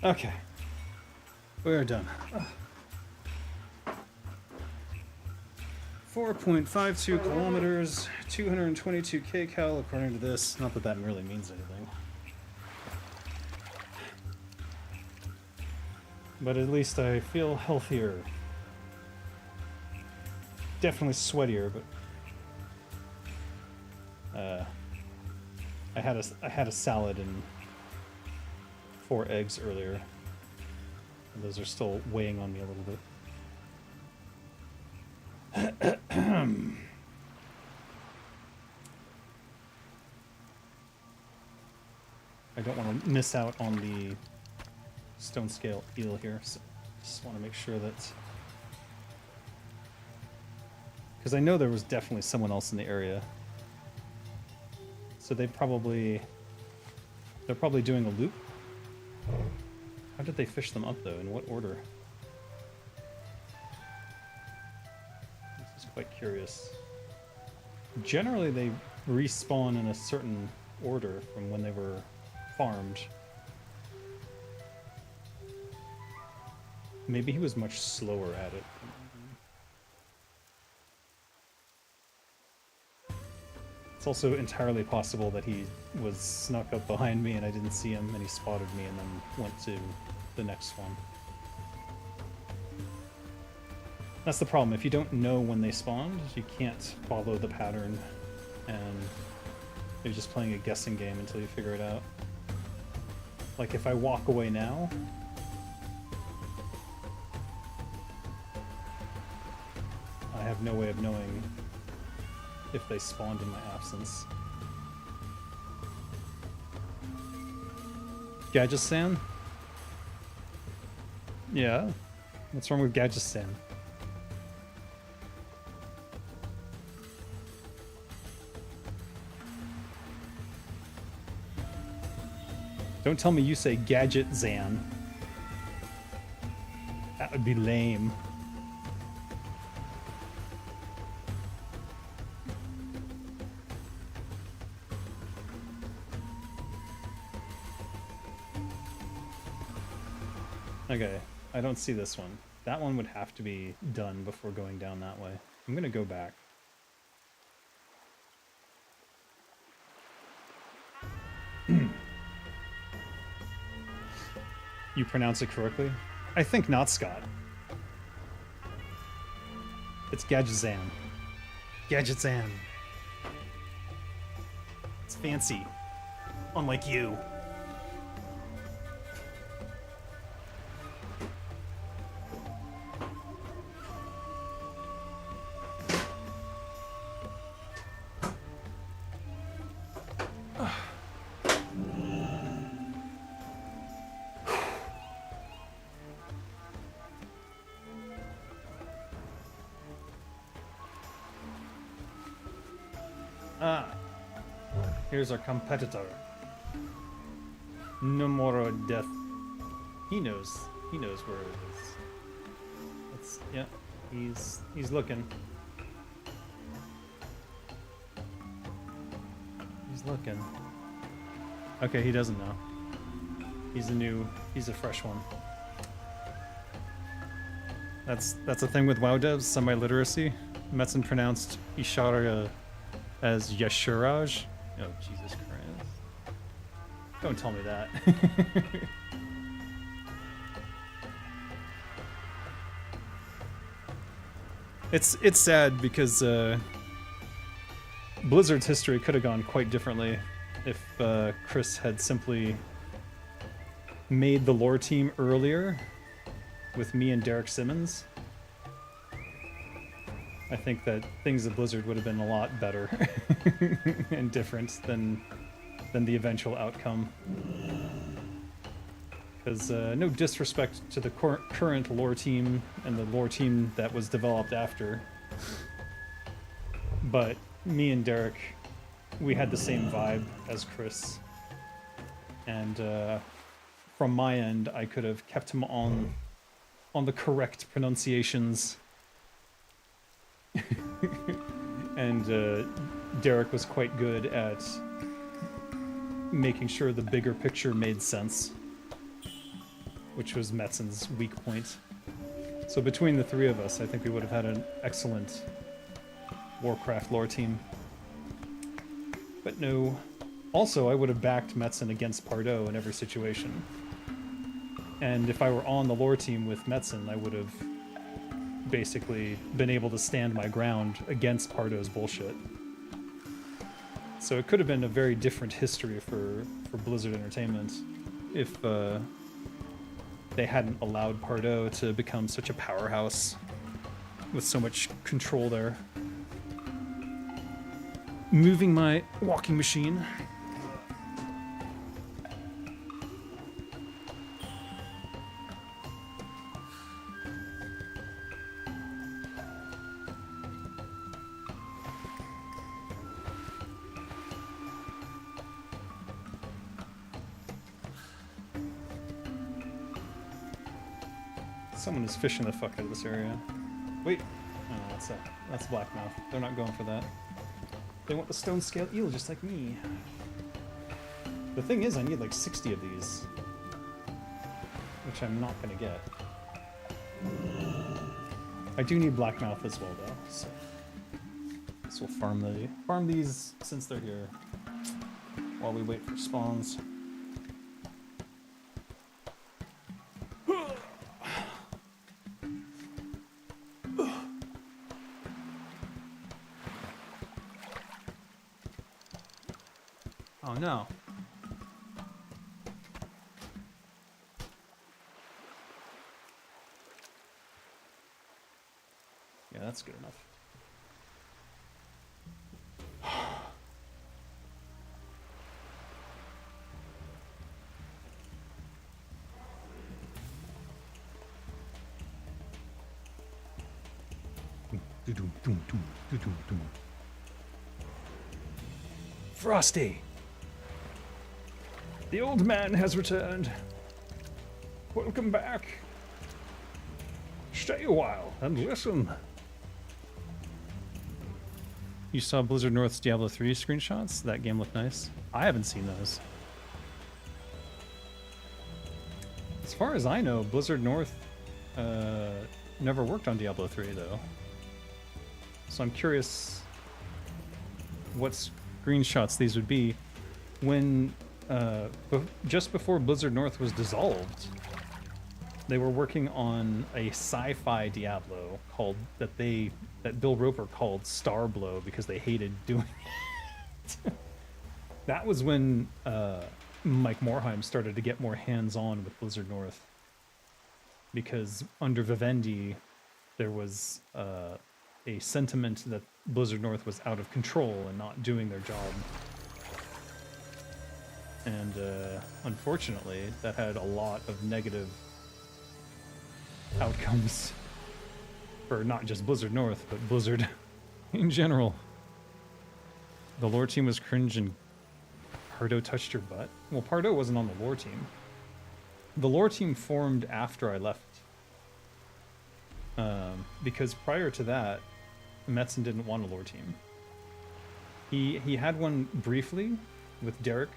Okay. We are done. 4.52 kilometers, 222 kcal according to this. Not that that really means anything. But at least I feel healthier. Definitely sweatier, but I had a salad and 4 eggs earlier. And those are still weighing on me a little bit. I don't want to miss out on the stone scale eel here. So Just want to make sure that... Because I know there was definitely someone else in the area. So they're probably doing a loop. How did they fish them up though? In what order? This is quite curious. Generally they respawn in a certain order from when they were farmed. Maybe he was much slower at it. It's also entirely possible that he was snuck up behind me and I didn't see him and he spotted me and then went to the next one. That's the problem. If you don't know when they spawned, you can't follow the pattern and you're just playing a guessing game until you figure it out. Like if I walk away now, I have no way of knowing if they spawned in my absence. Gadgesan? Yeah? What's wrong with Gadgesan? Don't tell me you say Gadget Zan. That would be lame. Okay, I don't see this one. That one would have to be done before going down that way. I'm gonna go back. You pronounce it correctly? I think not, Scott. It's Gadgetzan. Gadgetzan. It's fancy. Unlike you. Here's our competitor. No more death. He knows where it is. It's, yeah, he's looking. He's looking. Okay, he doesn't know. He's a fresh one. That's a thing with WoW devs, semi-literacy. Metzen pronounced Ishara as Yeshuraj. Oh, Jesus Christ. Don't tell me that. It's sad because Blizzard's history could have gone quite differently if Chris had simply made the lore team earlier with me and Derek Simmons. I think that things at Blizzard would have been a lot better and different than the eventual outcome. Because no disrespect to the current lore team and the lore team that was developed after, but me and Derek, we had the same vibe as Chris, and from my end, I could have kept him on the correct pronunciations. And Derek was quite good at making sure the bigger picture made sense, which was Metzen's weak point. So between the three of us, I think we would have had an excellent Warcraft lore team. But no. Also, I would have backed Metzen against Pardo in every situation. And if I were on the lore team with Metzen, I would have basically been able to stand my ground against Pardo's bullshit. So it could have been a very different history for Blizzard Entertainment if they hadn't allowed Pardo to become such a powerhouse with so much control there. Moving my walking machine. Someone is fishing the fuck out of this area. Wait. Oh, that's blackmouth. They're not going for that. They want the stone scale eel just like me. The thing is, I need like 60 of these. Which I'm not gonna get. I do need blackmouth as well though, so. Guess we'll farm these since they're here. While we wait for spawns. Oh no. Yeah, that's good enough. Frosty! The old man has returned. Welcome back. Stay a while and listen. You saw Blizzard North's Diablo 3 screenshots? That game looked nice. I haven't seen those. As far as I know, Blizzard North never worked on Diablo 3 though. So I'm curious what screenshots these would be. When just before Blizzard North was dissolved, they were working on a sci-fi Diablo called that Bill Roper called Starblow because they hated doing it. That was when Mike Morhaime started to get more hands-on with Blizzard North, because under Vivendi there was a sentiment that Blizzard North was out of control and not doing their job. And unfortunately, that had a lot of negative outcomes for not just Blizzard North, but Blizzard in general. The lore team was cringe and Pardo touched your butt. Well, Pardo wasn't on the lore team. The lore team formed after I left. Because prior to that, Metzen didn't want a lore team. He had one briefly with Derek,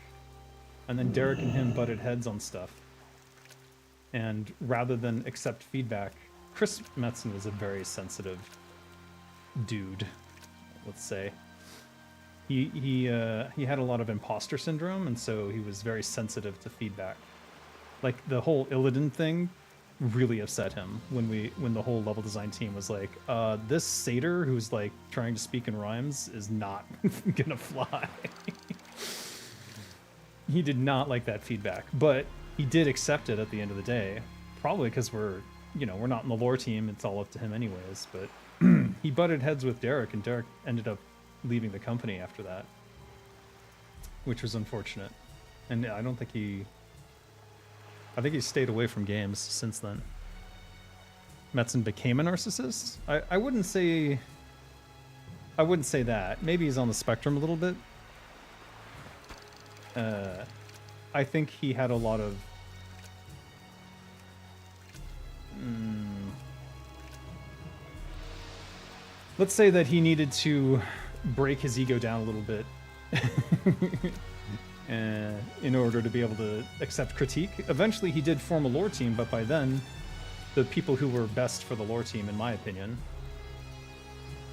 and then Derek and him butted heads on stuff. And rather than accept feedback, Chris Metzen was a very sensitive dude, let's say. He had a lot of imposter syndrome, and so he was very sensitive to feedback. Like the whole Illidan thing really upset him when the whole level design team was like, this satyr who's like trying to speak in rhymes is not gonna fly. He did not like that feedback, but he did accept it at the end of the day. Probably because we're not in the lore team, it's all up to him anyways, but he butted heads with Derek, and Derek ended up leaving the company after that, which was unfortunate. And I think he stayed away from games since then. Metzen became a narcissist? I wouldn't say that. Maybe he's on the spectrum a little bit. I think he had a lot of let's say that he needed to break his ego down a little bit in order to be able to accept critique. Eventually he did form a lore team, but by then the people who were best for the lore team, in my opinion,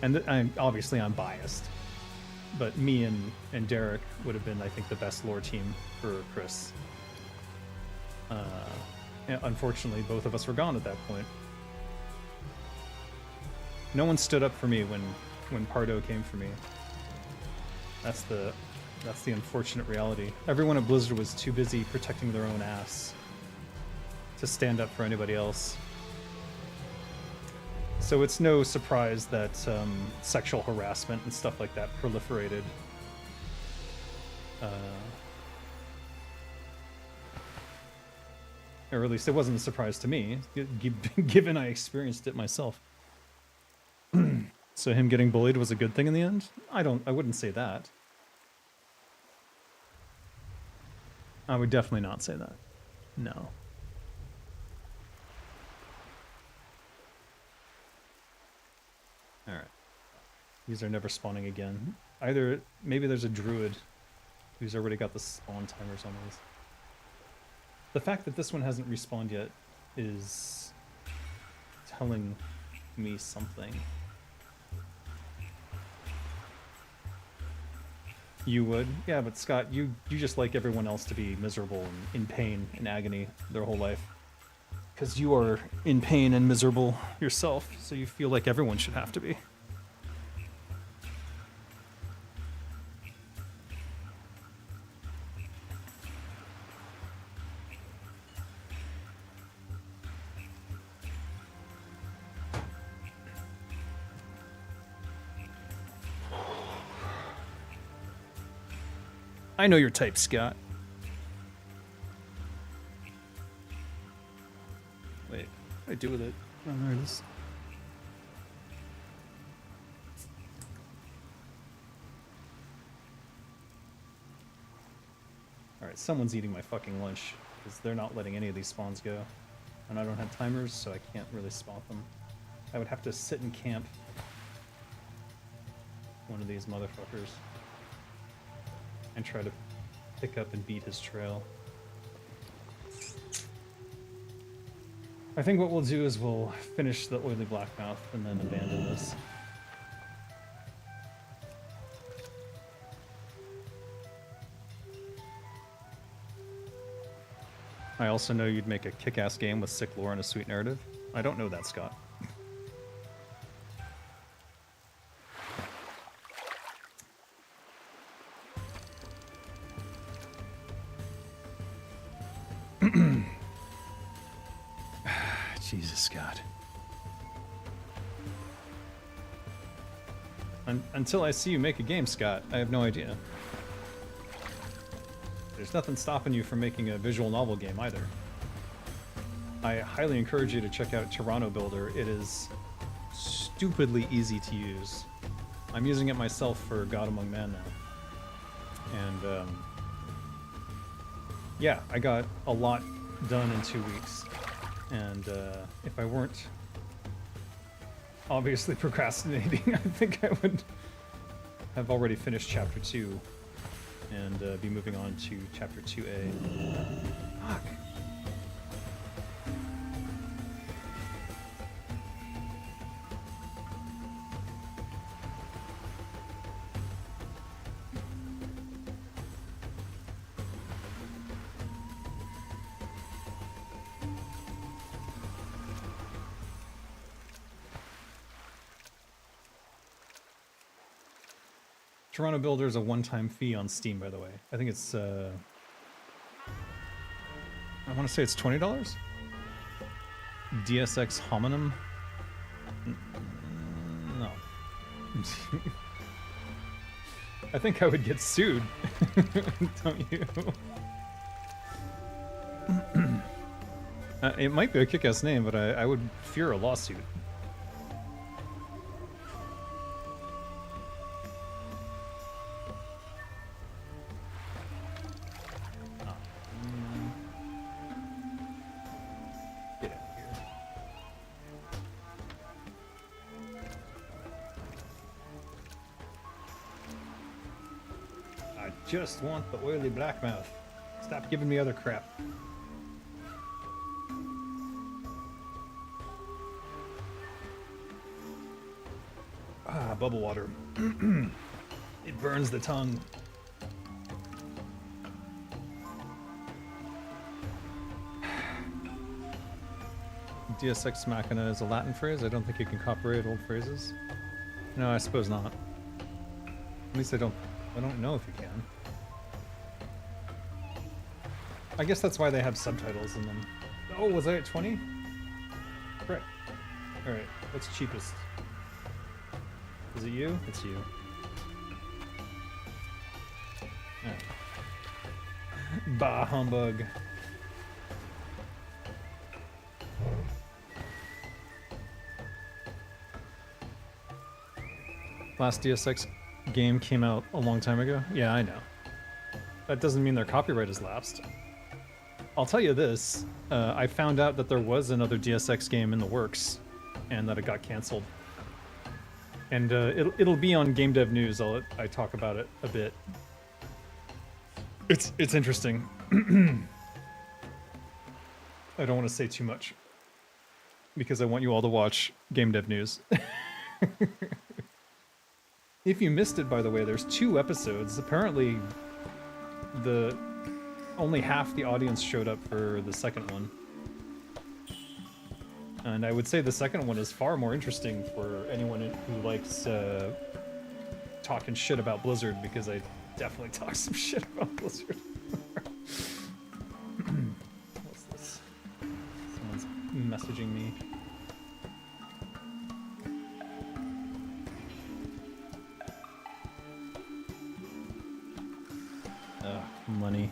and obviously I'm biased, but me and Derek would have been, I think, the best lore team for Chris. Unfortunately, both of us were gone at that point. No one stood up for me when Pardo came for me. That's the unfortunate reality. Everyone at Blizzard was too busy protecting their own ass to stand up for anybody else. So it's no surprise that sexual harassment and stuff like that proliferated. Or at least it wasn't a surprise to me, given I experienced it myself. So him getting bullied was a good thing in the end? I wouldn't say that. I would definitely not say that. No. These are never spawning again. Either maybe there's a druid who's already got the spawn timers on these. The fact that this one hasn't respawned yet is telling me something. You would? Yeah, but Scott, you just like everyone else to be miserable and in pain and agony their whole life. Because you are in pain and miserable yourself, so you feel like everyone should have to be. I know your type, Scott. Wait, what do I do with it? Oh, there it is. Alright, someone's eating my fucking lunch, because they're not letting any of these spawns go. And I don't have timers, so I can't really spot them. I would have to sit and camp one of these motherfuckers and try to pick up and beat his trail. I think what we'll do is we'll finish the oily blackmouth and then abandon this. I also know you'd make a kick-ass game with sick lore and a sweet narrative. I don't know that, Scott. Jesus, Scott. Until I see you make a game, Scott, I have no idea. There's nothing stopping you from making a visual novel game either. I highly encourage you to check out Toronto Builder. It is stupidly easy to use. I'm using it myself for God Among Men now. And yeah, I got a lot done in 2 weeks. And if I weren't obviously procrastinating, I think I would have already finished Chapter 2 and be moving on to Chapter 2A. Fuck. Toronto Builder is a one-time fee on Steam, by the way. I think it's, I want to say it's $20? DSX Hominum? No. I think I would get sued, don't you? It might be a kick-ass name, but I would fear a lawsuit. Just want the oily blackmouth. Stop giving me other crap. Ah, bubble water. It burns the tongue. DSX Machina is a Latin phrase. I don't think you can copyright old phrases. No, I suppose not. At least I don't know if you can. I guess that's why they have subtitles in them. Oh, was I at 20? Right. Alright, what's cheapest? Is it you? It's you. Alright. Bah humbug. Last DSX game came out a long time ago. Yeah, I know. That doesn't mean their copyright has lapsed. I'll tell you this, I found out that there was another DSX game in the works, and that it got cancelled. And it'll be on Game Dev News. I talk about it a bit. It's interesting. I don't want to say too much because I want you all to watch Game Dev News. If you missed it, by the way, there's 2 episodes. Apparently, only half the audience showed up for the second one. And I would say the second one is far more interesting for anyone who likes talking shit about Blizzard, because I definitely talk some shit about Blizzard. What's this? Someone's messaging me. Money.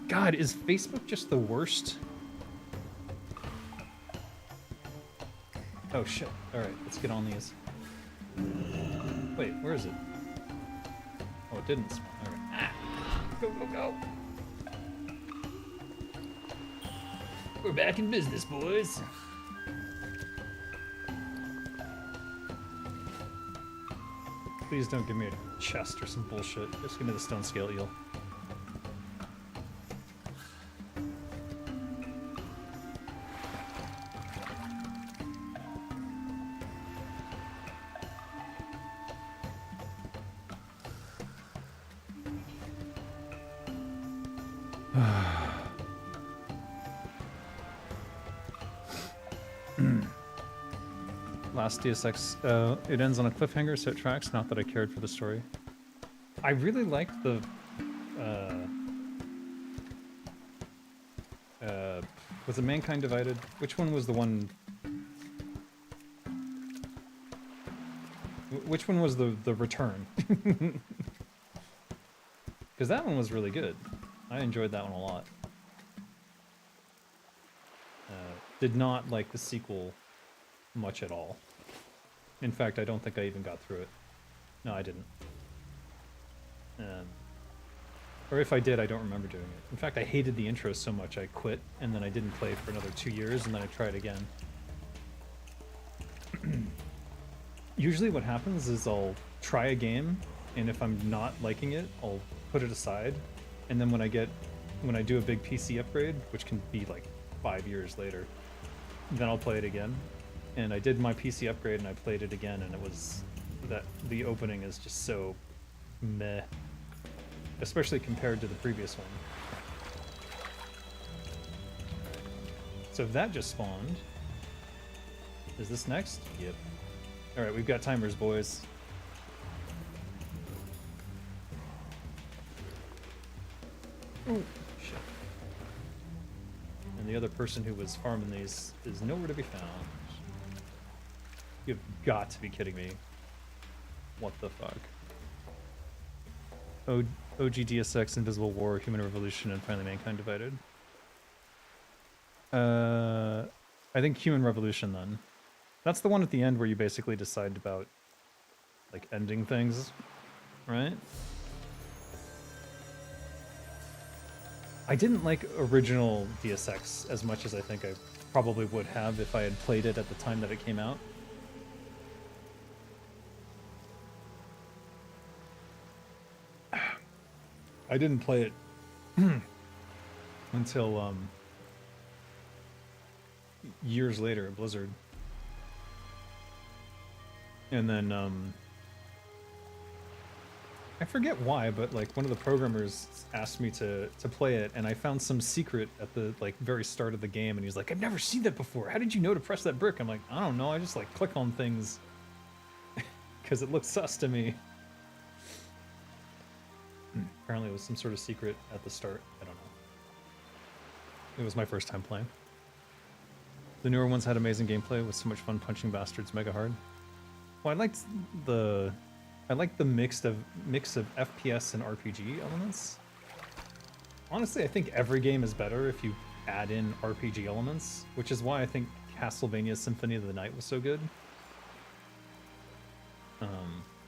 God, is Facebook just the worst? Oh shit. Alright, let's get on these. Wait, where is it? Oh, it didn't spawn. Alright. Ah! Go, go, go! We're back in business, boys! Please don't give me a chest or some bullshit. Just give me the stone scale eel. Last DSX, it ends on a cliffhanger, so it tracks. Not that I cared for the story. I really liked the was it Mankind Divided? Which one was the one? Which one was the return? Because that one was really good. I enjoyed that one a lot. Did not like the sequel much at all. In fact, I don't think I even got through it. No, I didn't. Or if I did, I don't remember doing it. In fact, I hated the intro so much I quit, and then I didn't play for another 2 years, and then I tried again. Usually what happens is I'll try a game, and if I'm not liking it, I'll put it aside, and then when I do a big PC upgrade, which can be like 5 years later, then I'll play it again. And I did my PC upgrade and I played it again, and it was that the opening is just so meh, especially compared to the previous one. So that just spawned. Is this next? Yep. Alright, we've got timers, boys. Ooh, shit. And the other person who was farming these is nowhere to be found. You've got to be kidding me. What the fuck? OG DSX, Invisible War, Human Revolution, and finally Mankind Divided. I think Human Revolution then. That's the one at the end where you basically decide about like ending things, right? I didn't like original DSX as much as I think I probably would have if I had played it at the time that it came out. I didn't play it until years later at Blizzard. And then I forget why, but like one of the programmers asked me to play it, and I found some secret at the like very start of the game, and he's like, "I've never seen that before. How did you know to press that brick?" I'm like, "I don't know. I just like click on things because it looks sus to me." Apparently it was some sort of secret at the start. I don't know. It was my first time playing. The newer ones had amazing gameplay with so much fun punching bastards mega hard. Well, I liked the mix of FPS and RPG elements. Honestly, I think every game is better if you add in RPG elements, which is why I think Castlevania Symphony of the Night was so good.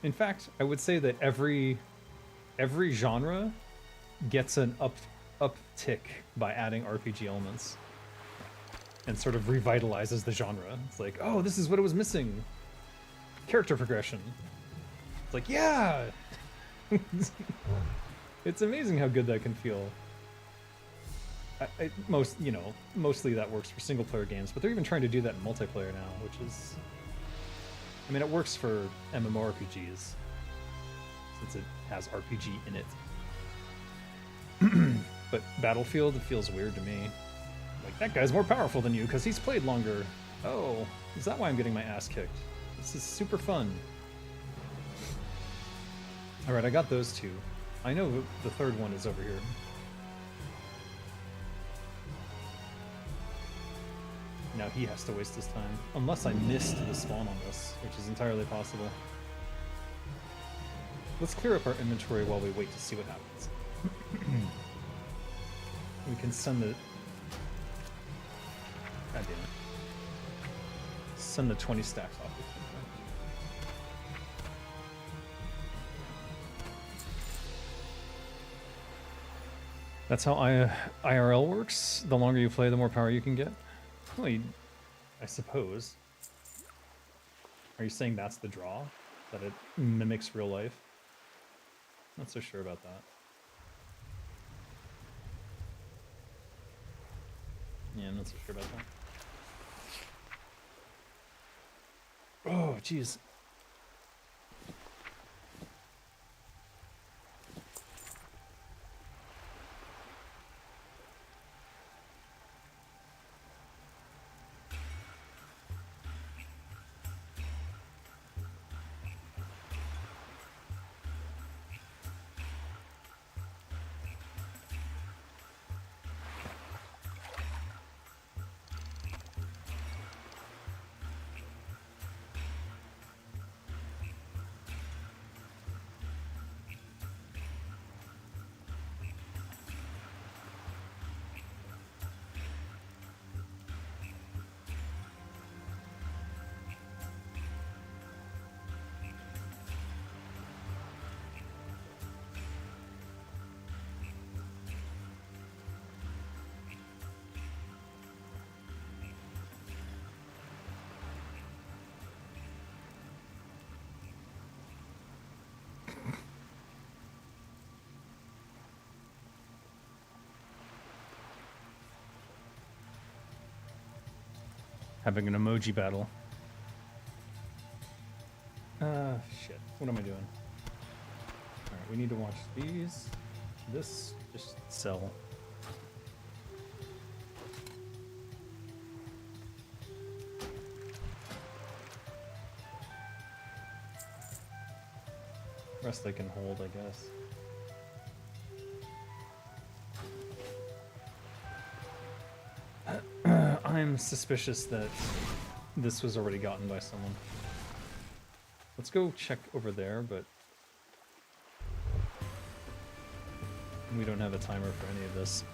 In fact, I would say that every genre gets an uptick by adding RPG elements. and sort of revitalizes the genre. It's like, oh, this is what it was missing. Character progression. It's like, yeah! It's amazing how good that can feel. Mostly that works for single player games, but they're even trying to do that in multiplayer now, which is, I mean, it works for MMORPGs since it has RPG in it. But Battlefield, it feels weird to me. Like, that guy's more powerful than you because he's played longer. Oh, is that why I'm getting my ass kicked? This is super fun. Alright, I got those two. I know the third one is over here. Now he has to waste his time. Unless I missed the spawn on this, which is entirely possible. Let's clear up our inventory while we wait to see what happens. We can send the... God damn it. Send the 20 stacks off. That's how IRL works? The longer you play, the more power you can get? Well, I suppose. Are you saying that's the draw? That it mimics real life? Not so sure about that. Yeah, I'm not so sure about that. Oh, jeez. Having an emoji battle. Shit. What am I doing? Alright, we need to watch these. This, just sell. Rest I can hold, I guess. I'm suspicious that this was already gotten by someone. Let's go check over there, but we don't have a timer for any of this.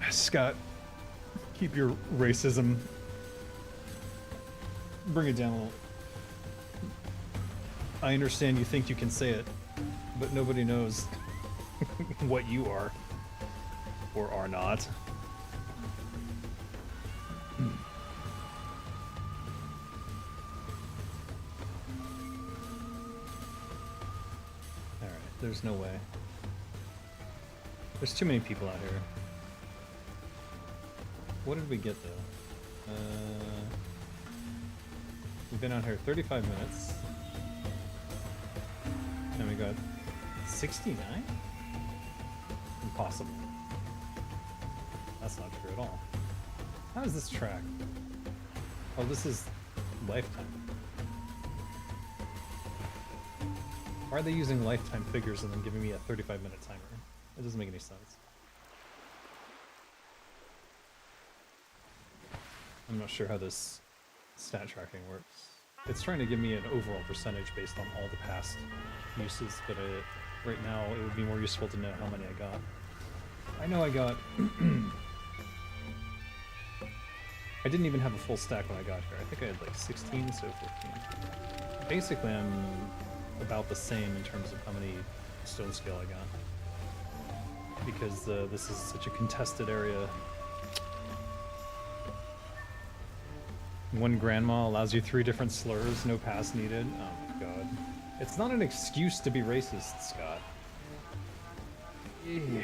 Scott, keep your racism. Bring it down a little. I understand you think you can say it, but nobody knows what you are or are not. Alright, there's no way. There's too many people out here. What did we get though? We've been out here 35 minutes. And we got 69? Impossible. That's not true at all. How is this track? Oh, this is lifetime. Why are they using lifetime figures and then giving me a 35-minute timer? It doesn't make any sense. I'm not sure how this stat tracking works. It's trying to give me an overall percentage based on all the past uses, but right now it would be more useful to know how many I got. I know I got... I didn't even have a full stack when I got here. I think I had like 16, so 15. Basically, I'm about the same in terms of how many stone scale I got. Because this is such a contested area. One grandma allows you 3 different slurs, no pass needed. Oh my god. It's not an excuse to be racist, Scott. Yeah.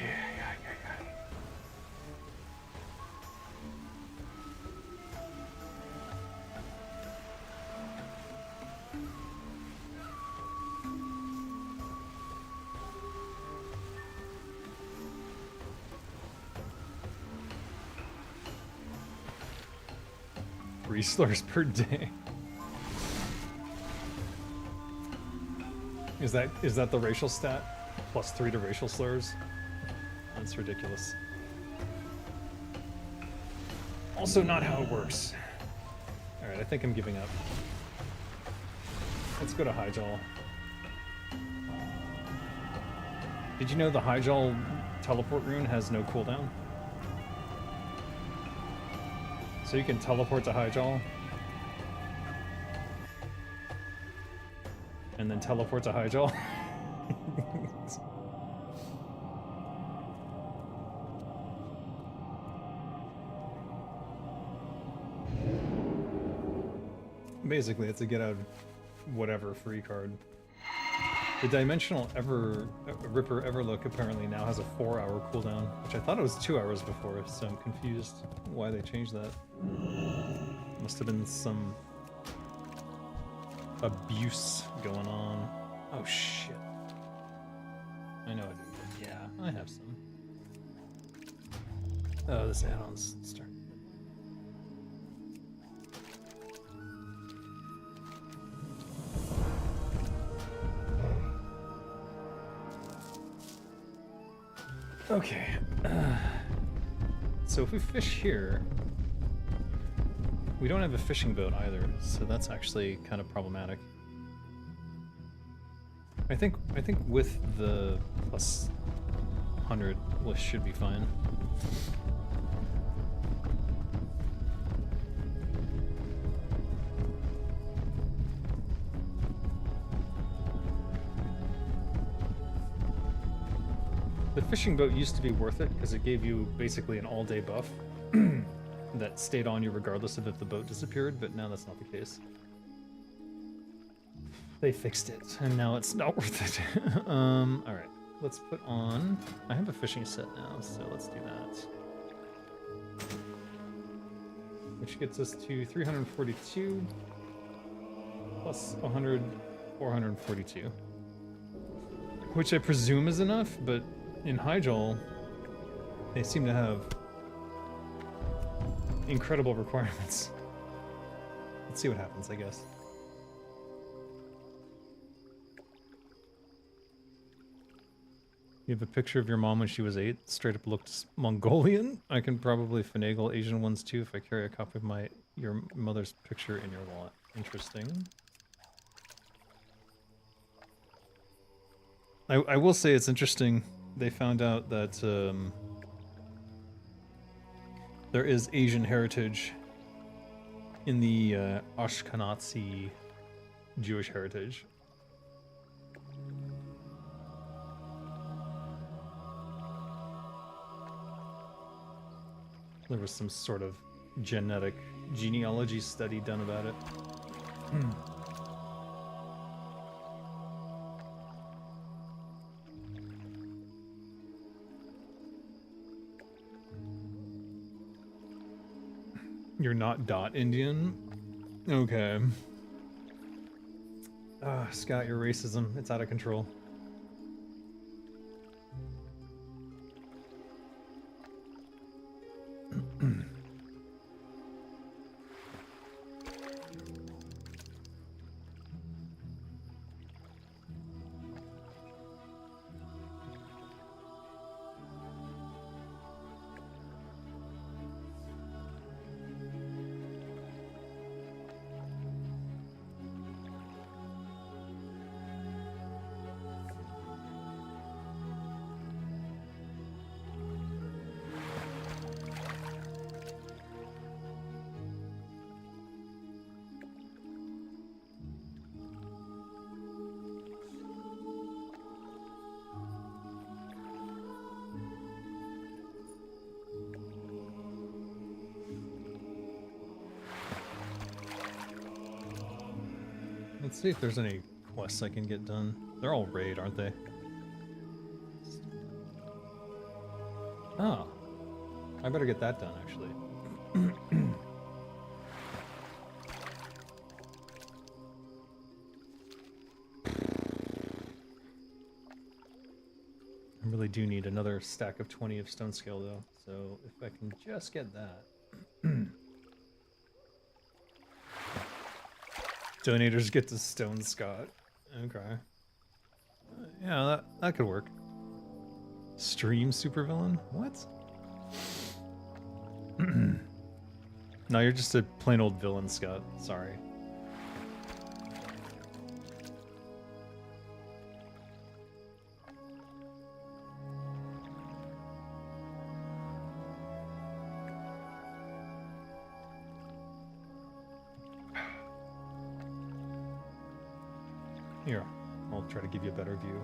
Three slurs per day. Is that the racial stat? Plus 3 to racial slurs? That's ridiculous. Also not how it works. Alright, I think I'm giving up. Let's go to Highjaw. Did you know the Highjaw teleport rune has no cooldown? So you can teleport to Highjaw and then teleport to Highjaw. Basically, it's a get out whatever free card. The Dimensional Ripper Everlook apparently now has a 4-hour cooldown, which I thought it was 2 hours before, so I'm confused why they changed that. Must have been some abuse going on. Oh shit. I know I do. Yeah, I have some. Oh, this add-on's starting. Okay. So if we fish here, we don't have a fishing boat either, so that's actually kind of problematic. I think with the plus 100, we should be fine. The fishing boat used to be worth it because it gave you basically an all-day buff that stayed on you regardless of if the boat disappeared, but now that's not the case. They fixed it, and now it's not worth it. Alright, let's put on... I have a fishing set now, so let's do that. Which gets us to 342 plus 100, 442. Which I presume is enough, but in Hyjal, they seem to have incredible requirements. Let's see what happens, I guess. You have a picture of your mom when she was 8, straight up looked Mongolian. I can probably finagle Asian ones too if I carry a copy of your mother's picture in your wallet. Interesting. I will say it's interesting. They found out that there is Asian heritage in the Ashkenazi Jewish heritage. There was some sort of genetic genealogy study done about it. You're not dot Indian? Okay. Scott, your racism, it's out of control. Let's see if there's any quests I can get done. They're all raid, aren't they? Oh. I better get that done, actually. I really do need another stack of 20 of stone scale, though. So if I can just get that. Donators get to Stone Scott. Okay. Yeah, that could work. Stream supervillain? What? No, you're just a plain old villain, Scott. Sorry. Here, I'll try to give you a better view.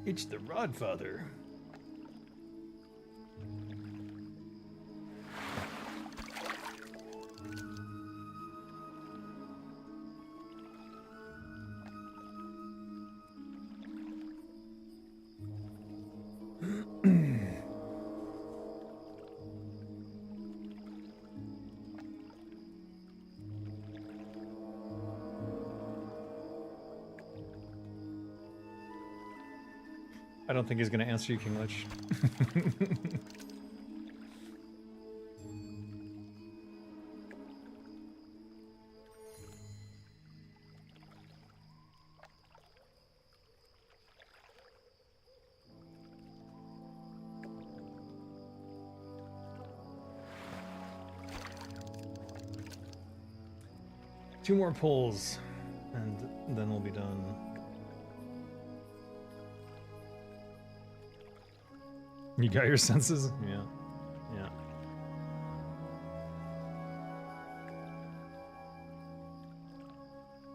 It's the Rodfather. I don't think he's gonna answer you, King Lich. Two more pulls, and then we'll be done. You got your senses? Yeah.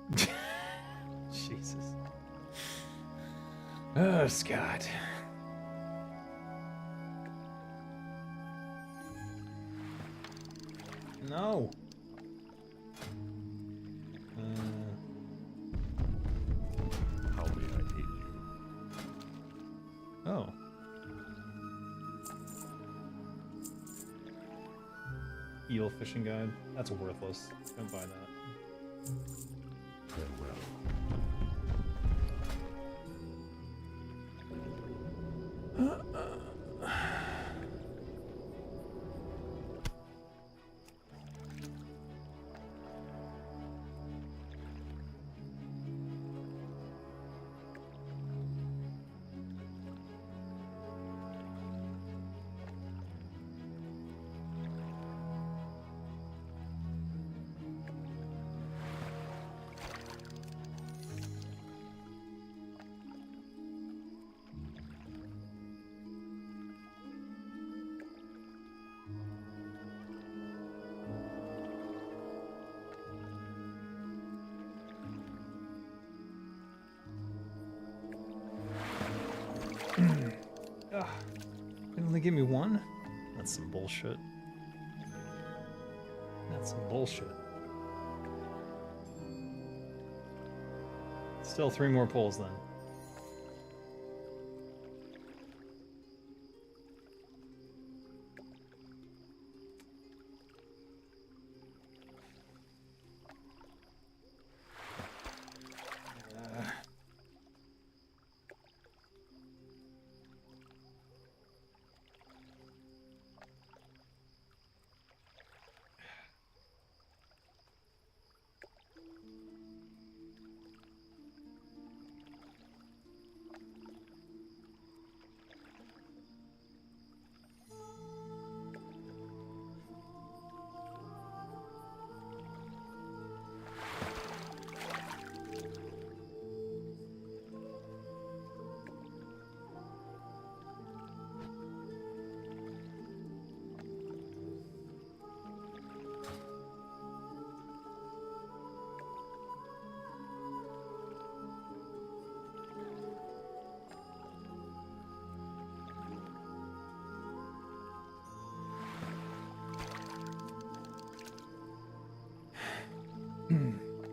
Yeah. Jesus. Oh, Scott. No. How may I aid you? Oh. Eel fishing guide. That's worthless. Don't buy that. Farewell. Ugh. They only give me one? That's some bullshit. That's some bullshit. Still 3 more pulls then.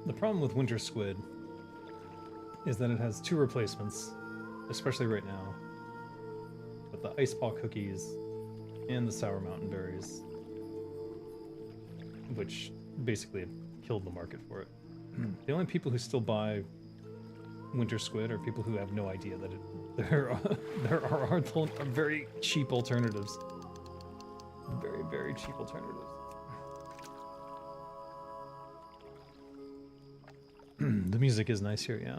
The problem with Winter Squid is that it has 2 replacements, especially right now. With the ice ball cookies and the sour mountain berries, which basically killed the market for it. The only people who still buy Winter Squid are people who have no idea that there are very cheap alternatives. Very, very cheap alternatives. The music is nice here, yeah.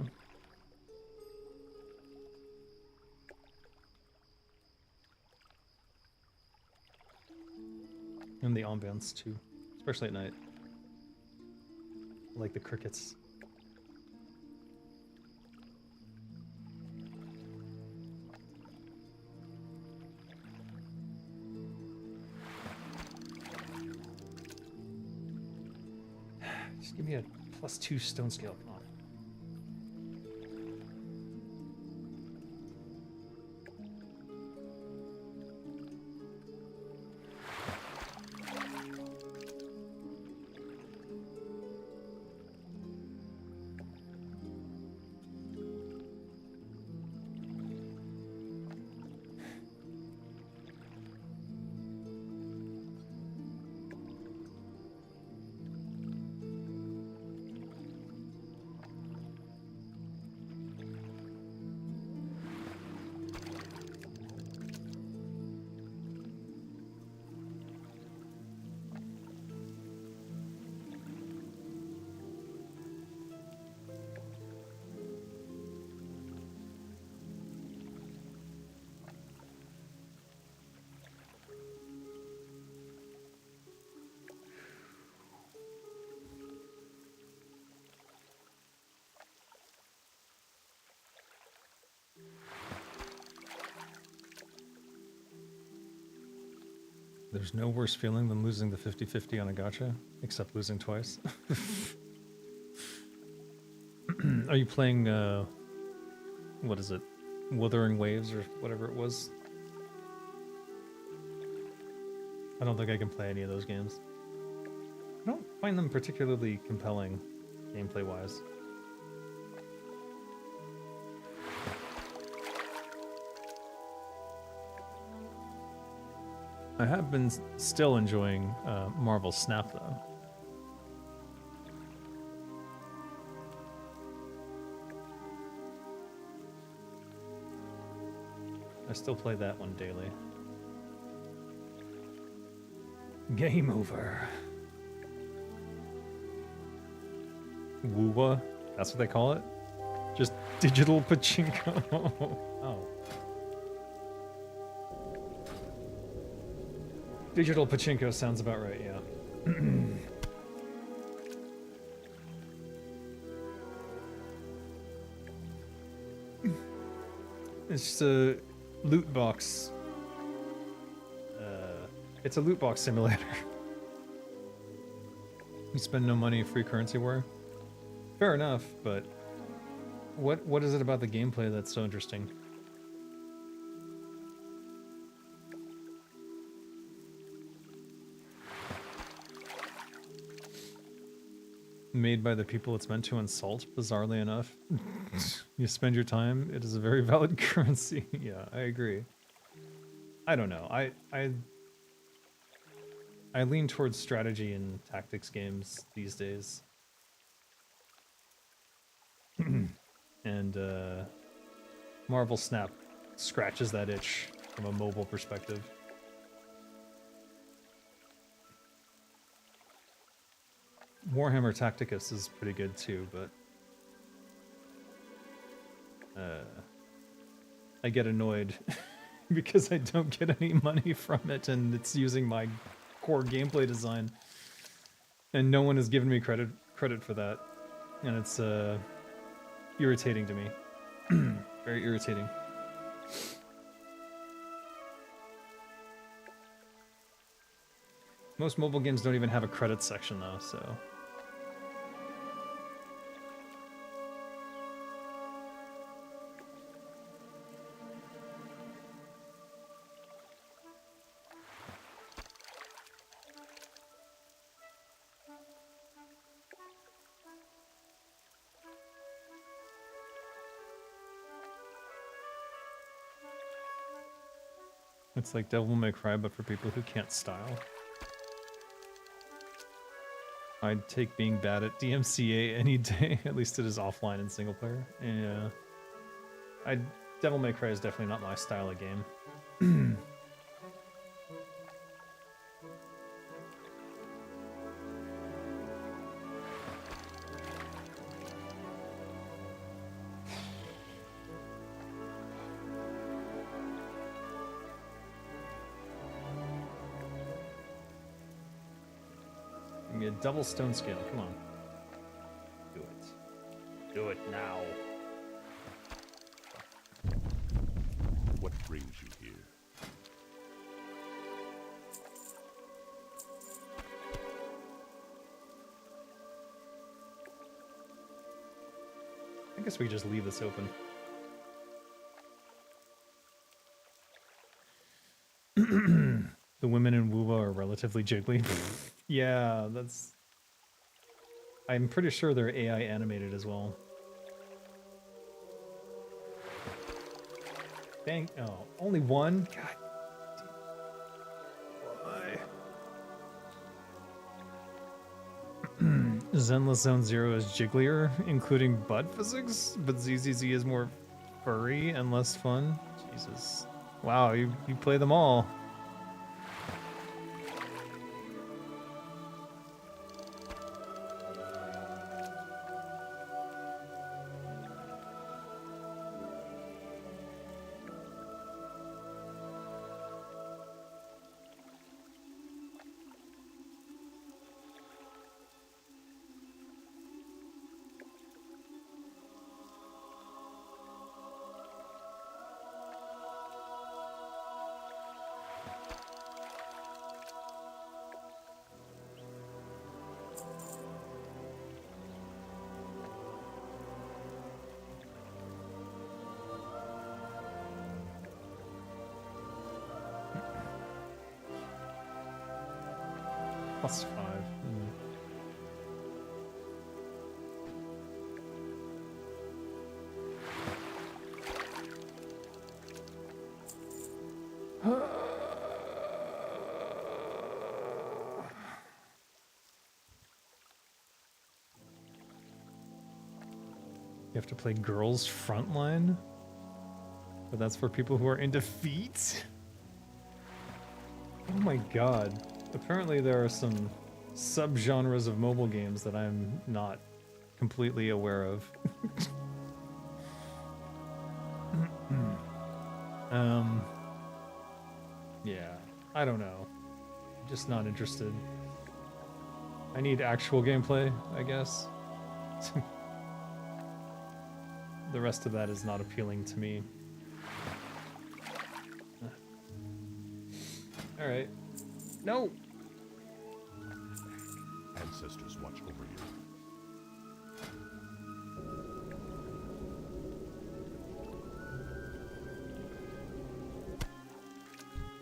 And the ambiance too, especially at night. I like the crickets. Just give me a +2 stone scale, come on. There's no worse feeling than losing the 50-50 on a gacha, except losing twice. Are you playing, what is it? Wuthering Waves or whatever it was? I don't think I can play any of those games. I don't find them particularly compelling, gameplay-wise. I have been still enjoying Marvel Snap, though. I still play that one daily. Game over. Woowa? That's what they call it? Just digital pachinko. Oh. Digital pachinko sounds about right, yeah. It's just a loot box. It's a loot box simulator. You spend no money, free currency war. Fair enough, but what is it about the gameplay that's so interesting? Made by the people it's meant to insult, bizarrely enough. You spend your time, it is a very valid currency. Yeah, I agree. I don't know. I lean towards strategy and tactics games these days. And Marvel Snap scratches that itch from a mobile perspective. Warhammer Tacticus is pretty good too, but I get annoyed because I don't get any money from it, and it's using my core gameplay design, and no one has given me credit for that, and it's irritating to me. Very irritating. Most mobile games don't even have a credits section though, so. It's like Devil May Cry, but for people who can't style. I'd take being bad at DMCA any day. At least it is offline and single player. Yeah. Devil May Cry is definitely not my style of game. Give me a double stone scale. Come on. Do it. Do it now. What brings you here? I guess we just leave this open. The women in WoW are relatively jiggly. Yeah, that's... I'm pretty sure they're AI animated as well. Dang, oh, only one? God. Why? Zenless Zone Zero is jigglier, including butt physics, but ZZZ is more furry and less fun. Jesus. Wow, you play them all. +5. You have to play girls frontline? But that's for people who are in defeat? Oh my god. Apparently there are some subgenres of mobile games that I'm not completely aware of. Yeah, I don't know. Just not interested. I need actual gameplay, I guess. The rest of that is not appealing to me. Alright. No! Ancestors watch over you.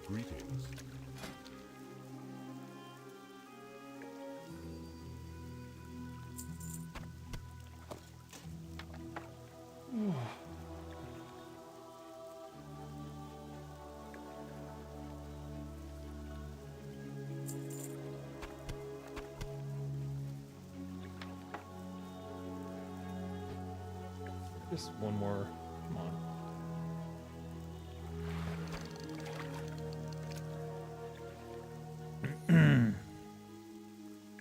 Greetings. Just one more. Come on.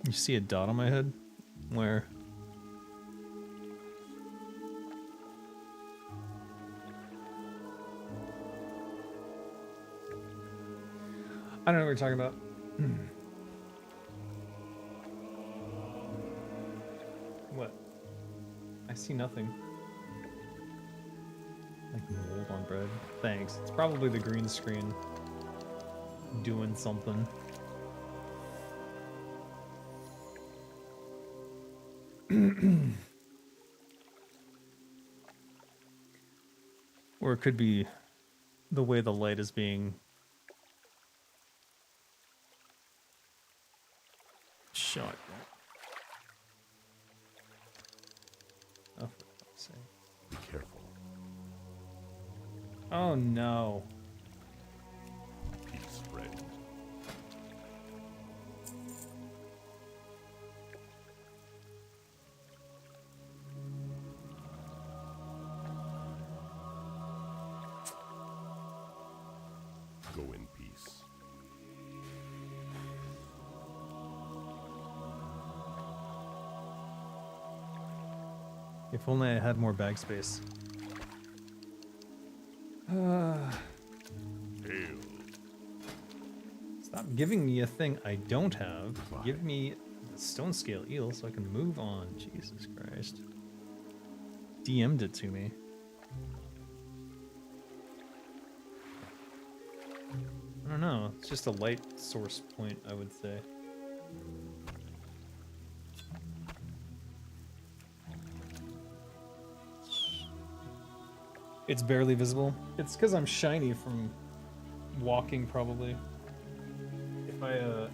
You see a dot on my head? Where? I don't know what you're talking about. What? I see nothing. Like mold on bread. Thanks. It's probably the green screen doing something. Or it could be the way the light is being shot. Oh, for fuck's sake. Be careful. Oh no. If only I had more bag space. Hail. Stop giving me a thing I don't have. Give me the stone scale eel so I can move on. Jesus Christ. DM'd it to me. I don't know. It's just a light source point, I would say. It's barely visible. It's because I'm shiny from walking, probably. If I,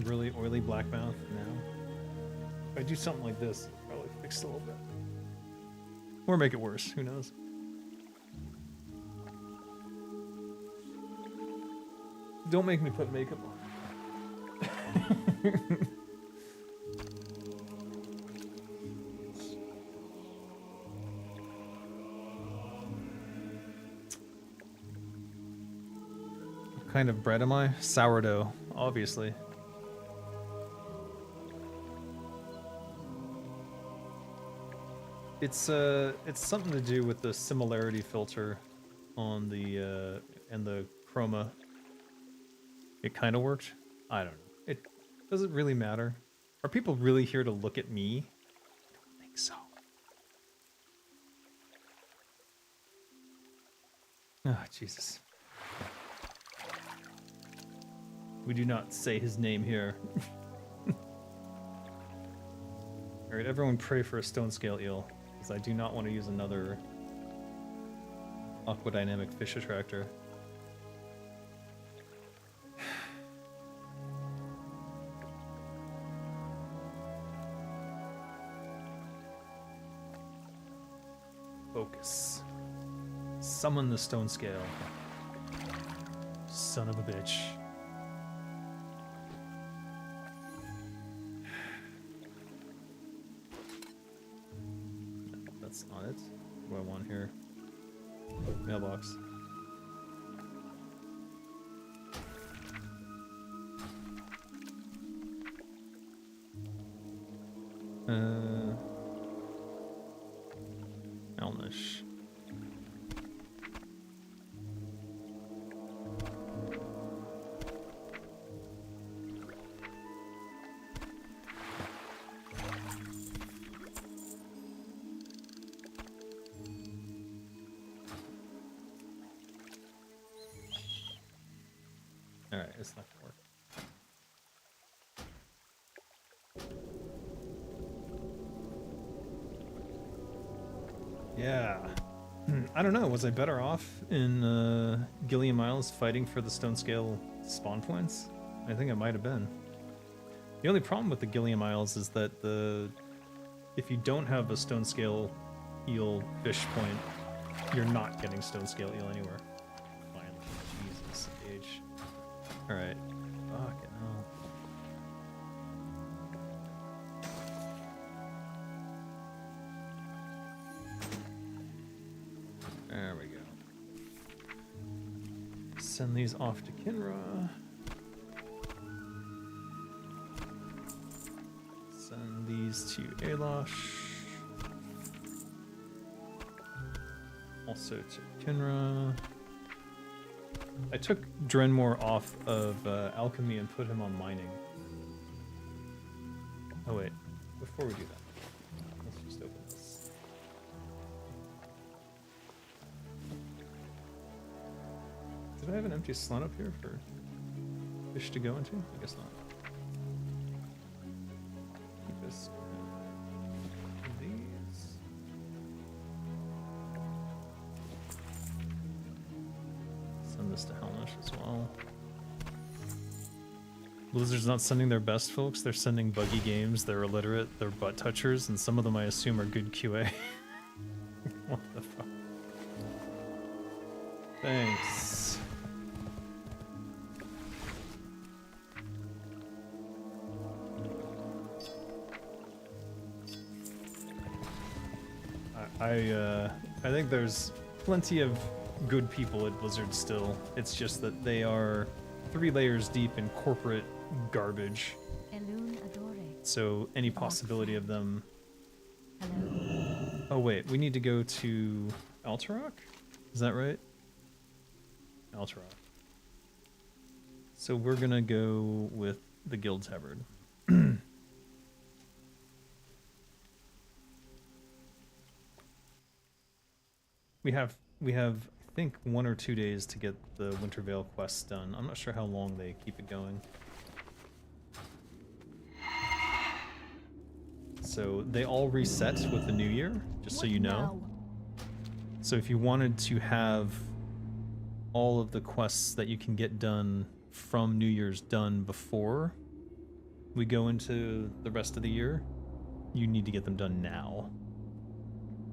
really oily black mouth now. If I do something like this, it'll probably fix it a little bit. Or make it worse, who knows? Don't make me put makeup on. What kind of bread am I? Sourdough, obviously. It's something to do with the similarity filter on the and the chroma. It kind of worked. I don't know. It doesn't really matter. Are people really here to look at me? I don't think so. Ah, Jesus. We do not say his name here. Alright, everyone pray for a stone scale eel, because I do not want to use another aquadynamic fish attractor. Focus. Summon the stone scale. Son of a bitch. No, that's not it. What do I want here? Mailbox. Elnish. Alright, it's not gonna work. Yeah. I don't know, was I better off in Gilliam Isles fighting for the stone scale spawn points? I think I might have been. The only problem with the Gilliam Isles is that if you don't have a stone scale eel fish point, you're not getting stone scale eel anywhere. Finally, Jesus age. Alright. Fucking hell. There we go. Send these off to Kinra. Send these to Alosh. Also to Kinra. I took Drenmore off of alchemy and put him on mining. Oh wait, before we do that, let's just open this. Did I have an empty slot up here for fish to go into? I guess not. Keep this. These. Send this to Helmish as well. Blizzard's not sending their best folks, they're sending buggy games, they're illiterate, they're butt touchers, and some of them I assume are good QA. What the fuck? Thanks. I think there's plenty of good people at Blizzard still. It's just that they are 3 layers deep in corporate garbage. Elun Adore. So any possibility of them... Hello. Oh wait, we need to go to Alterock? Is that right? Alterock. So we're gonna go with the Guild Tabard. We have, I think, 1 or 2 days to get the Wintervale quests done. I'm not sure how long they keep it going. So they all reset with the new year, just so you know. So if you wanted to have all of the quests that you can get done from New Year's done before we go into the rest of the year, you need to get them done now.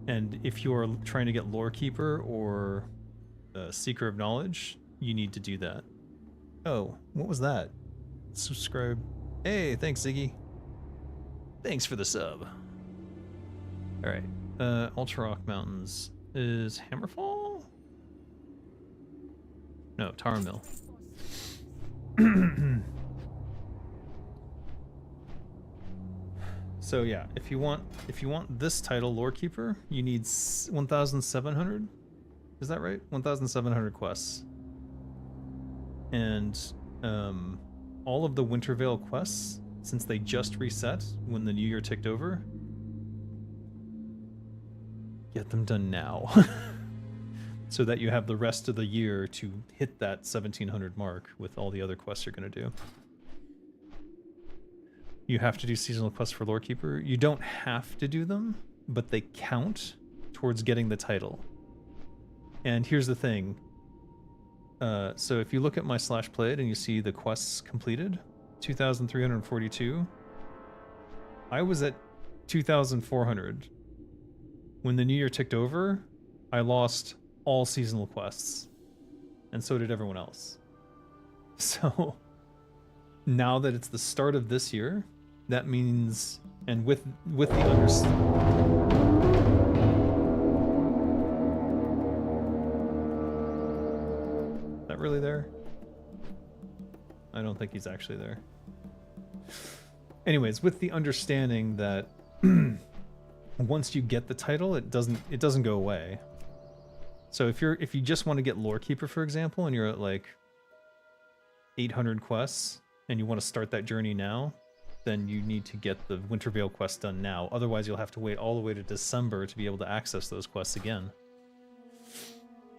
And if you're trying to get Lore Keeper or Seeker of Knowledge, you need to do that. Oh, what was that? Subscribe. Hey, thanks, Ziggy. Thanks for the sub. Alright, Ultra Rock Mountains. Is Hammerfall? No, Tarmill. So yeah, if you want this title, Lore Keeper, you need 1,700. Is that right? 1,700 quests. And all of the Wintervale quests, since they just reset when the new year ticked over, get them done now. So that you have the rest of the year to hit that 1,700 mark with all the other quests you're going to do. You have to do seasonal quests for Lore Keeper. You don't have to do them, but they count towards getting the title. And here's the thing. So if you look at my /played and you see the quests completed, 2,342. I was at 2,400. When the new year ticked over, I lost all seasonal quests. And so did everyone else. So now that it's the start of this year, that means, and with the Is that really there? I don't think he's actually there. Anyways, with the understanding that once you get the title, it doesn't go away. So if you just want to get Lore Keeper, for example, and you're at like 800 quests and you want to start that journey now, then you need to get the Wintervale quest done now. Otherwise, you'll have to wait all the way to December to be able to access those quests again.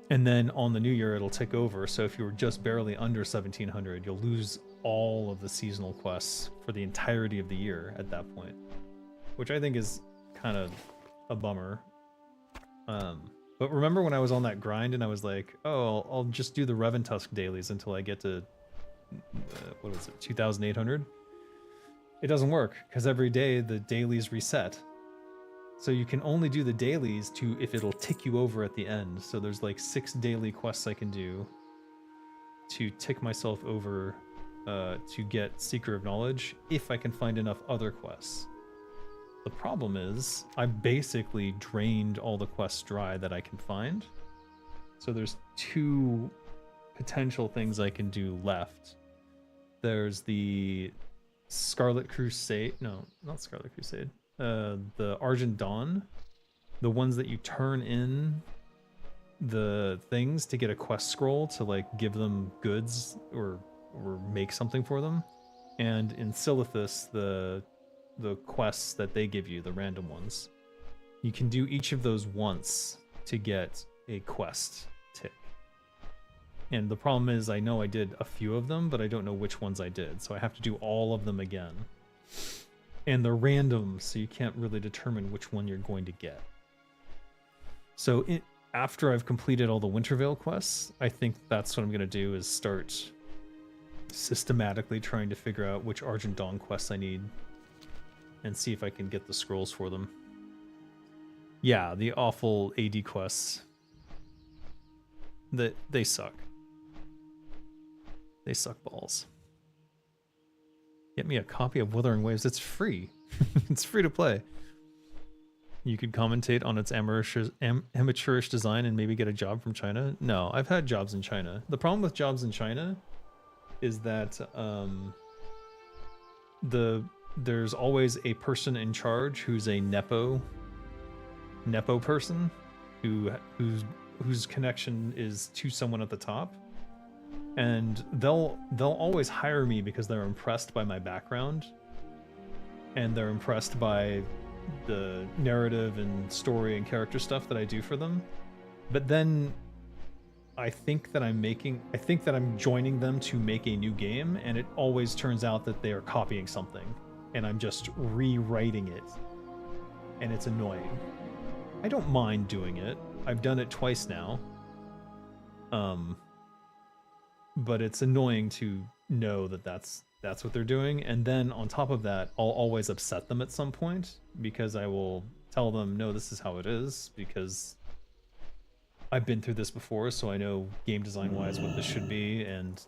And then on the new year, it'll tick over. So if you were just barely under 1,700, you'll lose all of the seasonal quests for the entirety of the year at that point, which I think is kind of a bummer. But remember when I was on that grind and I was like, oh, I'll just do the Reventusk dailies until I get to, what was it, 2,800? It doesn't work, because every day the dailies reset. So you can only do the dailies if it'll tick you over at the end. So there's like 6 daily quests I can do to tick myself over to get Seeker of Knowledge, if I can find enough other quests. The problem is, I basically drained all the quests dry that I can find. So there's 2 potential things I can do left. There's the Scarlet Crusade. No, not Scarlet Crusade. The Argent Dawn. The ones that you turn in the things to get a quest scroll to like give them goods or make something for them. And in Silithus, the quests that they give you, the random ones, you can do each of those once to get a quest tick. And the problem is, I know I did a few of them, but I don't know which ones I did, so I have to do all of them again. And they're random, so you can't really determine which one you're going to get. So after I've completed all the Wintervale quests, I think that's what I'm going to do, is start systematically trying to figure out which Argent Dawn quests I need and see if I can get the scrolls for them. Yeah, the awful AD quests. They suck. They suck balls. Get me a copy of Wuthering Waves. It's free. It's free to play. You could commentate on its amateurish design and maybe get a job from China. No, I've had jobs in China. The problem with jobs in China is that there's always a person in charge who's a nepo person whose connection is to someone at the top, and they'll always hire me because they're impressed by my background and they're impressed by the narrative and story and character stuff that I do for them. But then I think that I'm joining them to make a new game, and it always turns out that they are copying something and I'm just rewriting it, and it's annoying. I don't mind doing it. I've done it twice now. But it's annoying to know that that's what they're doing, and then on top of that, I'll always upset them at some point because I will tell them, no, this is how it is, because I've been through this before, so I know game design wise what this should be, and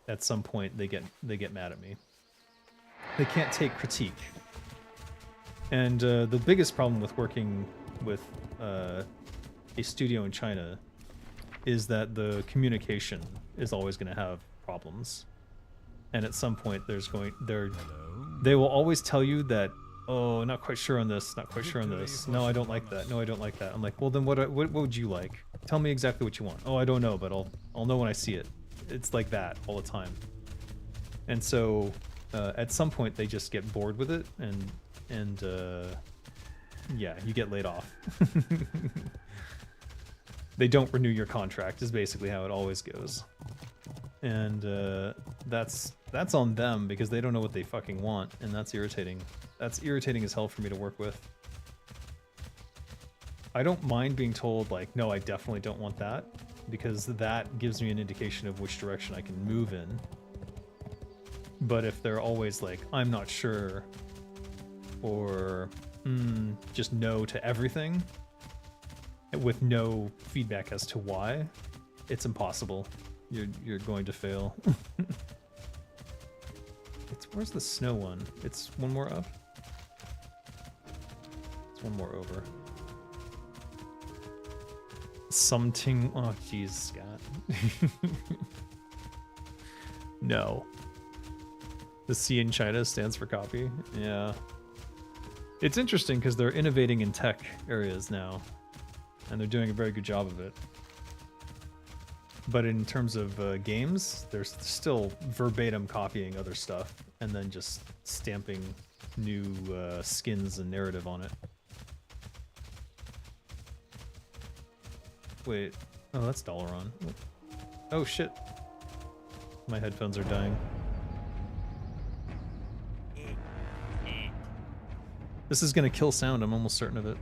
at some point they get mad at me. They can't take critique. And the biggest problem with working with a studio in China is that the communication is always going to have problems. And at some point they will always tell you that, oh, not quite sure on this, not quite sure on this. No, I don't like that. No, I don't like that. I'm like, well, then what would you like? Tell me exactly what you want. Oh, I don't know, but I'll know when I see it. It's like that all the time. And so at some point they just get bored with it, and yeah, you get laid off. They don't renew your contract is basically how it always goes. And that's on them because they don't know what they fucking want, and that's irritating. That's irritating as hell for me to work with. I don't mind being told, like, no, I definitely don't want that, because that gives me an indication of which direction I can move in. But if they're always like, I'm not sure, or just no to everything, with no feedback as to why, it's impossible. You're going to fail. Where's the snow one? It's one more up? It's one more over. Something. Oh, jeez, Scott. No. The C in China stands for copy. Yeah. It's interesting because they're innovating in tech areas now, and they're doing a very good job of it. But in terms of games, they're still verbatim copying other stuff and then just stamping new skins and narrative on it. Wait. Oh, that's Dalaran. Oh, shit. My headphones are dying. This is gonna kill sound, I'm almost certain of it.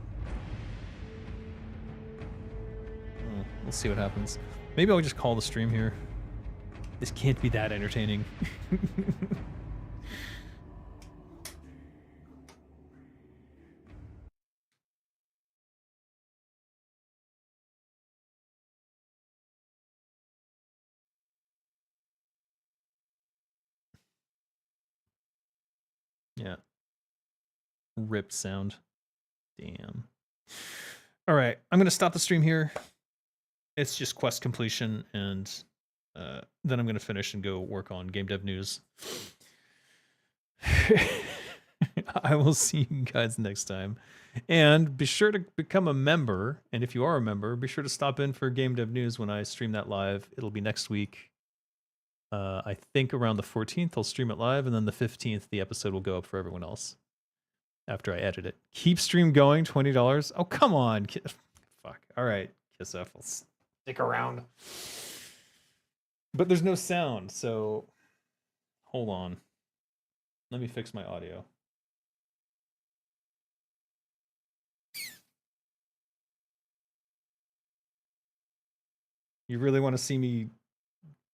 Oh, we'll see what happens. Maybe I'll just call the stream here. This can't be that entertaining. Yeah. Ripped sound. Damn. All right, I'm gonna stop the stream here. It's just quest completion, and then I'm gonna finish and go work on game dev news. I will see you guys next time, and be sure to become a member. And if you are a member, be sure to stop in for game dev news when I stream that live. It'll be next week. I think around the 14th I'll stream it live, and then the 15th the episode will go up for everyone else after I edit it. Keep stream going, $20. Oh, come on. Fuck. All right, Kiss F, I'll stick around. But there's no sound, so hold on. Let me fix my audio. You really want to see me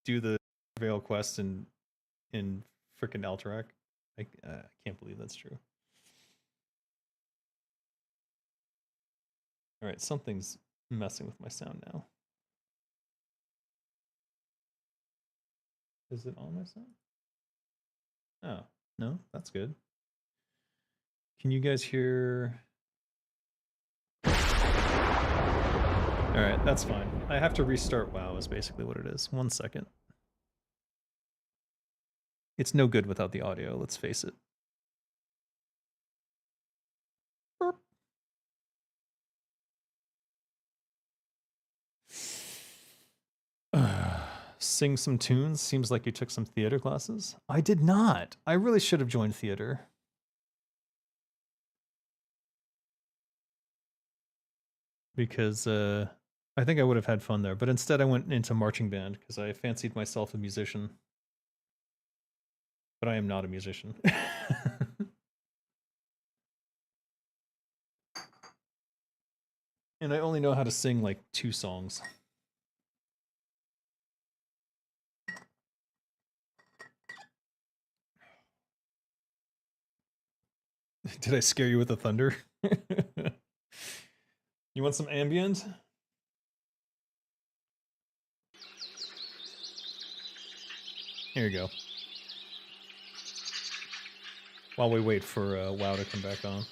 do the Veil quest in frickin' Alterac? I can't believe that's true. All right, something's messing with my sound now. Is it on my sound? Oh, no, that's good. Can you guys hear? Alright, that's fine. I have to restart WoW is basically what it is. 1 second. It's no good without the audio, let's face it. Burp. Sing some tunes? Seems like you took some theater classes. I did not. I really should have joined theater. Because I think I would have had fun there, but instead I went into marching band because I fancied myself a musician. But I am not a musician. And I only know how to sing like 2 songs. Did I scare you with the thunder? You want some ambient? Here you go. While we wait for WoW to come back on.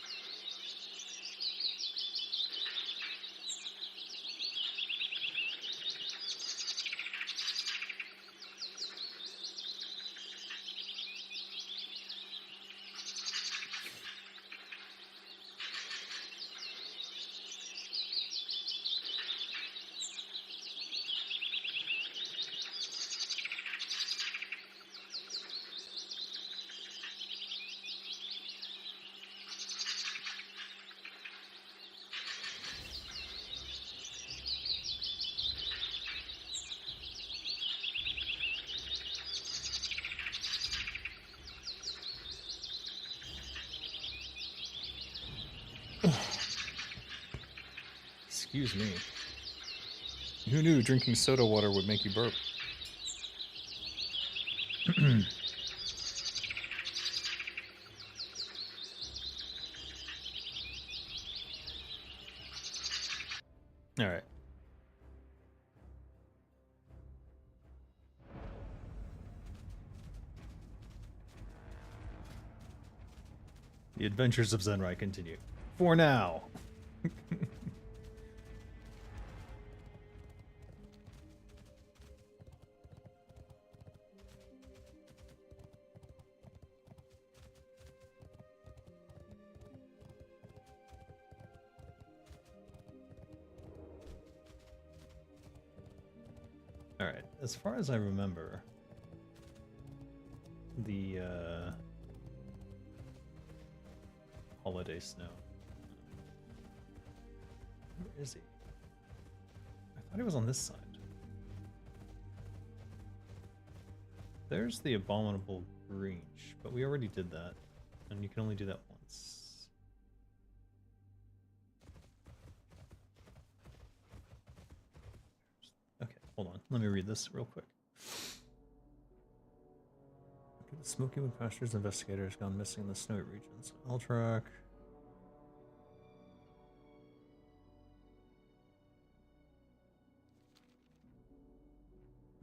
Excuse me. Who knew drinking soda water would make you burp? All right. The adventures of Zenrai continue. For now. Alright, as far as I remember, the holiday snow. Where is he? I thought he was on this side. There's the abominable Grinch, but we already did that, and you can only do that once. Okay, hold on. Let me read this real quick. Okay, the Smokywood Pastures investigator has gone missing in the snowy regions. Altrak.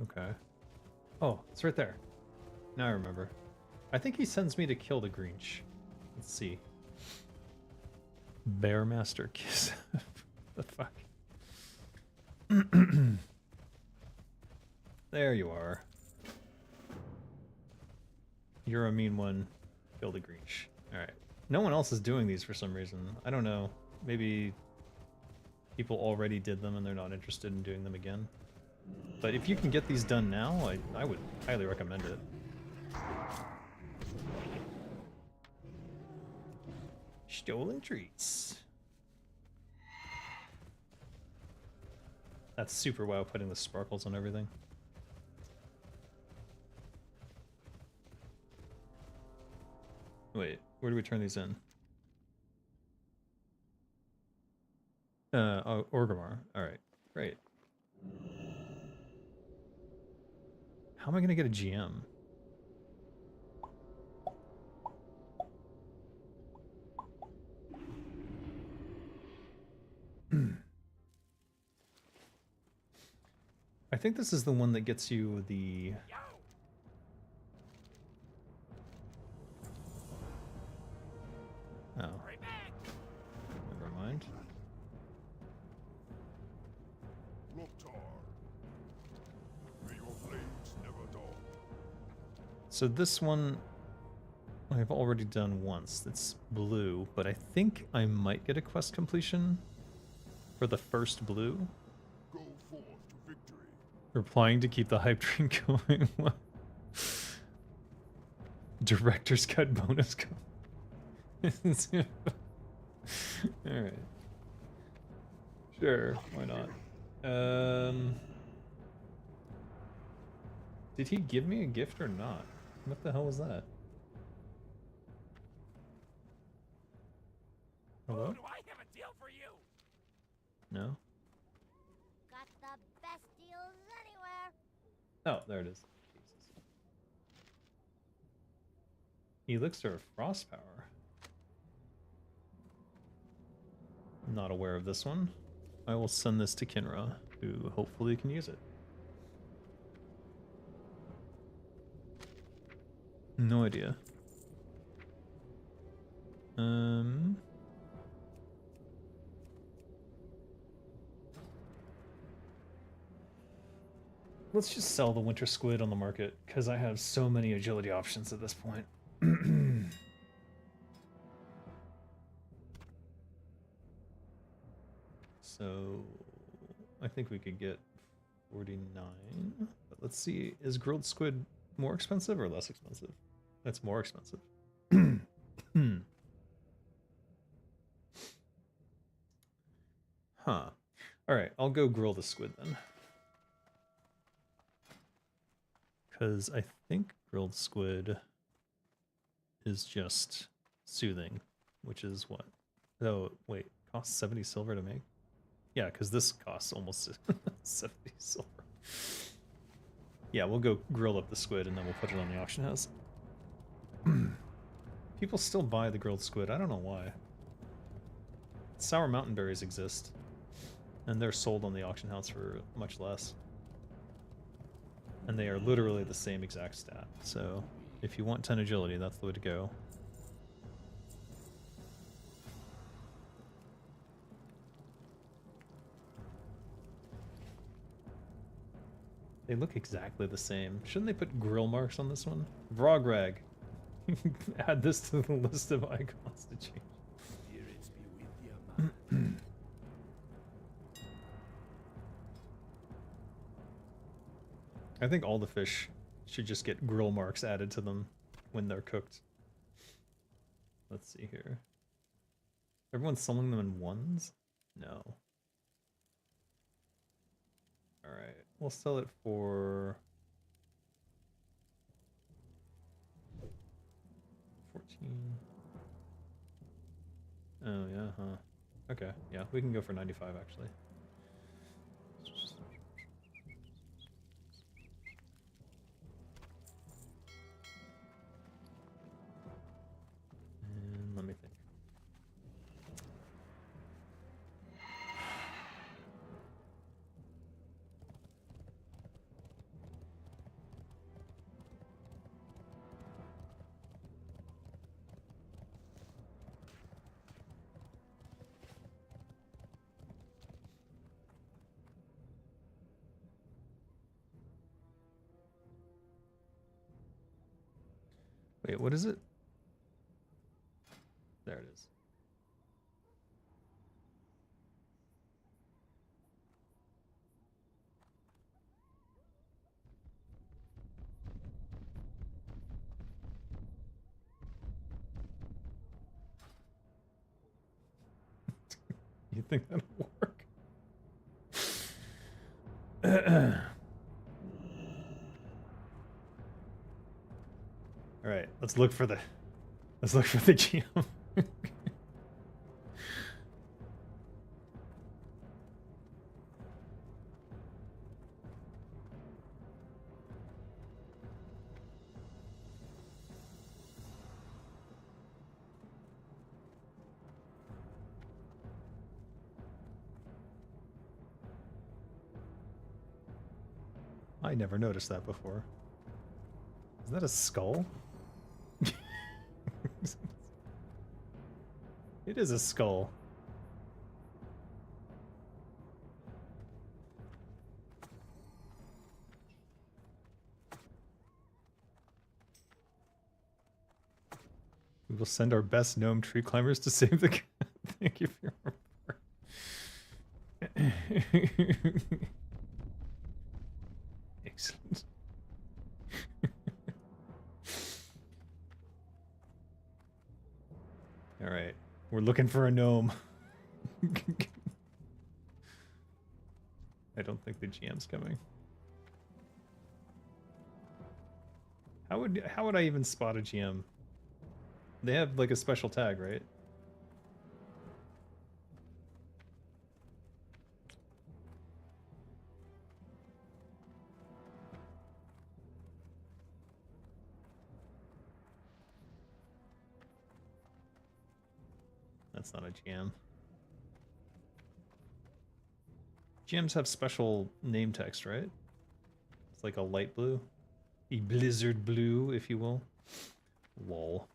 Okay. Oh, it's right there. Now I remember. I think he sends me to kill the Grinch. Let's see. Bearmaster Kiss. The fuck? There you are. You're a mean one. Kill the Grinch. Alright. No one else is doing these for some reason. I don't know. Maybe people already did them and they're not interested in doing them again. But if you can get these done now, I would highly recommend it. Stolen treats. That's super WoW putting the sparkles on everything. Wait, where do we turn these in? Oh, Orgrimmar. Alright, great. How am I gonna get a GM? I think this is the one that gets you the... Oh. Never mind. So this one I've already done once. It's blue, but I think I might get a quest completion for the first blue. Go forth to victory. Replying to keep the hype train going. Director's cut bonus code. Alright. Sure, why not? Did he give me a gift or not? What the hell was that? Hello? Do I have a deal for you? No? Got the best deals anywhere. Oh, there it is. Jesus. Elixir of Frost Power. Not aware of this one. I will send this to Kinra, who hopefully can use it. No idea. Let's just sell the winter squid on the market, because I have so many agility options at this point. So, I think we could get 49. But let's see, is grilled squid more expensive or less expensive? That's more expensive. Huh. Alright, I'll go grill the squid then. Because I think grilled squid is just soothing, which is what? Oh, wait, costs 70 silver to make? Yeah, because this costs almost 70 silver. Yeah, we'll go grill up the squid and then we'll put it on the auction house. People still buy the grilled squid. I don't know why. Sour mountain berries exist, and they're sold on the auction house for much less. And they are literally the same exact stat. So if you want 10 agility, that's the way to go. They look exactly the same. Shouldn't they put grill marks on this one? Vrograg. Add this to the list of icons to change. Spirits be with you, man. I think all the fish should just get grill marks added to them when they're cooked. Let's see here. Everyone's selling them in ones? No. Alright, we'll sell it for 14. Oh yeah, huh. Okay, yeah, we can go for 95 actually. And let me think. Wait, what is it? There it is. You think that'll work? All right, let's look for the GM. I never noticed that before. Is that a skull? It is a skull. We will send our best gnome tree climbers to save the. Thank you for your Excellent. All right, we're looking for a gnome. I don't think the GM's coming. How would I even spot a GM? They have like a special tag, right? That's not a GM. GMs have special name text, right? It's like a light blue. A blizzard blue, if you will. Lol.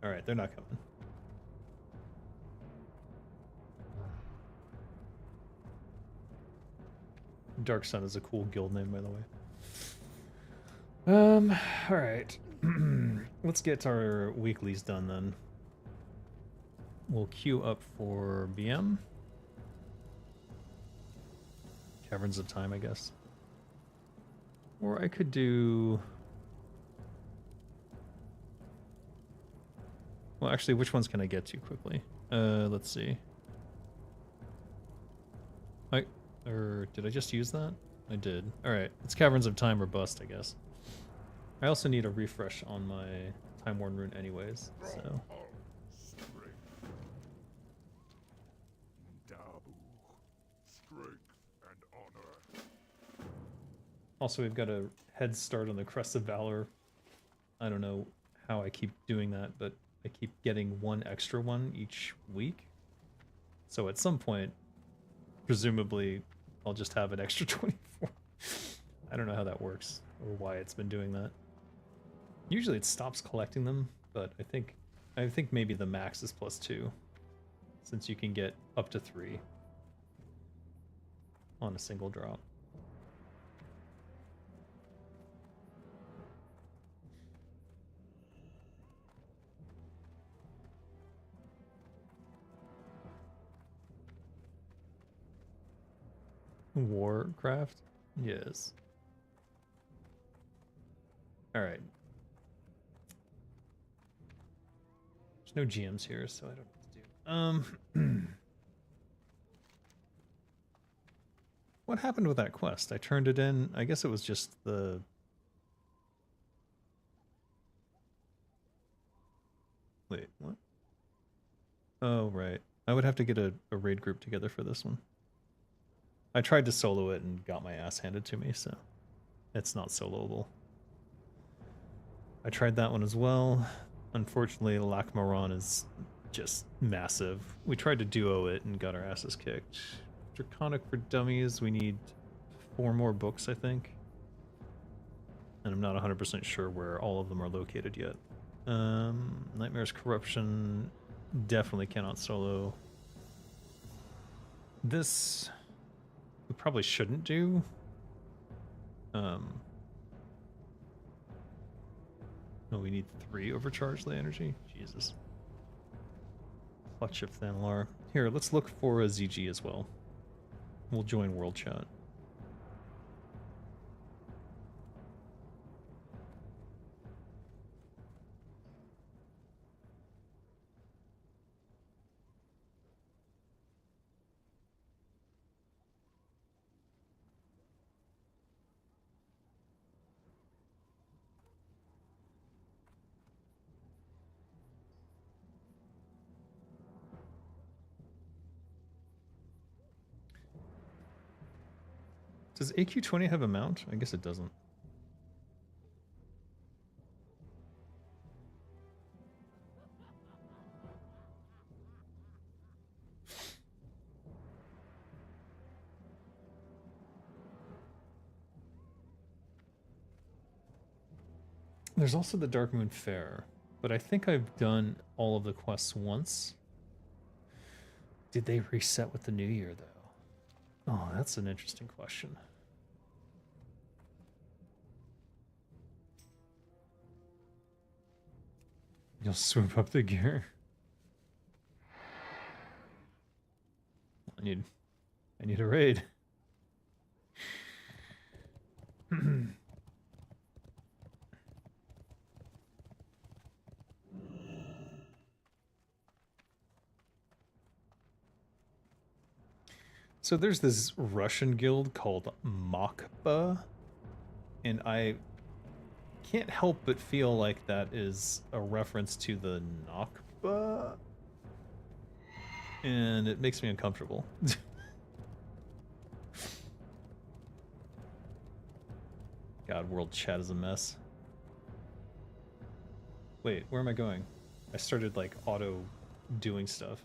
Alright, they're not coming. Dark Sun is a cool guild name, by the way. Alright. Let's get our weeklies done then. We'll queue up for BM. Caverns of Time, I guess. Or I could do... Well, actually, which ones can I get to quickly? Let's see. Or did I just use that? I did. Alright, it's Caverns of Time or bust, I guess. I also need a refresh on my Time Worn Rune anyways, so... Strength. Dabu. Strength and honor. Also, we've got a head start on the Crest of Valor. I don't know how I keep doing that, but I keep getting one extra one each week. So at some point, presumably, I'll just have an extra 24. I don't know how that works or why it's been doing that. Usually it stops collecting them, but I think maybe the max is +2, since you can get up to 3 on a single drop. Warcraft? Yes. Alright. There's no GMs here, so I don't know what to do. What happened with that quest? I turned it in. I guess it was just the... Wait, what? Oh, right. I would have to get a raid group together for this one. I tried to solo it and got my ass handed to me, so it's not soloable. I tried that one as well. Unfortunately, Lakmaron is just massive. We tried to duo it and got our asses kicked. Draconic for Dummies, we need 4 more books, I think. And I'm not 100% sure where all of them are located yet. Nightmare's Corruption, definitely cannot solo. This... we probably shouldn't do. No, we need 3 overcharge the energy. Jesus. Clutch of Thanalar. Here, let's look for a ZG as well. We'll join World Chat. Does AQ40 have a mount? I guess it doesn't. There's also the Darkmoon Fair, but I think I've done all of the quests once. Did they reset with the new year, though? Oh, that's an interesting question. You'll swoop up the gear. I need a raid. So there's this Russian guild called Mokba, and I can't help but feel like that is a reference to the Nakba, and it makes me uncomfortable. God, world chat is a mess. Wait, where am I going? I started like auto doing stuff.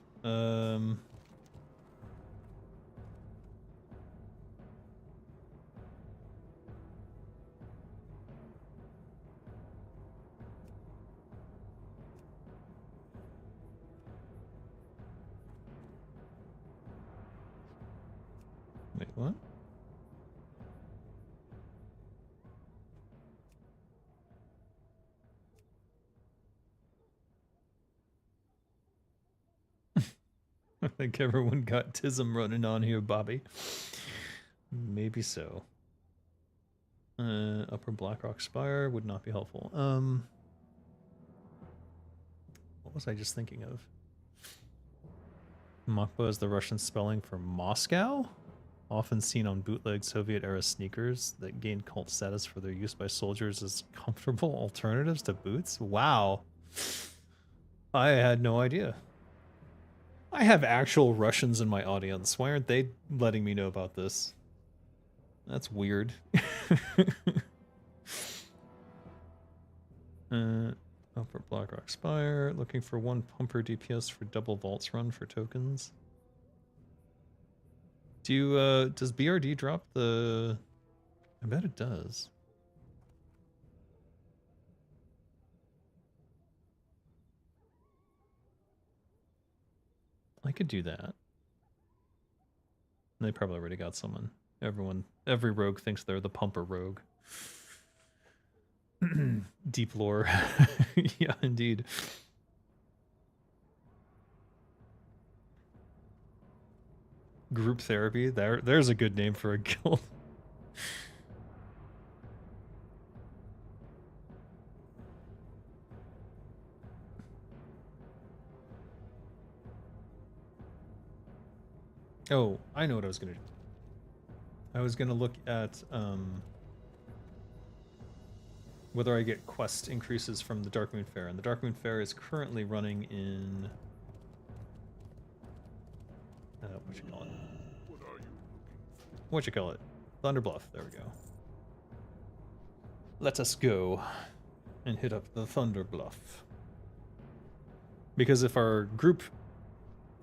Wait, what? I think everyone got Tism running on here, Bobby. Maybe so. Upper Blackrock Spire would not be helpful. What was I just thinking of? Mokba is the Russian spelling for Moscow? Often seen on bootleg Soviet-era sneakers that gained cult status for their use by soldiers as comfortable alternatives to boots? Wow. I had no idea. I have actual Russians in my audience. Why aren't they letting me know about this? That's weird. Upper Blackrock Spire. Looking for 1 pumper DPS for double vaults run for tokens. Does BRD drop the... I bet it does. I could do that. They probably already got someone. Every rogue thinks they're the pumper rogue. Deep lore. Yeah, indeed. Group therapy. There's a good name for a guild. Oh, I know what I was gonna do. I was gonna look at whether I get quest increases from the Darkmoon Fair, and the Darkmoon Fair is currently running in what you call it? What are you looking for? What you call it? Thunderbluff. There we go. Let us go and hit up the Thunderbluff. Because if our group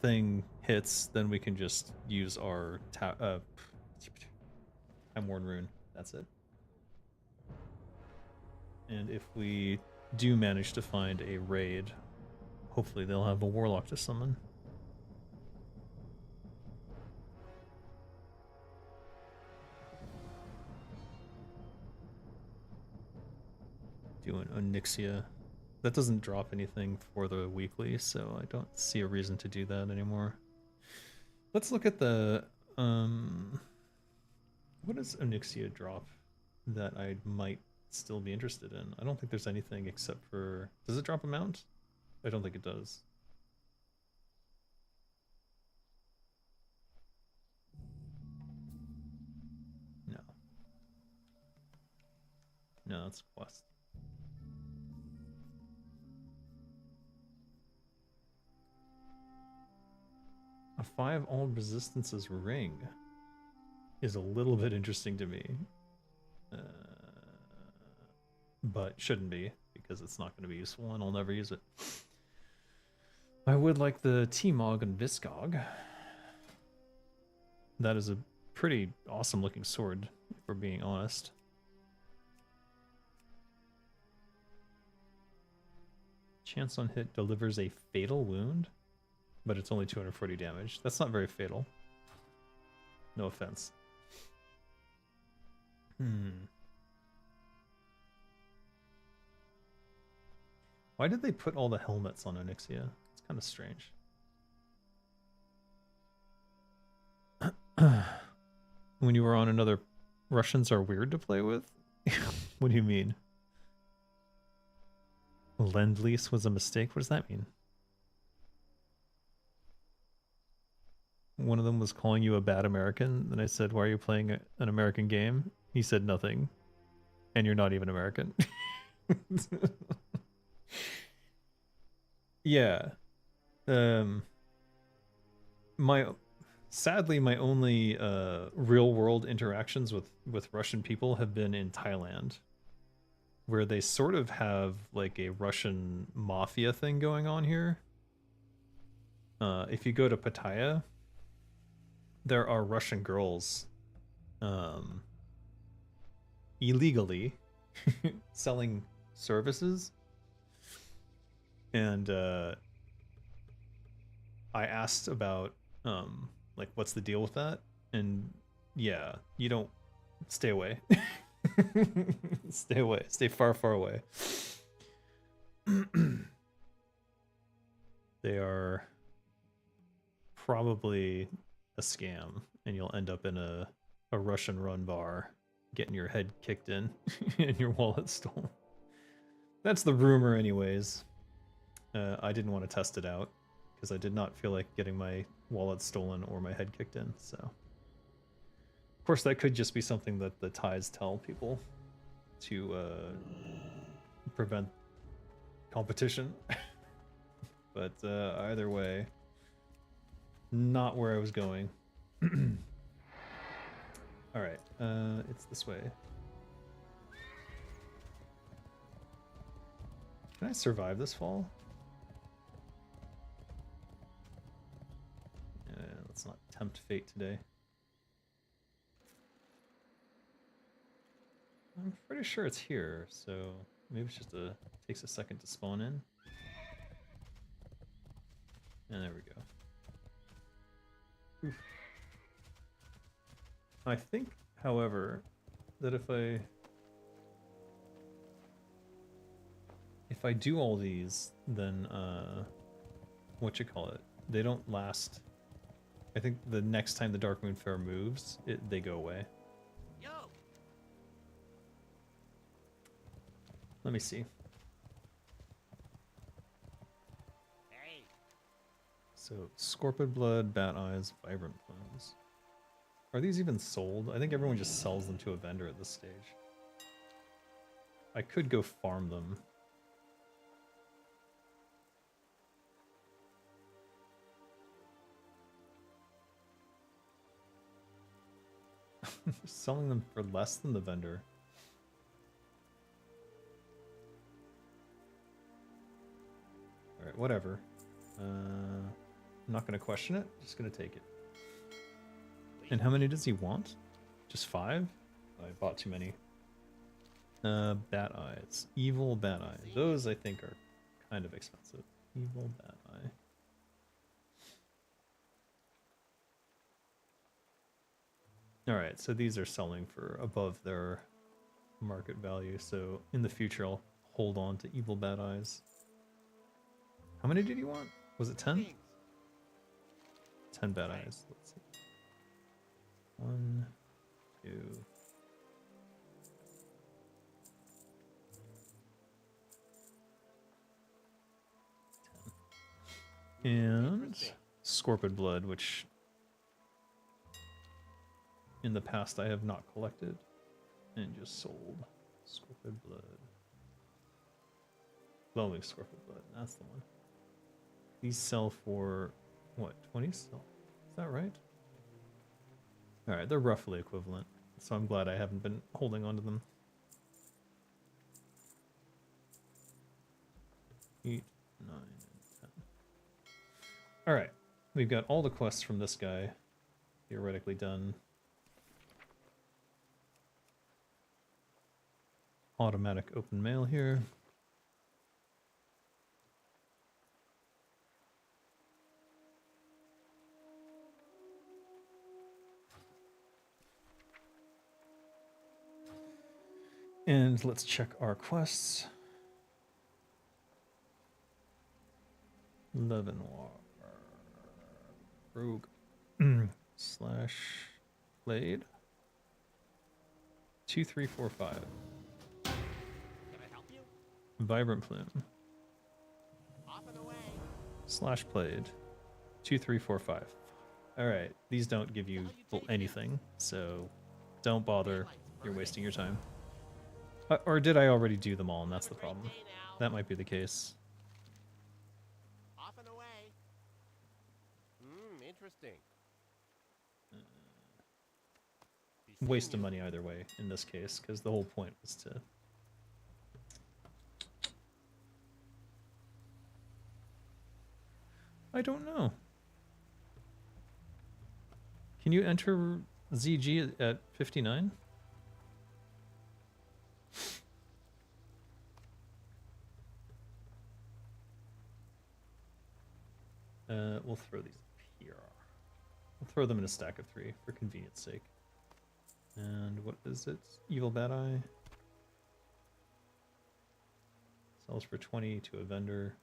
thing hits, then we can just use our Time-Worn Rune. That's it. And if we do manage to find a raid, hopefully they'll have a warlock to summon. Doing Onyxia. That doesn't drop anything for the weekly, so I don't see a reason to do that anymore. Let's look at the what does Onyxia drop that I might still be interested in? I don't think there's anything except for... Does it drop a mount? I don't think it does. No. No, that's quest. A 5 all resistances ring is a little bit interesting to me. But shouldn't be, because it's not going to be useful and I'll never use it. I would like the T-Mog and Viscog. That is a pretty awesome looking sword, if we're being honest. Chance on hit delivers a fatal wound, but it's only 240 damage. That's not very fatal. No offense. Why did they put all the helmets on Onyxia? It's kind of strange. When you were on another, Russians are weird to play with? What do you mean? Lend-lease was a mistake? What does that mean? One of them was calling you a bad American, and I said, why are you playing an American game? He said nothing. And you're not even American. Yeah. Sadly, my only real world interactions with Russian people have been in Thailand, where they sort of have like a Russian mafia thing going on here. If you go to Pattaya, there are Russian girls illegally selling services. And I asked about like what's the deal with that? And yeah, you don't stay away. Stay away. Stay far, far away. They are probably a scam, and you'll end up in a Russian run bar getting your head kicked in and your wallet stolen. That's the rumor anyways. I didn't want to test it out because I did not feel like getting my wallet stolen or my head kicked in. So, of course, that could just be something that the Thais tell people to prevent competition. But either way, not where I was going. All right, it's this way. Can I survive this fall? Let's not tempt fate today. I'm pretty sure it's here, so maybe it's just takes a second to spawn in. And there we go. Oof. I think, however, that if I do all these, then what you call it? They don't last. I think the next time the Dark Moon Fair moves, they go away. Yo! Let me see. Hey! So, Scorpid Blood, Bat Eyes, Vibrant Plumes. Are these even sold? I think everyone just sells them to a vendor at this stage. I could go farm them. Selling them for less than the vendor. Alright, whatever. I'm not going to question it, just going to take it. And how many does he want? Just 5? I bought too many. Bat Eyes. Evil Bat Eye. Those I think are kind of expensive. Evil Bat Eye. Alright, so these are selling for above their market value, so in the future I'll hold on to Evil Bad Eyes. How many did you want? Was it 10? 10 Bad Eyes. Let's see. 1, 2. 10. And Scorpid Blood, which in the past I have not collected and just sold. Scorpid Blood. Glowing Scorpid Blood, that's the one. These sell for, what, 20? Is that right? Alright, they're roughly equivalent, so I'm glad I haven't been holding on to them. 8, 9, and 10. Alright, we've got all the quests from this guy theoretically done. Automatic open mail here. And let's check our quests. Levenoir. Rogue. Slash Blade. 2345. Can I help you? Vibrant Plume. Off and away. Slash Blade. 2345. Alright, these don't give you anything, so don't bother. You're wasting your time. Or did I already do them all and that's the problem? That might be the case. Off and away. Interesting. Waste of money either way in this case, because the whole point was to... I don't know. Can you enter ZG at 59? We'll throw these up here. We'll throw them in a stack of 3 for convenience sake. And what is it? Evil Bad Eye. Sells for 20 to a vendor.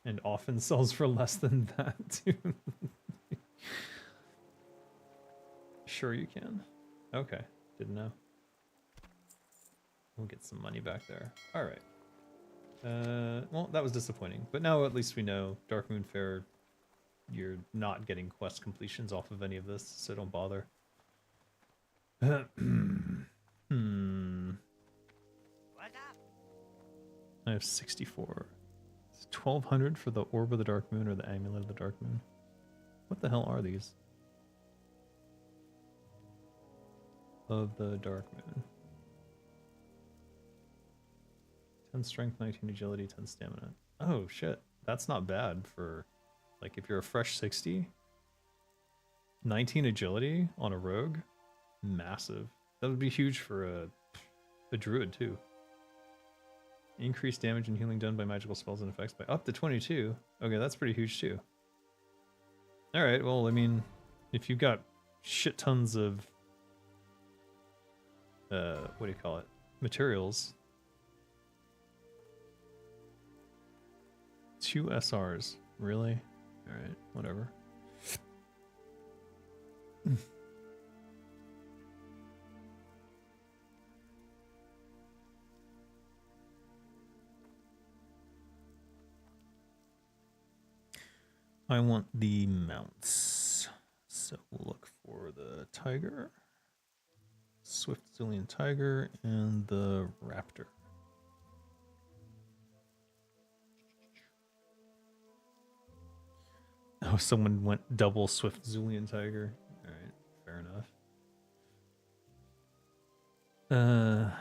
And often sells for less than that too. Sure you can. Okay, didn't know. We'll get some money back there. Alright. Well, that was disappointing. But now at least we know Darkmoon Fair, you're not getting quest completions off of any of this, so don't bother. What's up? I have 64. It's 1200 for the Orb of the Dark Moon or the Amulet of the Dark Moon. What the hell are these? Of the Dark Moon. 10 strength, 19 agility, 10 stamina. Oh shit, that's not bad for, like, if you're a fresh 60. 19 agility on a rogue? Massive. That would be huge for a druid too. Increased damage and healing done by magical spells and effects by up to 22. Okay, that's pretty huge too. Alright, well, I mean, if you've got shit tons of, what do you call it? Materials. 2 SRs. Really? Alright, whatever. I want the mounts. So we'll look for the tiger, Swift Zillion Tiger, and the raptor. Oh, someone went double Swift Zillion Tiger. Alright, fair enough.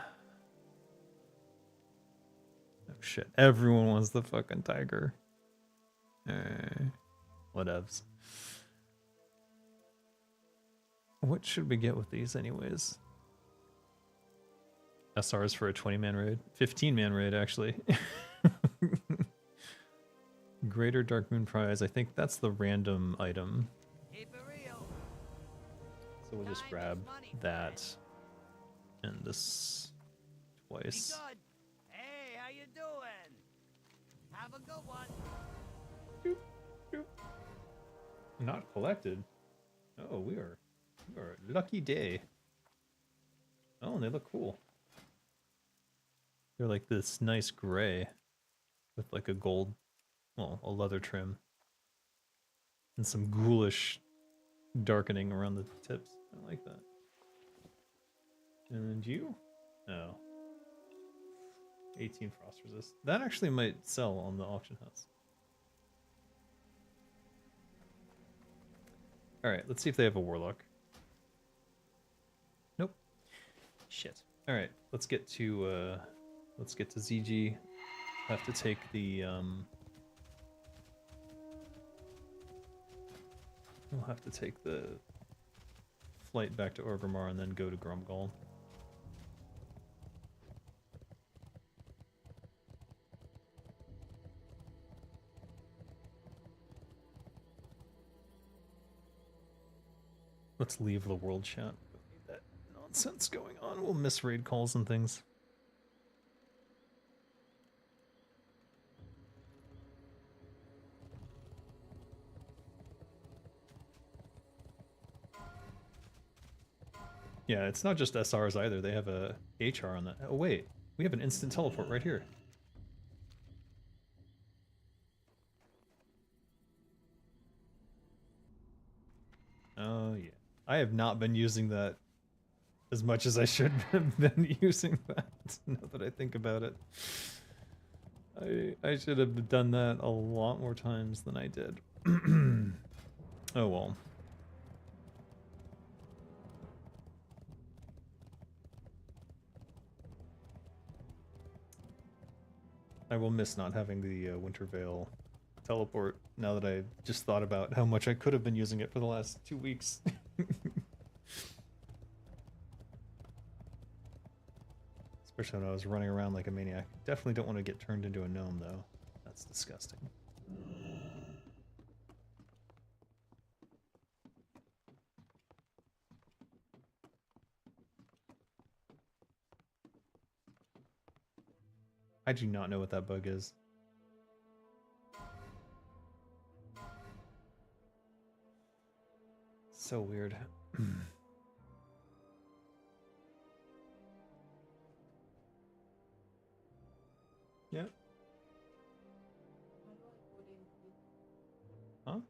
Oh shit, everyone wants the fucking tiger. Whatevs. What should we get with these anyways? SRs for a 20-man raid? 15-man raid, actually. Greater Dark Moon Prize. I think that's the random item. Keep it real. So we'll just grab that and this Be twice. good. Hey, how you doing? Have a good one. Not collected. Oh, we are a lucky day. Oh, and they look cool. They're like this nice gray with like a gold, well, a leather trim. And some ghoulish darkening around the tips. I like that. And you? Oh. 18 frost resist. That actually might sell on the auction house. Alright, let's see if they have a warlock. Nope. Shit. Alright, let's get to ZG. Have to take the we'll have to take the flight back to Orgrimmar and then go to Grumgall. Let's leave the world chat. Don't need that nonsense going on. We'll miss raid calls and things. Yeah, it's not just SRs either. They have a HR on that. Oh wait, we have an instant teleport right here. Oh yeah. I have not been using that as much as I should have been using that, now that I think about it. I should have done that a lot more times than I did. Oh well. I will miss not having the Winter Veil teleport now that I just thought about how much I could have been using it for the last 2 weeks. Especially when I was running around like a maniac. Definitely don't want to get turned into a gnome though. That's disgusting. I do not know what that bug is. So weird. Yeah. Huh?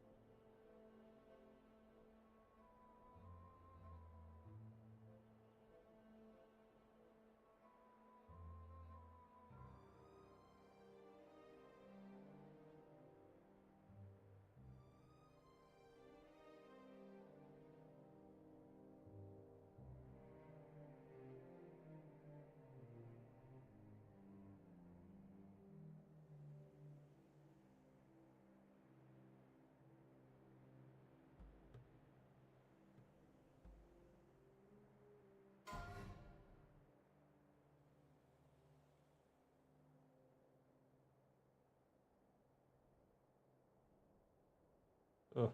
Oh.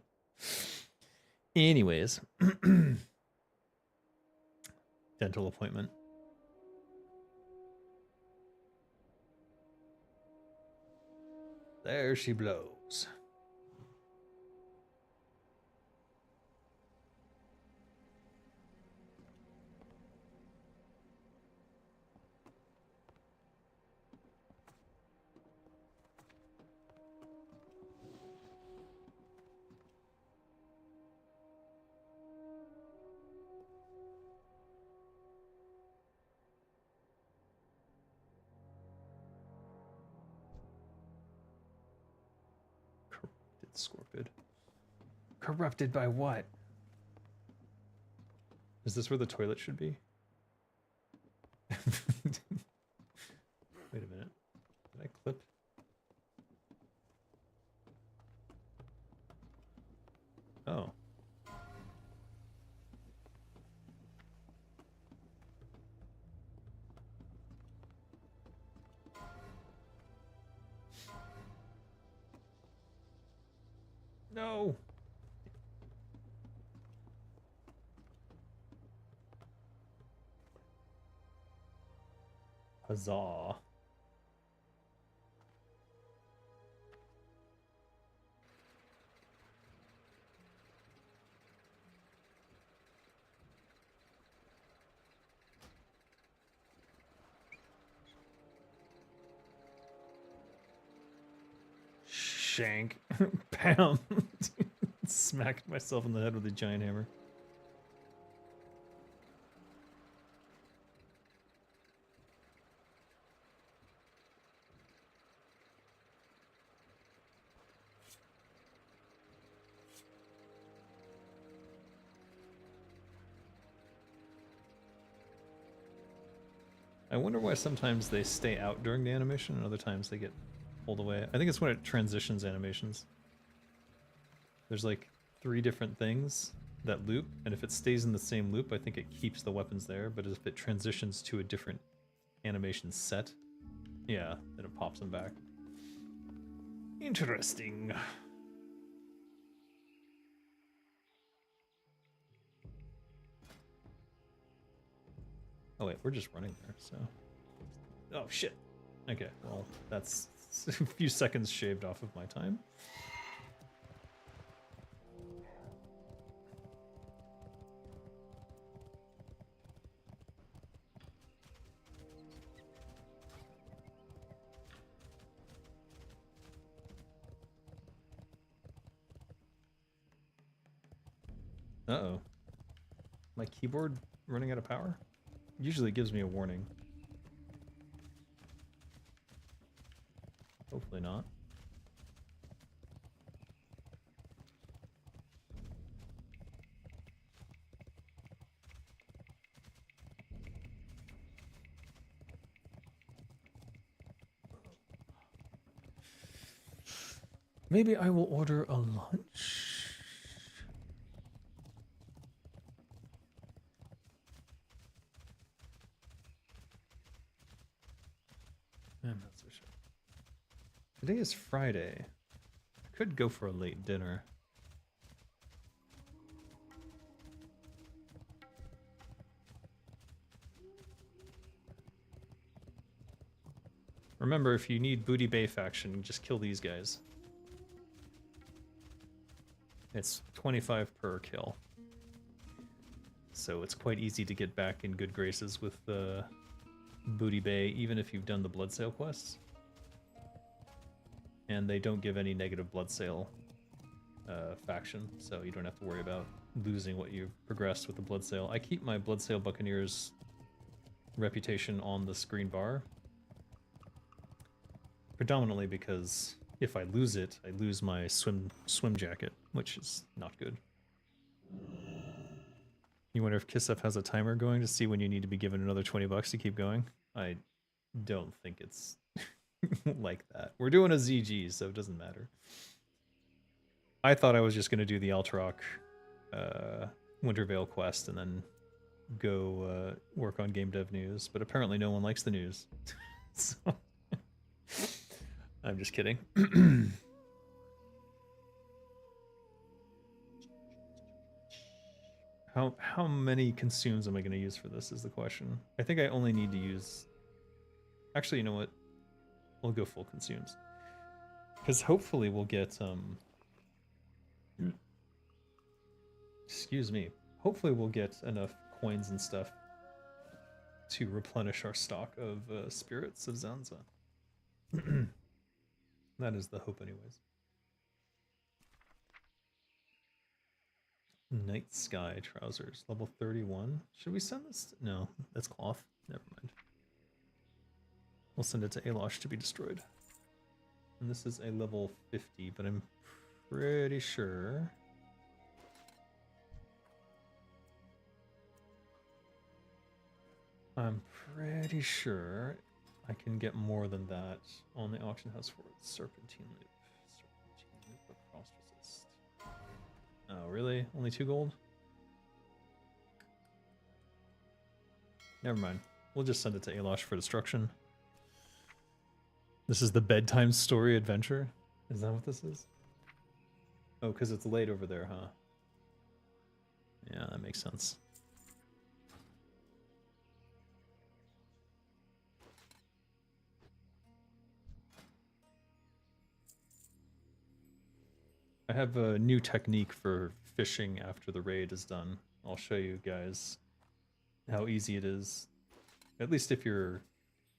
Anyways. Dental appointment. There she blows. Corrupted Scorpid. Corrupted by what? Is this where the toilet should be? Wait a minute. Did I clip? Oh. No. Huzzah. Shank. Bam. Smacked myself in the head with a giant hammer. I wonder why sometimes they stay out during the animation and other times they get pulled away. I think it's when it transitions animations. There's like 3 different things that loop, and if it stays in the same loop, I think it keeps the weapons there, but if it transitions to a different animation set, yeah, then it pops them back. Interesting. Oh wait, we're just running there, so... Oh shit. Okay, well, that's a few seconds shaved off of my time. Uh-oh. My keyboard running out of power? Usually it gives me a warning. Hopefully not. Maybe I will order a lunch. I'm not so sure. Today is Friday. I could go for a late dinner. Remember, if you need Booty Bay faction, just kill these guys. It's 25 per kill. So it's quite easy to get back in good graces with Booty Bay, even if you've done the Bloodsail quests. And they don't give any negative Bloodsail faction, so you don't have to worry about losing what you've progressed with the Bloodsail. I keep my Bloodsail Buccaneers reputation on the screen bar, predominantly because if I lose it, I lose my swim jacket, which is not good. You wonder if Kisef has a timer going to see when you need to be given another 20 bucks to keep going? I don't think it's like that. We're doing a ZG, so it doesn't matter. I thought I was just going to do the Altrock Wintervale quest and then go work on game dev news, but apparently no one likes the news. So I'm just kidding. How many consumes am I going to use for this is the question. I think I only need to use... Actually, you know what? We'll go full consumes. Because hopefully we'll get... Excuse me. Hopefully we'll get enough coins and stuff to replenish our stock of spirits of Zanza. That is the hope anyways. Night Sky trousers, level 31. Should we send this? No, that's cloth. Never mind. We'll send it to Alosh to be destroyed. And this is a level 50, but I'm pretty sure... I can get more than that on the auction house for Serpentine Loop. Serpentine Loop of Frost Resist. Oh, really? Only 2 gold? Never mind. We'll just send it to Alosh for destruction. This is the bedtime story adventure? Is that what this is? Oh, because it's late over there, huh? Yeah, that makes sense. I have a new technique for fishing after the raid is done. I'll show you guys how easy it is. At least if you're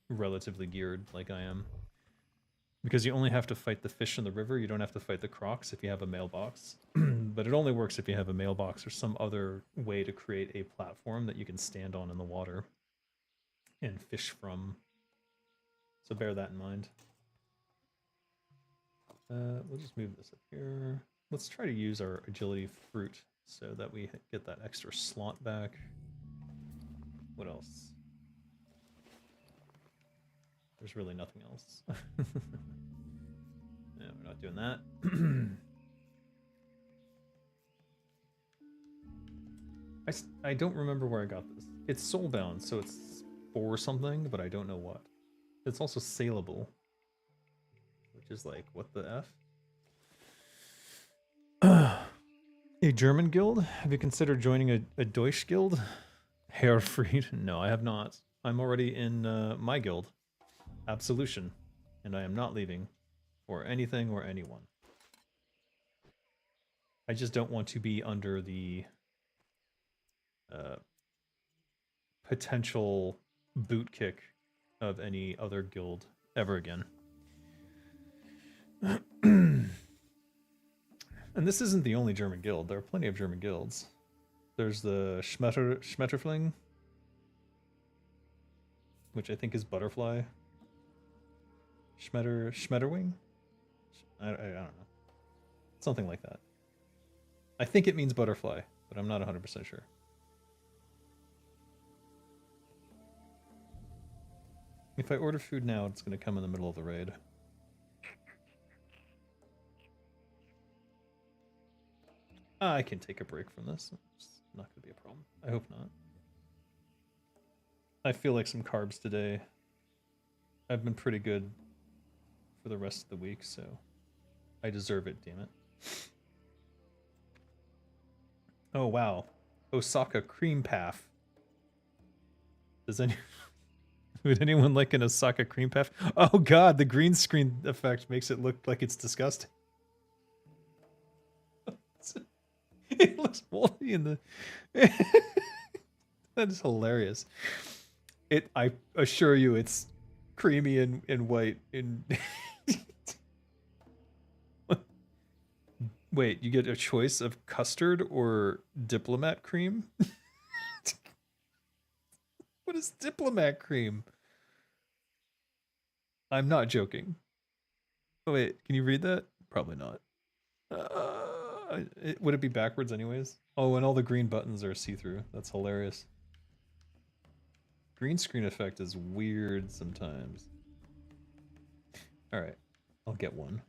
relatively geared like I am. Because you only have to fight the fish in the river, you don't have to fight the crocs if you have a mailbox. But it only works if you have a mailbox or some other way to create a platform that you can stand on in the water and fish from. So bear that in mind. We'll just move this up here. Let's try to use our agility fruit so that we get that extra slot back. What else? There's really nothing else. No, we're not doing that. I don't remember where I got this. It's soulbound, so it's for something, but I don't know what. It's also saleable. Which is like, what the F? A German guild? Have you considered joining a Deutsch guild? Hairfried? No, I have not. I'm already in my guild, Absolution, and I am not leaving for anything or anyone. I just don't want to be under the potential boot kick of any other guild ever again. And this isn't the only German guild. There are plenty of German guilds. There's the Schmetterfling, which I think is butterfly. Schmetterwing? I don't know. Something like that. I think it means butterfly, but I'm not 100% sure. If I order food now, it's going to come in the middle of the raid. I can take a break from this. It's not going to be a problem. I hope not. I feel like some carbs today. I've been pretty good for the rest of the week, so I deserve it, damn it. Oh, wow. Osaka cream path. Would anyone like an Osaka cream path? Oh god, the green screen effect makes it look like it's disgusting. It looks moldy in the... That is hilarious. I assure you it's creamy and white in... Wait, you get a choice of custard or diplomat cream? What is diplomat cream? I'm not joking. Oh wait, can you read that? Probably not. Would it be backwards anyways? Oh, and all the green buttons are see-through. That's hilarious. Green screen effect is weird sometimes. Alright, I'll get one.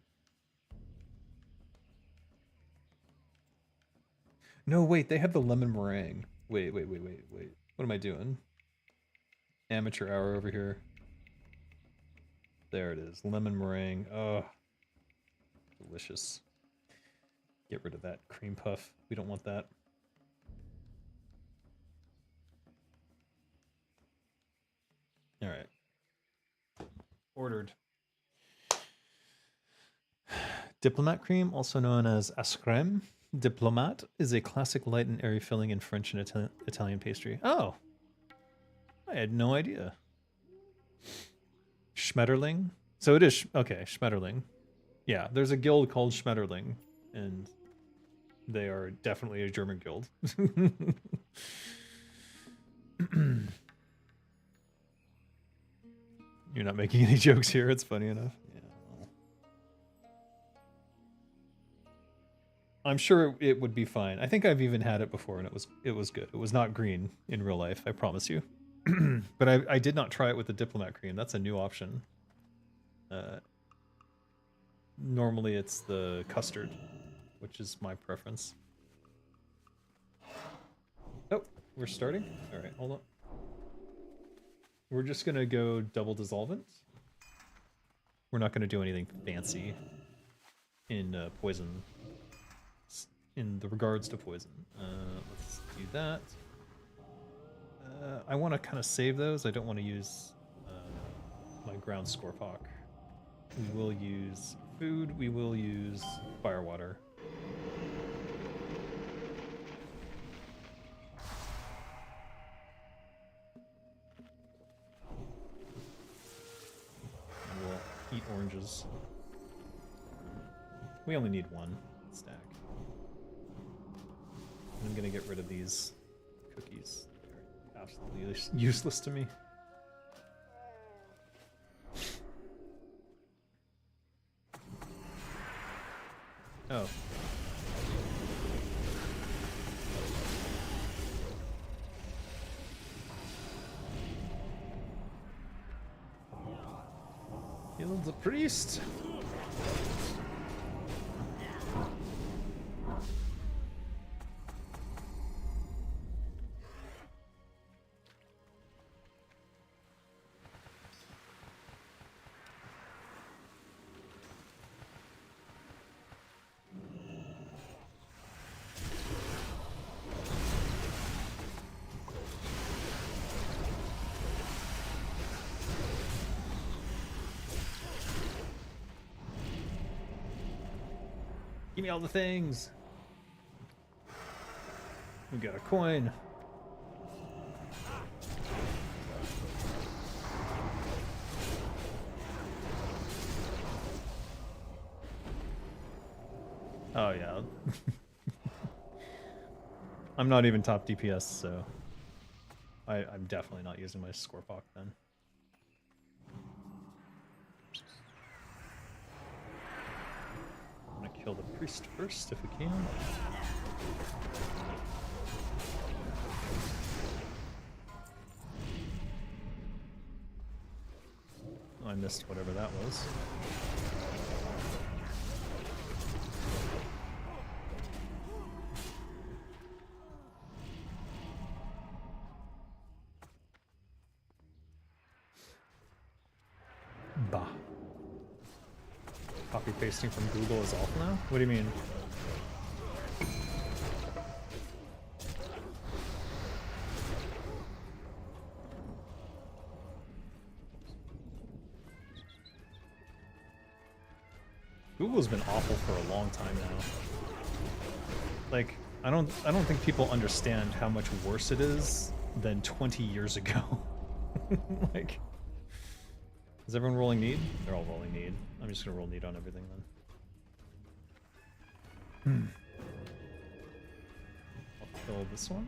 No, wait, they have the lemon meringue. Wait. What am I doing? Amateur hour over here. There it is. Lemon meringue. Oh, delicious. Get rid of that cream puff. We don't want that. All right. Ordered. Diplomat cream, also known as ascrème. Diplomat is a classic light and airy filling in French and Italian pastry. Oh, I had no idea. Schmetterling. So it is okay. Schmetterling. Yeah, there's a guild called Schmetterling, and they are definitely a German guild. You're not making any jokes here. It's funny enough. Yeah. I'm sure it would be fine. I think I've even had it before, and it was good. It was not green in real life, I promise you. But I did not try it with the diplomat cream. That's a new option. Normally it's the custard, which is my preference. Oh, we're starting? All right, hold on. We're just gonna go double dissolvent. We're not gonna do anything fancy in poison. In the regards to poison. Let's do that. I want to kind of save those. I don't want to use my ground scorpok. We will use food. We will use firewater. We'll eat oranges. We only need one stack. I'm gonna get rid of these cookies. They're absolutely useless to me. Oh. Killed the priest. Give me all the things. We got a coin. Oh yeah. I'm not even top DPS, so I'm definitely not using my Scorpok then. I'm gonna kill the priest first if we can. Oh, I missed whatever that was. Bah. Copy pasting from Google is awful now? What do you mean? Google's been awful for a long time now. Like, I don't think people understand how much worse it is than 20 years ago. Like, is everyone rolling need? They're all rolling need. I'm just gonna roll need on everything then. I'll kill this one.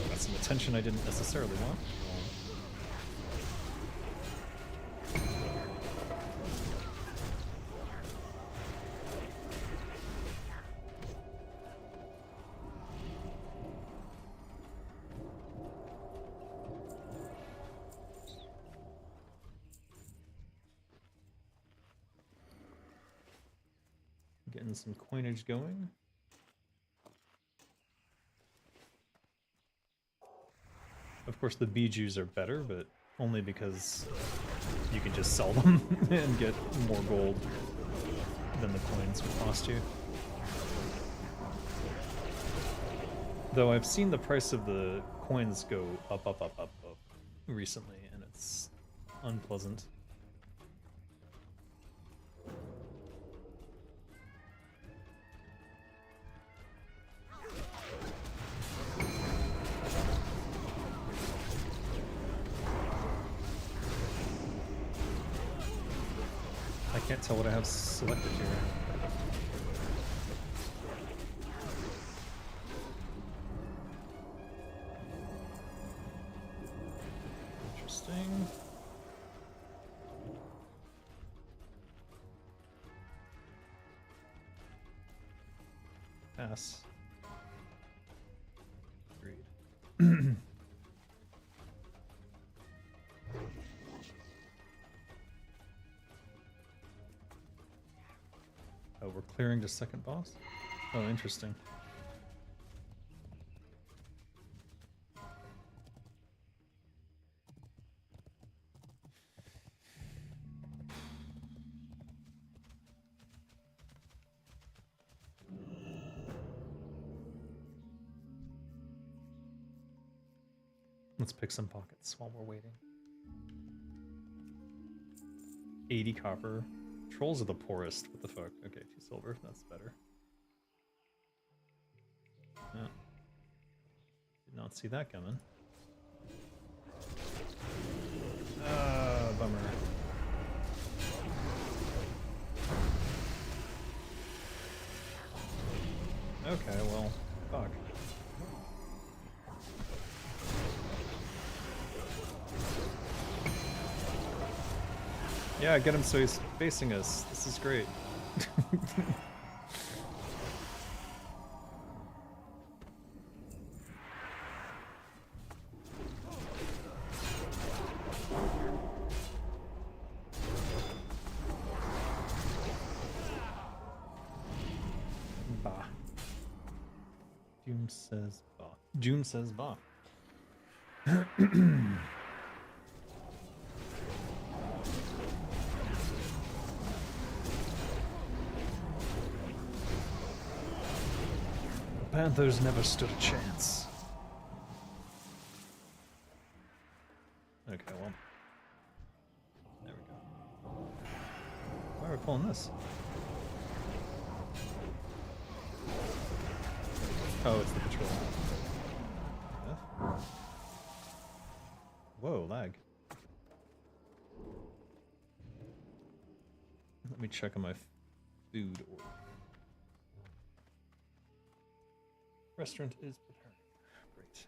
Got some attention I didn't necessarily want. Getting some coinage going. Of course, the Bijus are better, but only because you can just sell them and get more gold than the coins would cost you. Though I've seen the price of the coins go up recently, and it's unpleasant. I can't tell what I have selected here. Interesting. Pass. Agreed. Oh, we're clearing to second boss? Oh, interesting. Let's pick some pockets while we're waiting. 80 copper. Trolls are the poorest. What the fuck? Okay, 2 silver. That's better. Yeah. Did not see that coming. Bummer. Okay, well, fuck. Yeah, get him so he's facing us. This is great. Bah. Doom says bah. Doom says bah. Panthers never stood a chance. Okay, well. Try pulling this. Oh, it's the patrol. Yeah. Whoa, lag. Let me check on my food order. Restaurant is preparing. Great.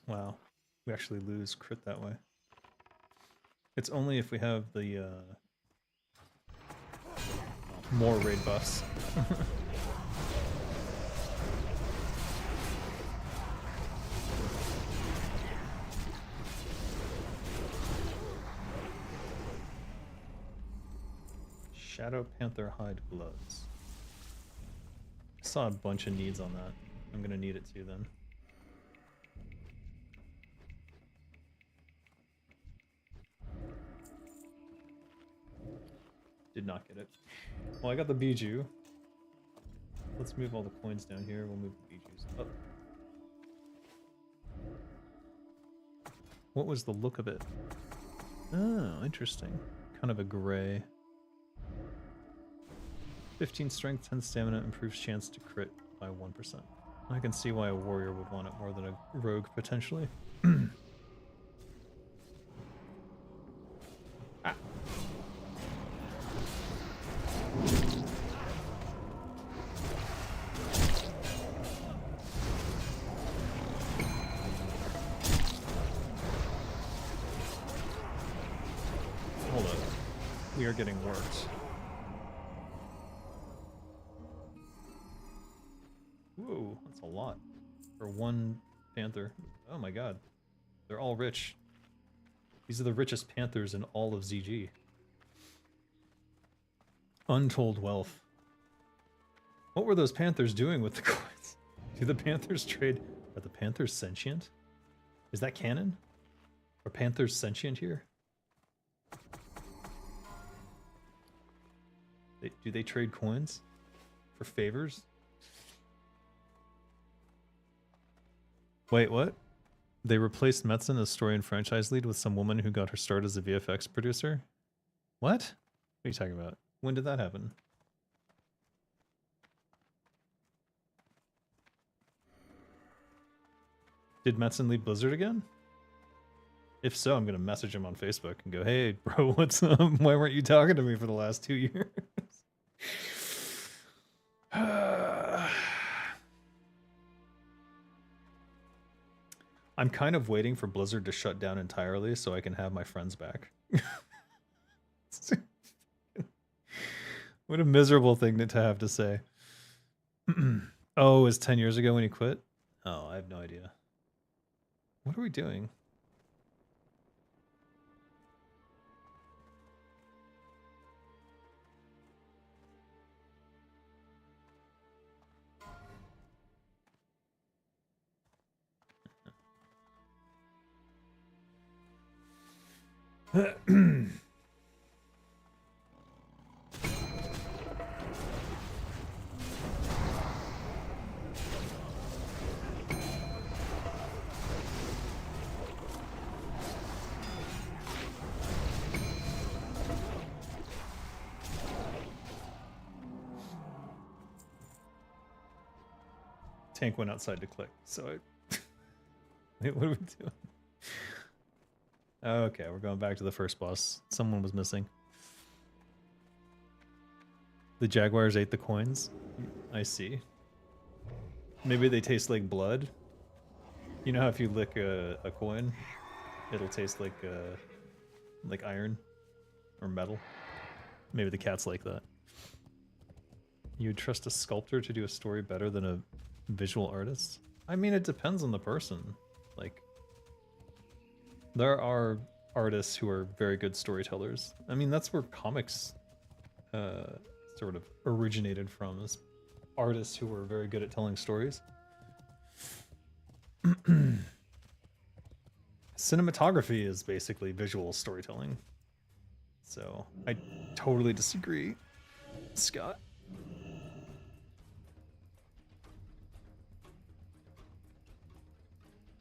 Wow, we actually lose crit that way. It's only if we have the more raid buffs. Shadow Panther Hide Bloods. I saw a bunch of needs on that. I'm gonna need it too then. Did not get it. Well, I got the Bijou. Let's move all the coins down here. We'll move the Bijous up. What was the look of it? Oh, interesting. Kind of a gray. 15 strength, 10 stamina, improves chance to crit by 1%. I can see why a warrior would want it more than a rogue, potentially. Ah. Hold up. We are getting worked. Whoa, that's a lot for one panther. Oh my god. They're all rich. These are the richest panthers in all of ZG. Untold wealth. What were those panthers doing with the coins? Do the panthers trade? Are the panthers sentient? Is that canon? Are panthers sentient here? Do they trade coins for favors? Wait, what? They replaced Metzen as story and franchise lead with some woman who got her start as a VFX producer? What? What are you talking about? When did that happen? Did Metzen leave Blizzard again? If so, I'm going to message him on Facebook and go, hey, bro, what's up? Why weren't you talking to me for the last 2 years? I'm kind of waiting for Blizzard to shut down entirely so I can have my friends back. What a miserable thing to have to say. Oh, it was 10 years ago when he quit? Oh, I have no idea. What are we doing? Tank went outside to click, so I... Wait, what are we doing? Okay, we're going back to the first boss. Someone was missing. The Jaguars ate the coins? I see. Maybe they taste like blood? You know how if you lick a coin, it'll taste like iron or metal? Maybe the cat's like that. You would trust a sculptor to do a story better than a visual artist? I mean, it depends on the person. Like, there are artists who are very good storytellers. I mean, that's where comics sort of originated from, is artists who were very good at telling stories. Cinematography is basically visual storytelling. So I totally disagree, Scott.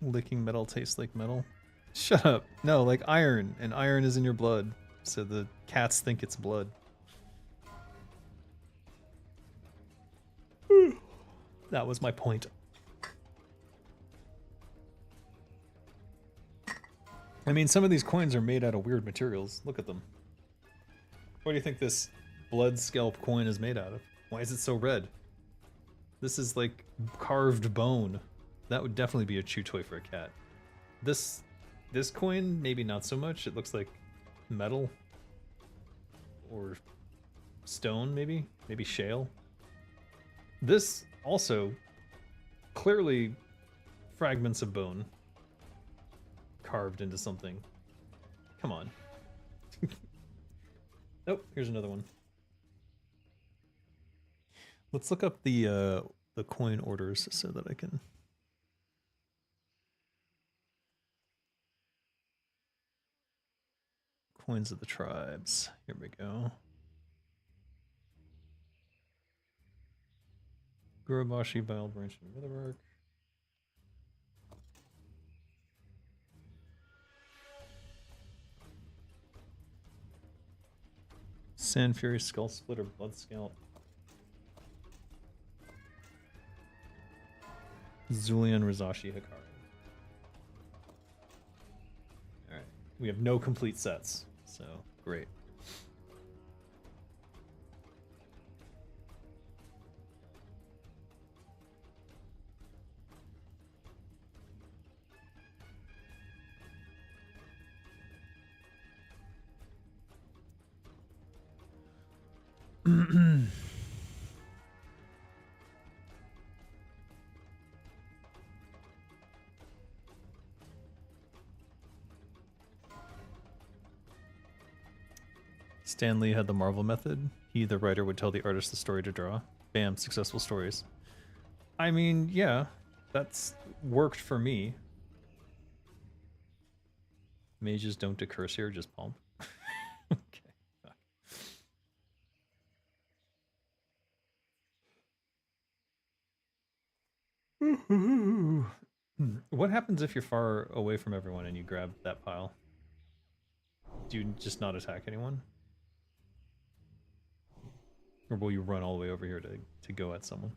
Licking metal tastes like metal. Shut up. No, like iron, and iron is in your blood, so the cats think it's blood. That was my point. I mean, some of these coins are made out of weird materials. Look at them. What do you think this blood scalp coin is made out of? Why is it so red? This is like carved bone. That would definitely be a chew toy for a cat. This coin, maybe not so much. It looks like metal or stone, maybe shale. This also clearly fragments of bone carved into something. Come on. Oh, here's another one. Let's look up the coin orders so that I can. Coins of the tribes. Here we go. Gurubashi, Vile Branch, and Witherbark. Sand Fury, Skull Splitter, Blood Scalp. Zulian, Rizashi, Hikari. Alright. We have no complete sets, so great. Stan Lee had the Marvel method. He, the writer, would tell the artist the story to draw. Bam, successful stories. I mean, yeah, that's worked for me. Mages don't do curse here, just pump. Okay. Fuck. What happens if you're far away from everyone and you grab that pile? Do you just not attack anyone? Or will you run all the way over here to go at someone?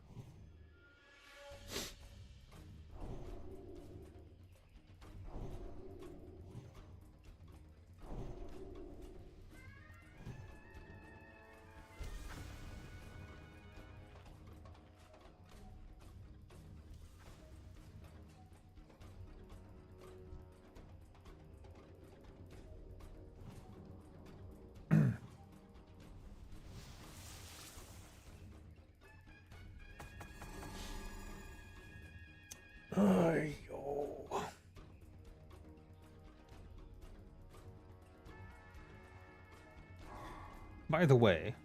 By the way,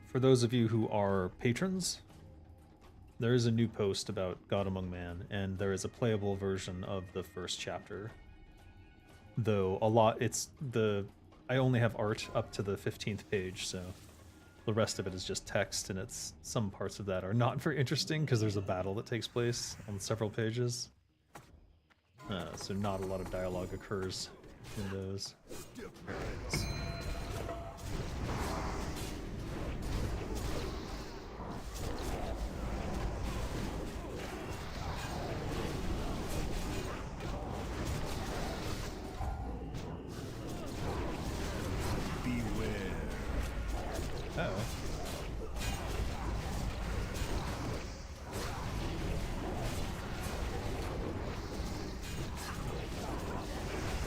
for those of you who are patrons, there is a new post about God Among Man, and there is a playable version of the first chapter. Though I only have art up to the 15th page, so the rest of it is just text, and some parts of that are not very interesting because there's a battle that takes place on several pages. So not a lot of dialogue occurs in those. There it is.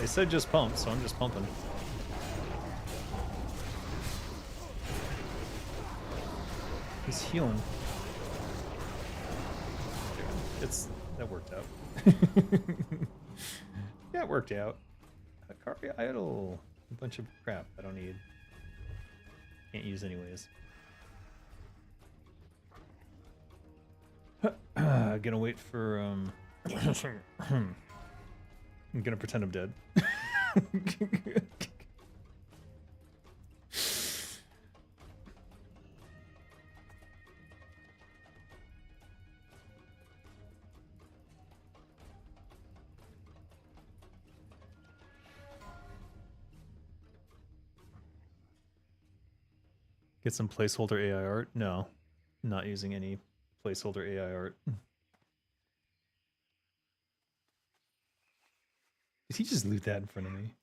They said just pump, so I'm just pumping. He's healing. That worked out. Yeah, it worked out. Hikari Idol. A bunch of crap I don't need. Can't use anyways. Gonna wait for I'm gonna pretend I'm dead. Get some placeholder AI art? No, not using any placeholder AI art. Did he just loot that in front of me?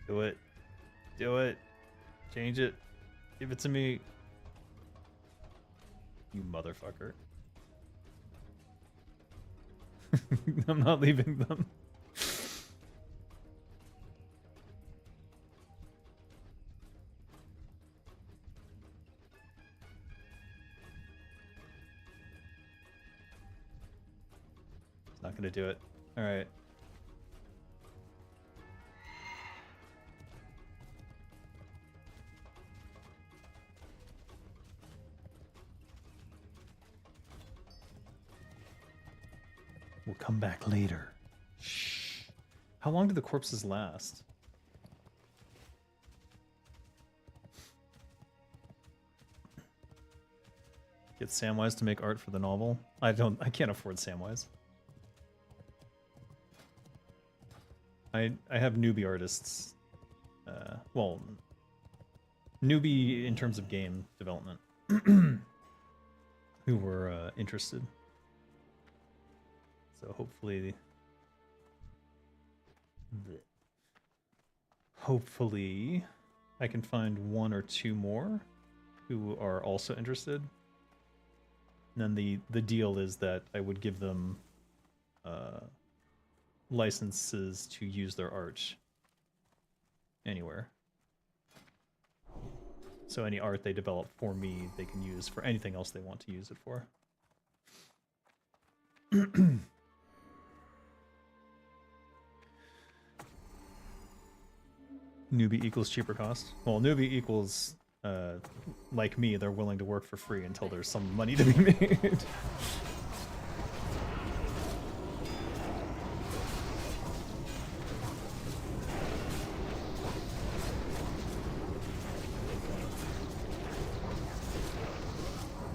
Do it. Do it. Change it. Give it to me. You motherfucker. I'm not leaving them. It's not gonna do it. Alright. We'll come back later. Shh. How long do the corpses last? Get Samwise to make art for the novel. I can't afford Samwise. I have newbie artists. Well, newbie in terms of game development who were interested. So hopefully I can find one or two more who are also interested. And then the deal is that I would give them licenses to use their art anywhere. So any art they develop for me, they can use for anything else they want to use it for. Newbie equals cheaper cost. Well, newbie equals, like me, they're willing to work for free until there's some money to be made.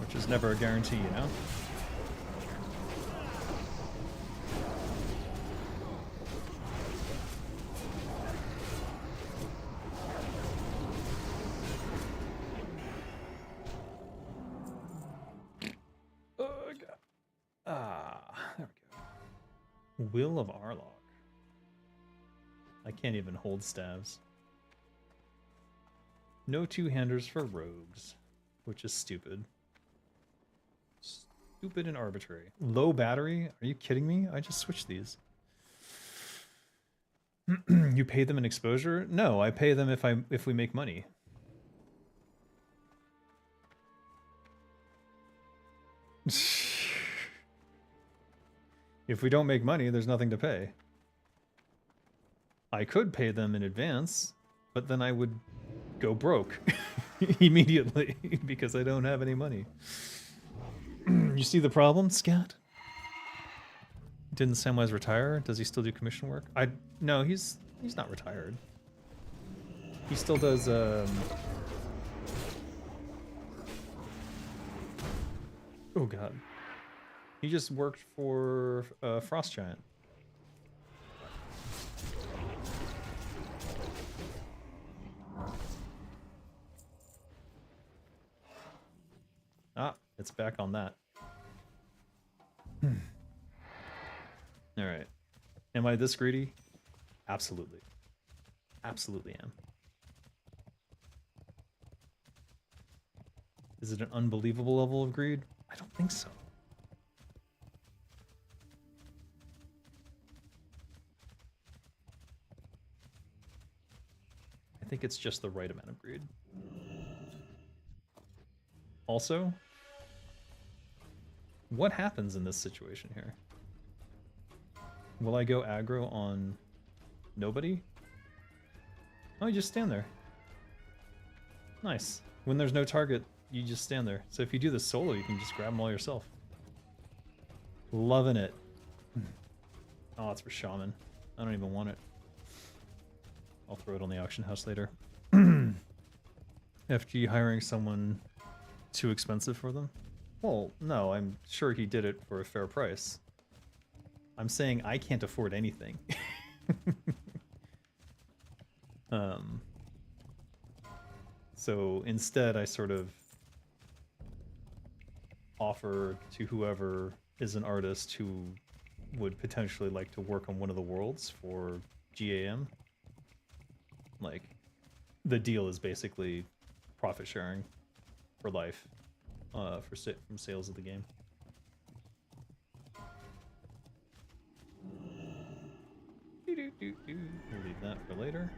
Which is never a guarantee, you know? Will of Arlog. I can't even hold staves. No two-handers for rogues, which is stupid. Stupid and arbitrary. Low battery? Are you kidding me? I just switched these. You pay them in exposure? No, I pay them if we make money. If we don't make money, there's nothing to pay. I could pay them in advance, but then I would go broke immediately because I don't have any money. You see the problem, Scat? Didn't Samwise retire? Does he still do commission work? No, he's not retired. He still does oh god. He just worked for Frost Giant. Ah, it's back on that. Alright. Am I this greedy? Absolutely. Absolutely am. Is it an unbelievable level of greed? I don't think so. I think it's just the right amount of greed. Also, what happens in this situation here? Will I go aggro on nobody? Oh, you just stand there. Nice. When there's no target, you just stand there. So if you do this solo, you can just grab them all yourself. Loving it. Oh, it's for Shaman. I don't even want it. I'll throw it on the auction house later. FG hiring someone too expensive for them? Well, no, I'm sure he did it for a fair price. I'm saying I can't afford anything. So instead I sort of offer to whoever is an artist who would potentially like to work on one of the worlds for GAM. Like, the deal is basically profit sharing for life from sales of the game. We'll leave that for later.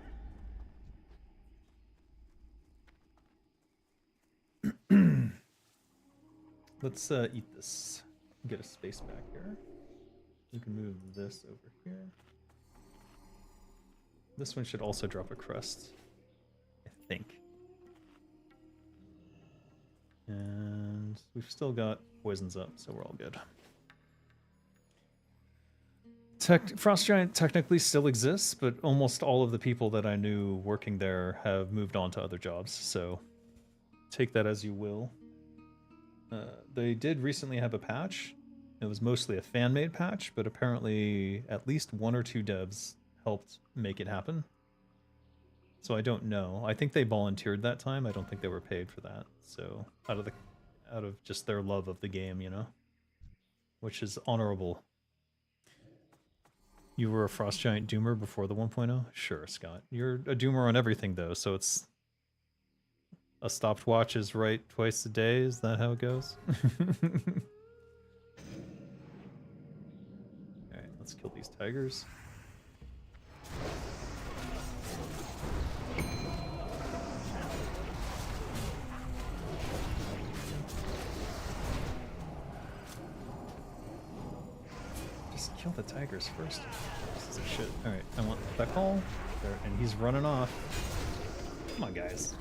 Let's eat this. Get a space back here. We can move this over here. This one should also drop a crest, I think. And we've still got poisons up, so we're all good. Frost Giant technically still exists, but almost all of the people that I knew working there have moved on to other jobs, so take that as you will. They did recently have a patch. It was mostly a fan-made patch, but apparently at least 1 or 2 devs helped make it happen. So I don't know. I think they volunteered that time. I don't think they were paid for that. So out of just their love of the game, you know, which is honorable. You were a Frost Giant Doomer before the 1.0? Sure, Scott. You're a Doomer on everything though, so it's a stopped watch is right twice a day. Is that how it goes? Alright, let's kill these tigers. Just kill the tigers first. This is shit. Alright, I want that call. There, and he's running off. Come on, guys.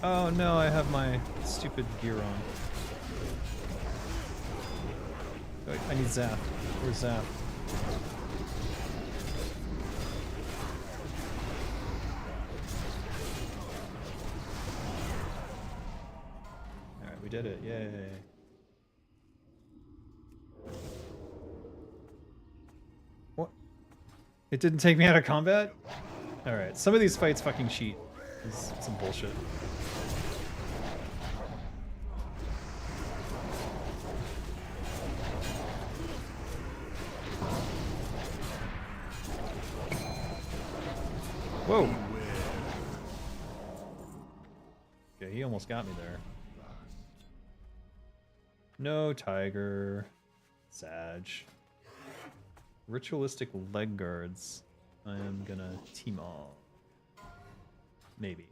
Oh no, I have my stupid gear on. Wait, I need Zap. Where's Zap? Alright, we did it. Yay. What? It didn't take me out of combat? Alright, some of these fights fucking cheat. This is some bullshit. Whoa! Okay, he almost got me there. No tiger. Sag. Ritualistic leg guards. I am gonna team all. Maybe.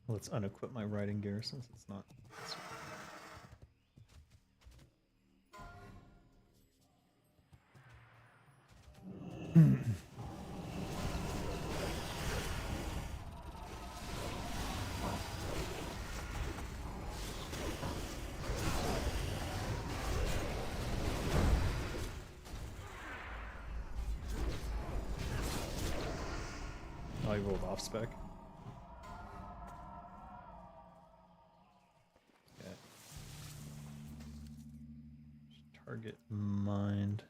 Let's unequip my riding gear since it's not. I rolled off spec. Okay. Target mind.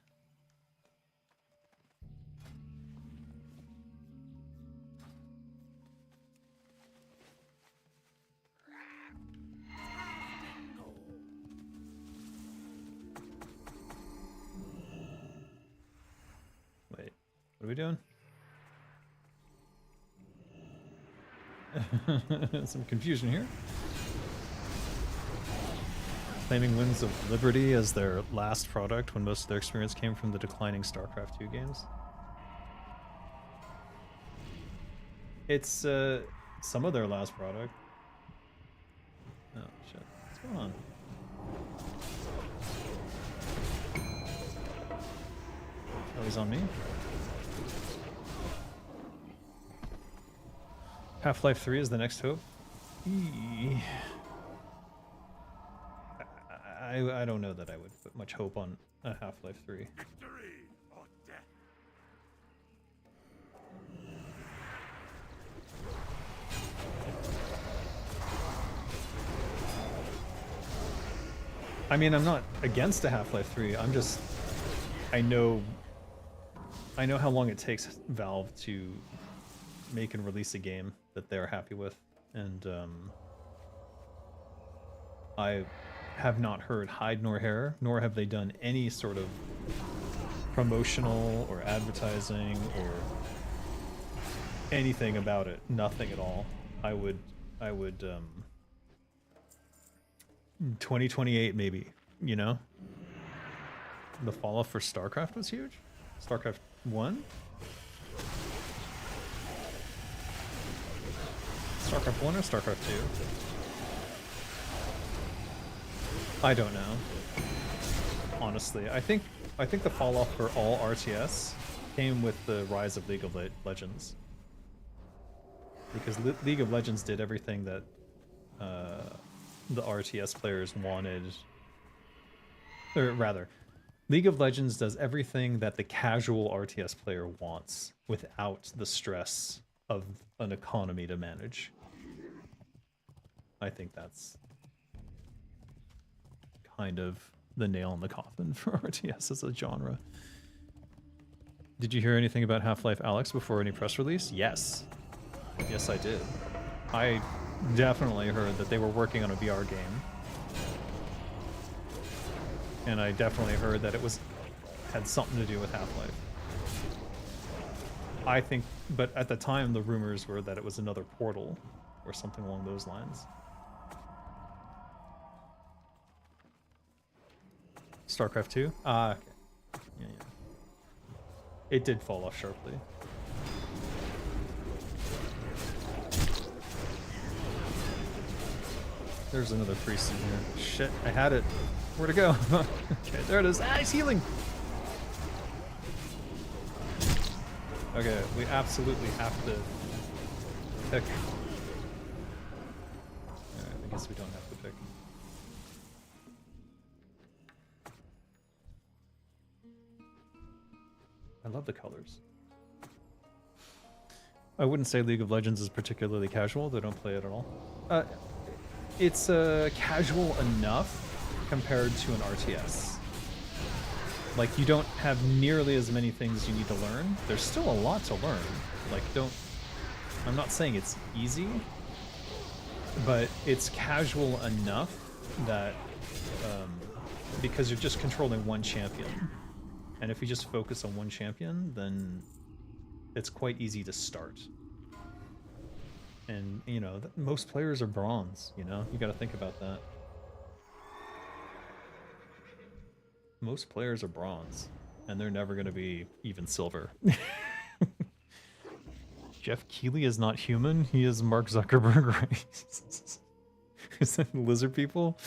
Wait, what are we doing? Some confusion here. Claiming Winds of Liberty as their last product when most of their experience came from the declining StarCraft 2 games. It's some of their last product. Oh shit. What's going on? Oh, he's on me? Half-Life 3 is the next hope? I don't know that I would put much hope on a Half-Life 3. Victory or death. I mean, I'm not against a Half-Life 3. I'm just... I know how long it takes Valve to make and release a game that they're happy with, and I have not heard hide nor hair, nor have they done any sort of promotional or advertising or anything about it. Nothing at all. I would 2028 maybe, you know? The fall off for StarCraft was huge? StarCraft 1? StarCraft 1 or StarCraft 2? I don't know. Honestly, I think the fall off for all RTS came with the rise of League of Legends. Because League of Legends did everything that the RTS players wanted. Or rather, League of Legends does everything that the casual RTS player wants without the stress of an economy to manage. I think that's kind of the nail in the coffin for RTS as a genre. Did you hear anything about Half-Life Alyx before any press release? Yes. Yes, I did. I definitely heard that they were working on a VR game. And I definitely heard that it had something to do with Half-Life. I think, but at the time the rumors were that it was another Portal or something along those lines. StarCraft 2? Ah, okay. Yeah. It did fall off sharply. There's another priest in here. Shit, I had it. Where'd it go? Okay, there it is. Ah, he's healing! Okay, we absolutely have to pick. Alright, I guess we don't have to pick. I love the colors. I wouldn't say League of Legends is particularly casual. They don't play it at all. It's casual enough compared to an RTS. Like, you don't have nearly as many things you need to learn. There's still a lot to learn. Like, I'm not saying it's easy, but it's casual enough that, because you're just controlling one champion. And if you just focus on one champion, then it's quite easy to start. And, you know, most players are bronze, you know? You gotta think about that. Most players are bronze, and they're never gonna be even silver. Jeff Keighley is not human, he is Mark Zuckerberg, right? Is that lizard people?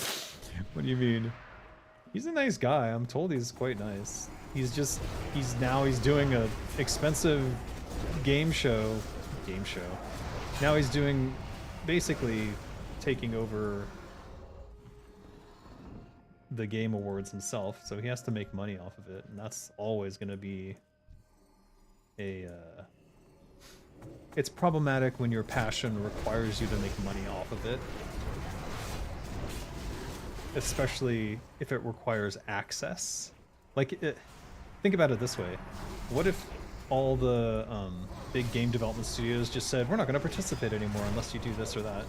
What do you mean? He's a nice guy, I'm told he's quite nice. He's doing a expensive game show. Now he's doing, basically taking over the Game Awards himself, so he has to make money off of it, and that's always going to be it's problematic when your passion requires you to make money off of it. Especially if it requires access. Like, think about it this way. What if all the big game development studios just said, we're not going to participate anymore unless you do this or that?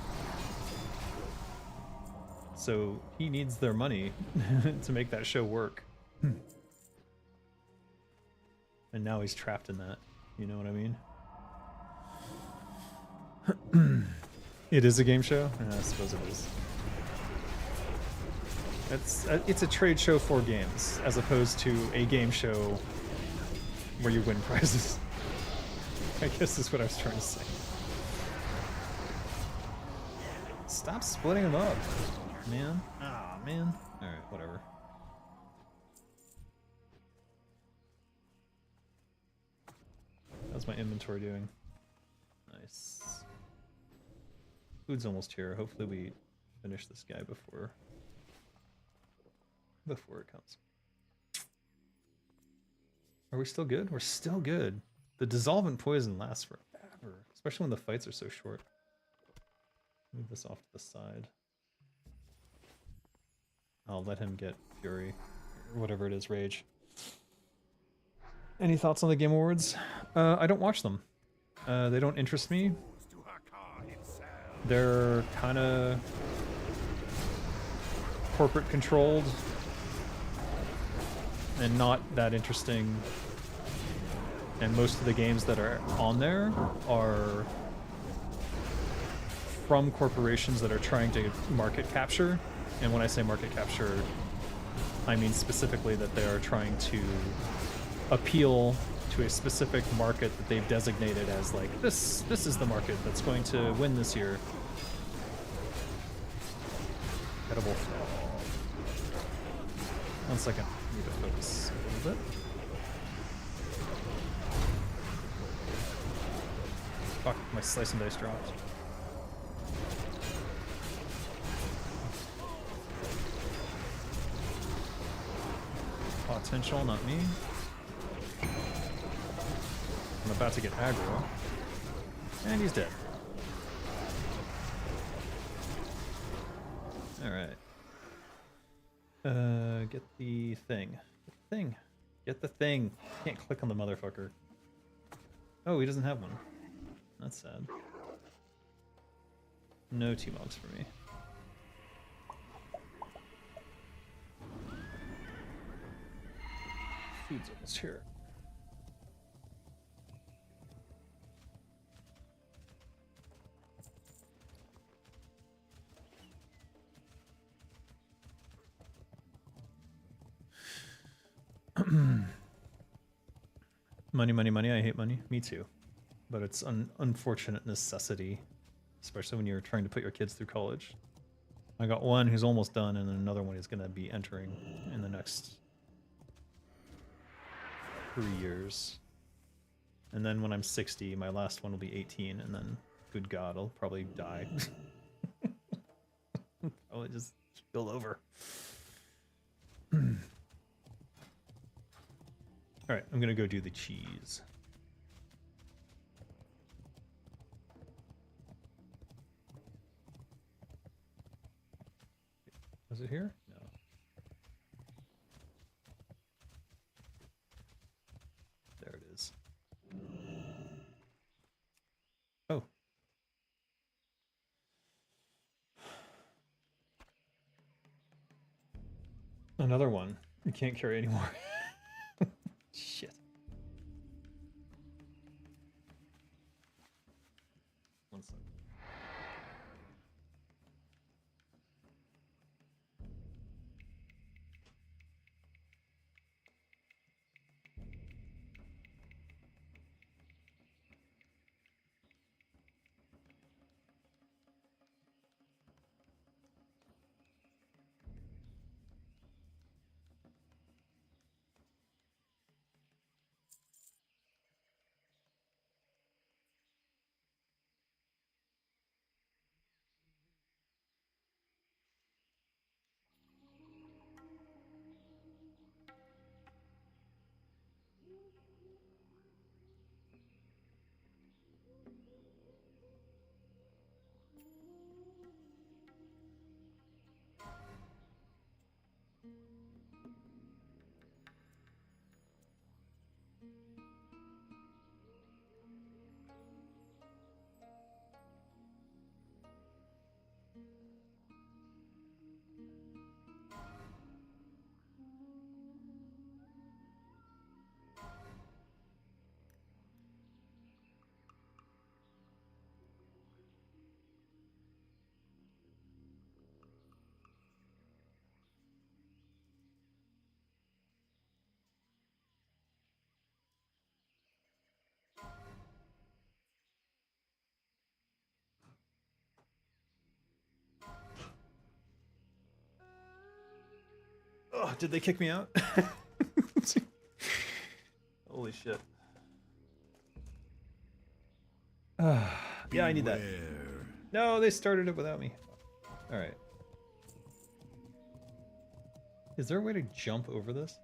So he needs their money to make that show work. And now he's trapped in that. You know what I mean? It is a game show? I suppose it is. It's a trade show for games, as opposed to a game show where you win prizes. I guess is what I was trying to say. Stop splitting them up, man. Ah, man. Alright, whatever. How's my inventory doing? Nice. Food's almost here. Hopefully we finish this guy before it comes. Are we still good? We're still good. The dissolvent poison lasts forever, especially when the fights are so short. Move this off to the side. I'll let him get Fury, or whatever it is, Rage. Any thoughts on the Game Awards? I don't watch them. They don't interest me. They're kind of corporate controlled and not that interesting. And most of the games that are on there are from corporations that are trying to market capture. And when I say market capture, I mean specifically that they are trying to appeal to a specific market that they've designated as like, this is the market that's going to win this year. Edible. 1 second. I need to focus a little bit. Fuck, my slice and dice dropped. Potential, not me. I'm about to get aggro. And he's dead. Alright. Get the thing. Get the thing. Get the thing. Can't click on the motherfucker. Oh, he doesn't have one. That's sad. No T-Mogs for me. Food's almost here. Money, money, money. I hate money. Me too. But it's an unfortunate necessity, especially when you're trying to put your kids through college. I got one who's almost done, and then another one is going to be entering in the next 3 years. And then when I'm 60, my last one will be 18, and then, good God, I'll probably die. Probably just spill over. Alright, I'm gonna go do the cheese. Was it here? No. There it is. Oh. Another one. You can't carry anymore. Shit. One second. Oh, did they kick me out? Holy shit. Yeah, I need that. Beware. No, they started it without me. Alright. Is there a way to jump over this?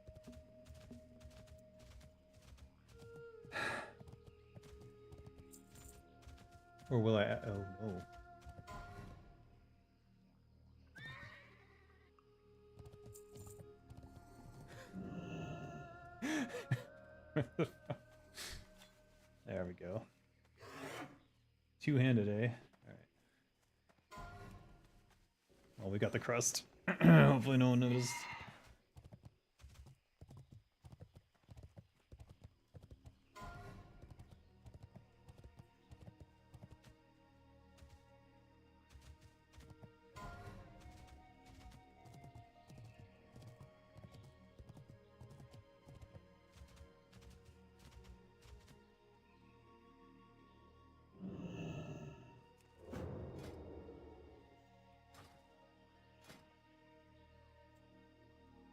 Or will I? Oh no. There we go. Two-handed, eh? Alright. Well, we got the crust. Hopefully no one noticed.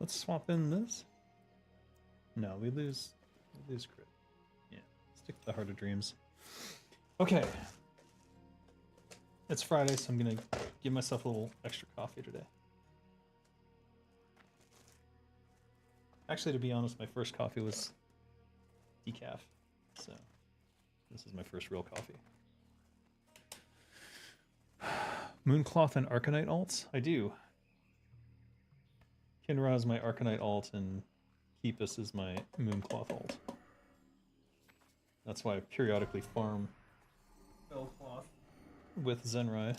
Let's swap in this. No, we lose crit. Yeah, stick to the Heart of Dreams. Okay. It's Friday, so I'm gonna give myself a little extra coffee today. Actually, to be honest, my first coffee was decaf, so this is my first real coffee. Mooncloth and Arcanite alts? I do. Kinra is my Arcanite alt, and Keepus is my Mooncloth alt. That's why I periodically farm Bellcloth with Zenrai.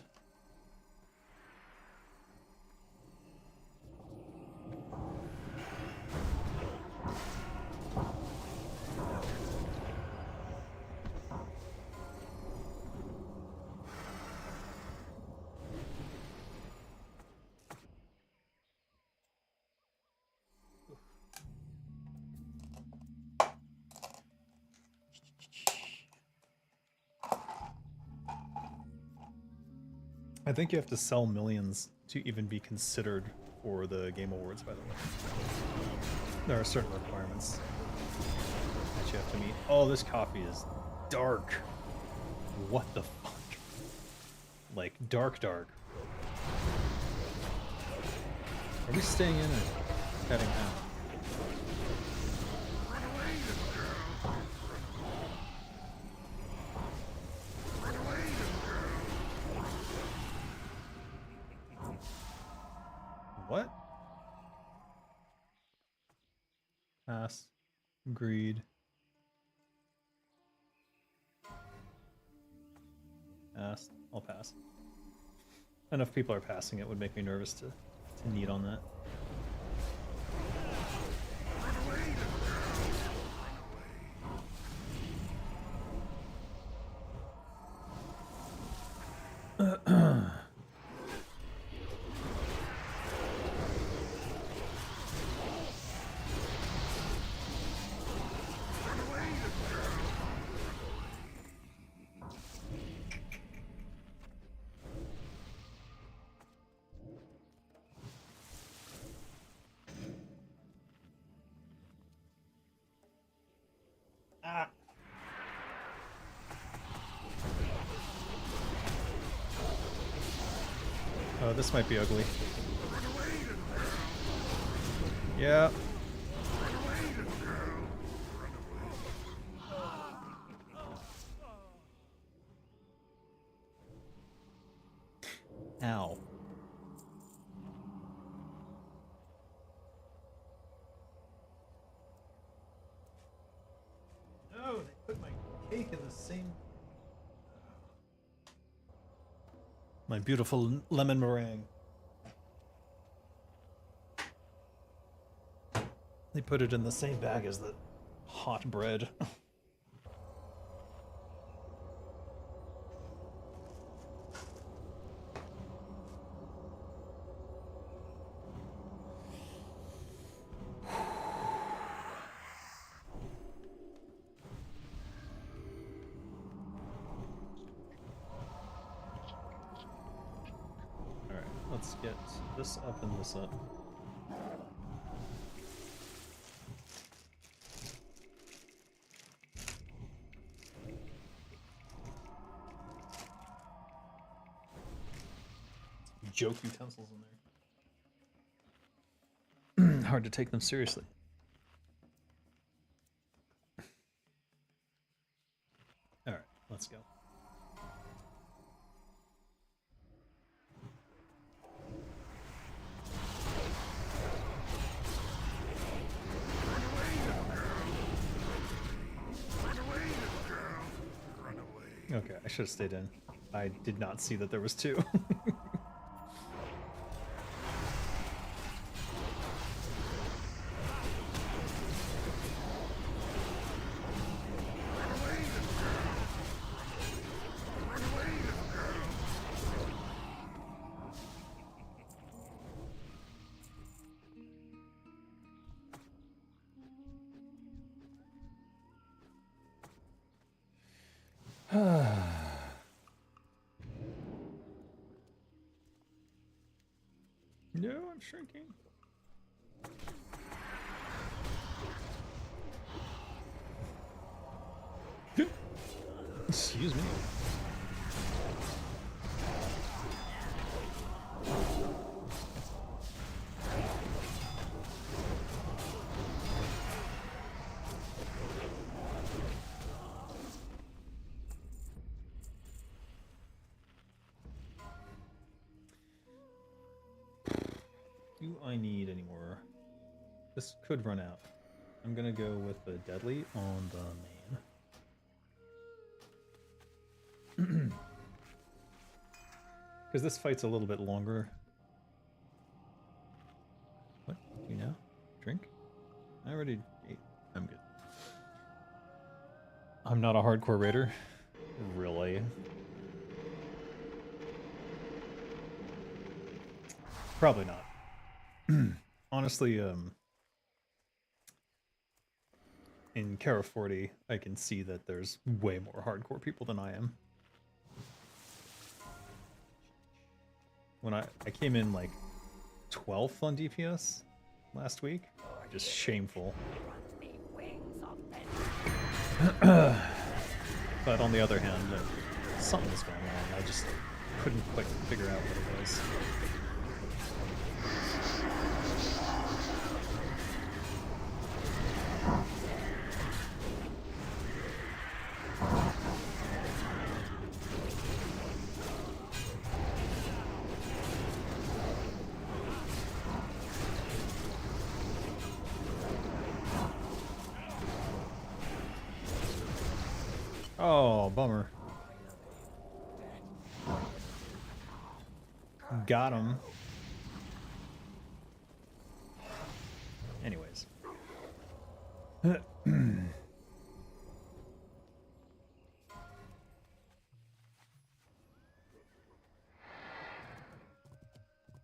I think you have to sell millions to even be considered for the Game Awards, by the way. There are certain requirements that you have to meet. Oh, this coffee is dark. What the fuck? Like, dark. Are we staying in or heading out? What? Pass. Greed. Pass. I'll pass. Enough people are passing it would make me nervous to need on that. Oh, this might be ugly. Yeah. Ow. No, they put my cake in the same... My beautiful lemon meringue. They put it in the same bag as the hot bread. Alright, let's get this up and this up. joke utensils in there. Hard to take them seriously. All right, let's go. Okay, I should have stayed in. I did not see that there was two. No, I'm shrinking. Excuse me. Do I need any more? This could run out. I'm gonna go with the deadly on the main. Because this fight's a little bit longer. What? You know? Drink? I already ate. I'm good. I'm not a hardcore raider. Really? Probably not. Honestly, in AQ40, I can see that there's way more hardcore people than I am. When I came in like 12th on DPS last week, just shameful. But on the other hand, something was going on. I just couldn't quite figure out what it was. Oh, bummer. Got him. Anyways.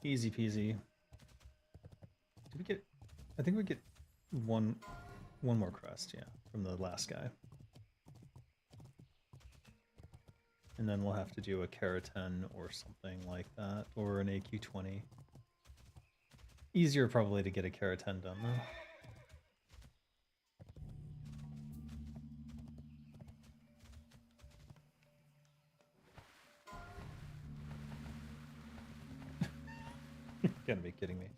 Easy peasy. Did we get... I think we get one more crest, yeah, from the last guy. And then we'll have to do a Keratin or something like that, or an AQ20. Easier probably to get a Keratin done though. You gotta be kidding me.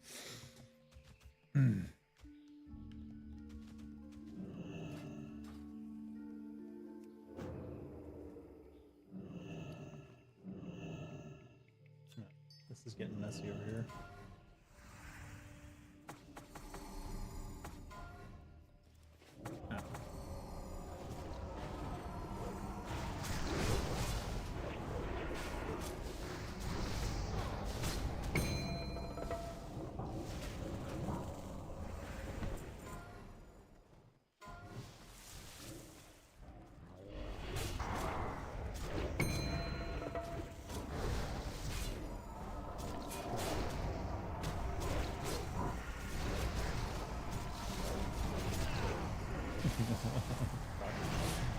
This is getting messy over here.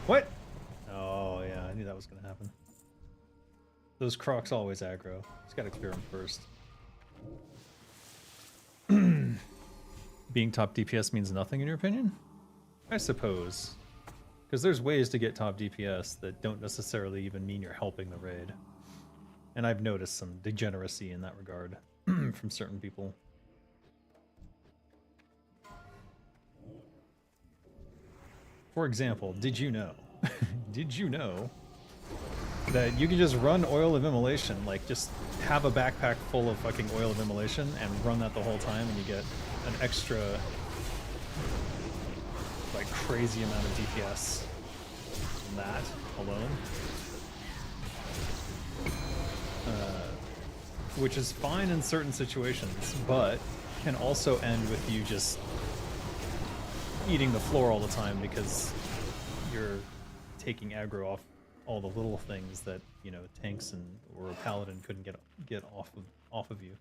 What? Oh yeah, I knew that was gonna happen. Those crocs always aggro. Just gotta clear them first. Being top DPS means nothing in your opinion? I suppose. Because there's ways to get top DPS that don't necessarily even mean you're helping the raid. And I've noticed some degeneracy in that regard from certain people. For example, did you know? Did you know that you can just run Oil of Immolation, like just have a backpack full of fucking Oil of Immolation and run that the whole time and you get an extra, like, crazy amount of DPS from that alone? Which is fine in certain situations, but can also end with you just eating the floor all the time because you're taking aggro off all the little things that, you know, tanks and or a paladin couldn't get off of you.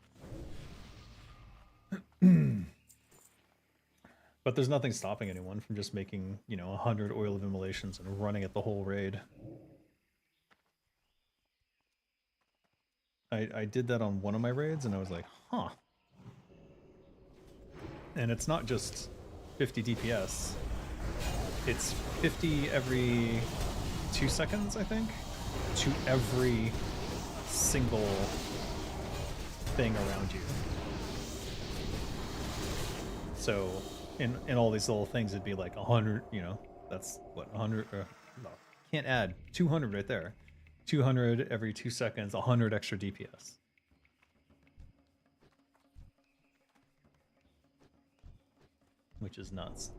But there's nothing stopping anyone from just making, you know, 100 Oil of Immolations and running it the whole raid. I did that on one of my raids and I was like, huh. And it's not just 50 DPS. It's 50 every 2 seconds, I think, to every single thing around you. So in all these little things, it'd be like 100, you know, that's what, 100, no, can't add 200 right there. 200 every 2 seconds, 100 extra DPS. Which is nuts.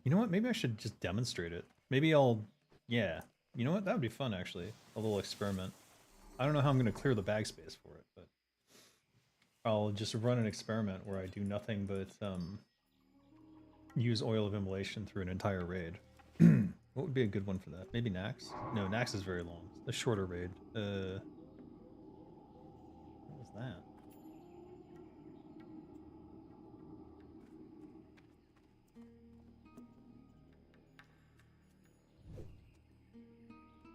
You know what? Maybe I should just demonstrate it. Maybe I'll... Yeah. You know what? That would be fun, actually. A little experiment. I don't know how I'm going to clear the bag space for it, but... I'll just run an experiment where I do nothing but use Oil of Immolation through an entire raid. What would be a good one for that? Maybe Nax? No, Nax is very long. A shorter raid. What was that?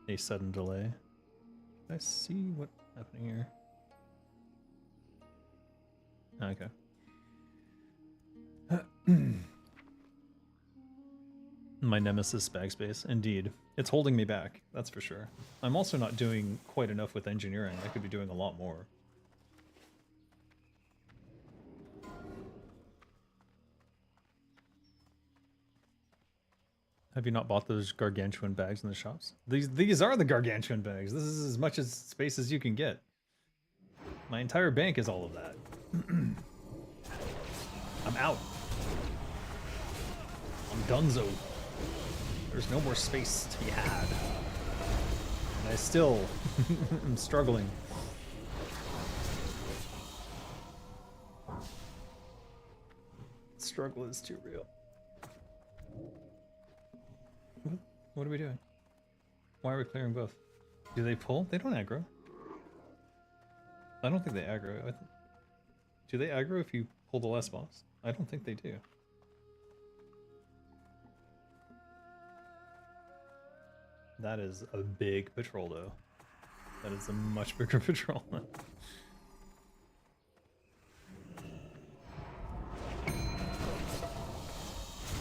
A sudden delay. I see what's happening here. Okay. My nemesis backspace, indeed. It's holding me back, that's for sure. I'm also not doing quite enough with engineering. I could be doing a lot more. Have you not bought those gargantuan bags in the shops? These are the gargantuan bags. This is as much as space as you can get. My entire bank is all of that. I'm out. I'm donezo. There's no more space to be had. And I still am struggling. Struggle is too real. What are we doing? Why are we clearing both? Do they pull? They don't aggro. I don't think they aggro. Do they aggro if you pull the last boss? I don't think they do. That is a big patrol, though. That is a much bigger patrol.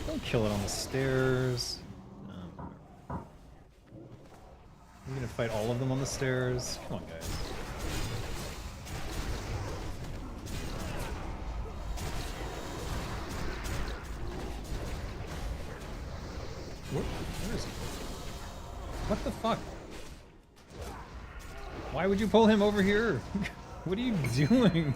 Don't kill it on the stairs. I'm gonna fight all of them on the stairs. Come on, guys. Where is he? What the fuck? Why would you pull him over here? What are you doing?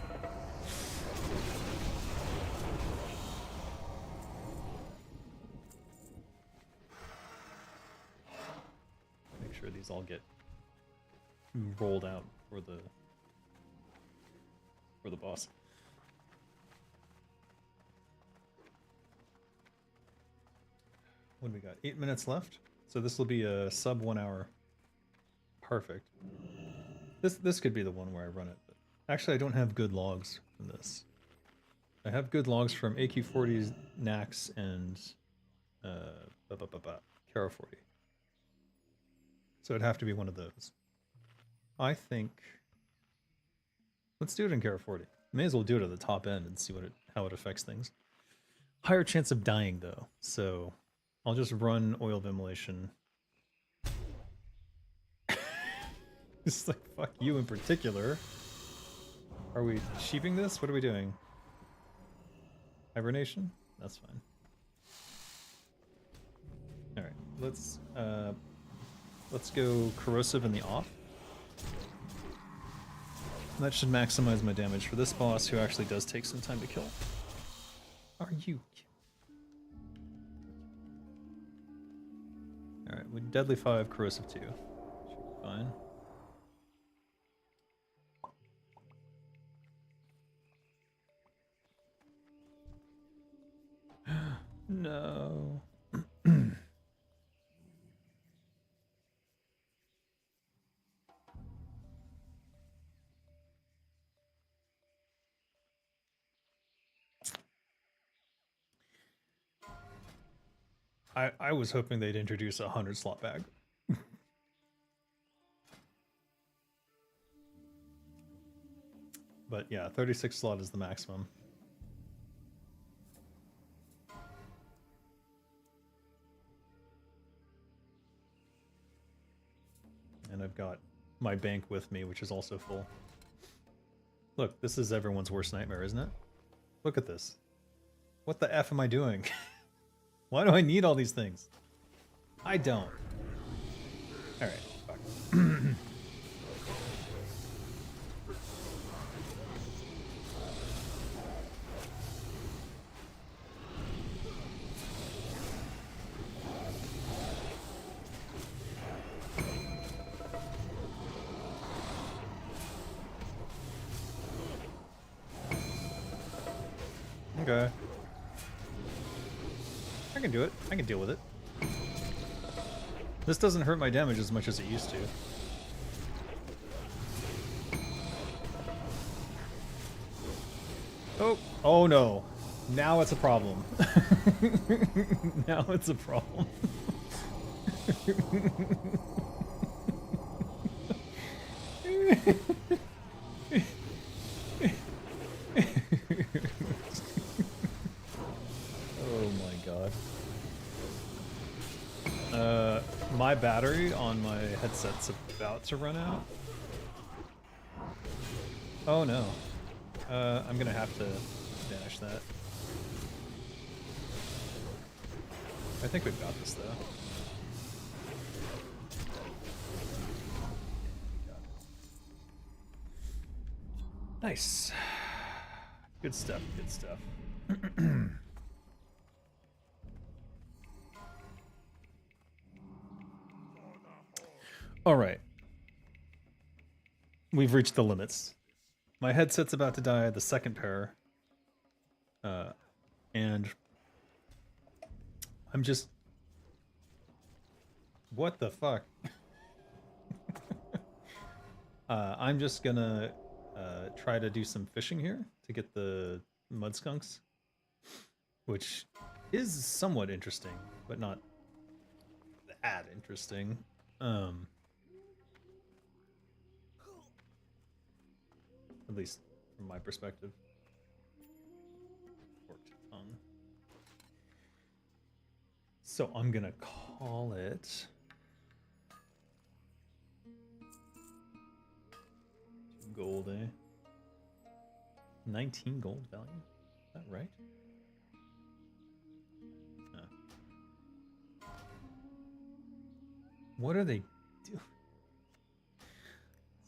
Make sure these all get rolled out for the boss. What do we got? 8 minutes left. So this will be a sub 1 hour. Perfect. This could be the one where I run it. But actually, I don't have good logs from this. I have good logs from AQ40's, Nax, and Kara 40. So it'd have to be one of those. I think. Let's do it in Kara 40. May as well do it at the top end and see how it affects things. Higher chance of dying though, so I'll just run Oil of Immolation. It's like, fuck you in particular. Are we sheeping this? What are we doing? Hibernation? That's fine. Alright, let's go corrosive in the off. That should maximize my damage for this boss, who actually does take some time to kill. Are you? Alright, with Deadly 5, Corrosive 2. Should be fine. No. I was hoping they'd introduce a 100 slot bag. But yeah, 36 slot is the maximum. And I've got my bank with me, which is also full. Look, this is everyone's worst nightmare, isn't it? Look at this. What the F am I doing? Why do I need all these things? I don't. Alright, fuck. Okay. I can do it. I can deal with it. This doesn't hurt my damage as much as it used to. Oh, oh no. Now it's a problem. Now it's a problem. Oh my god. My battery on my headset's about to run out. Oh no. I'm gonna have to banish that. I think we've got this though. Nice. Good stuff, good stuff. All right. We've reached the limits. My headset's about to die, the second pair. And I'm just... What the fuck? I'm just gonna try to do some fishing here to get the mud skunks, which is somewhat interesting, but not that interesting. At least from my perspective. Forked tongue. So I'm gonna call it 2 gold, eh? 19 gold value? Is that right? No. What are they doing?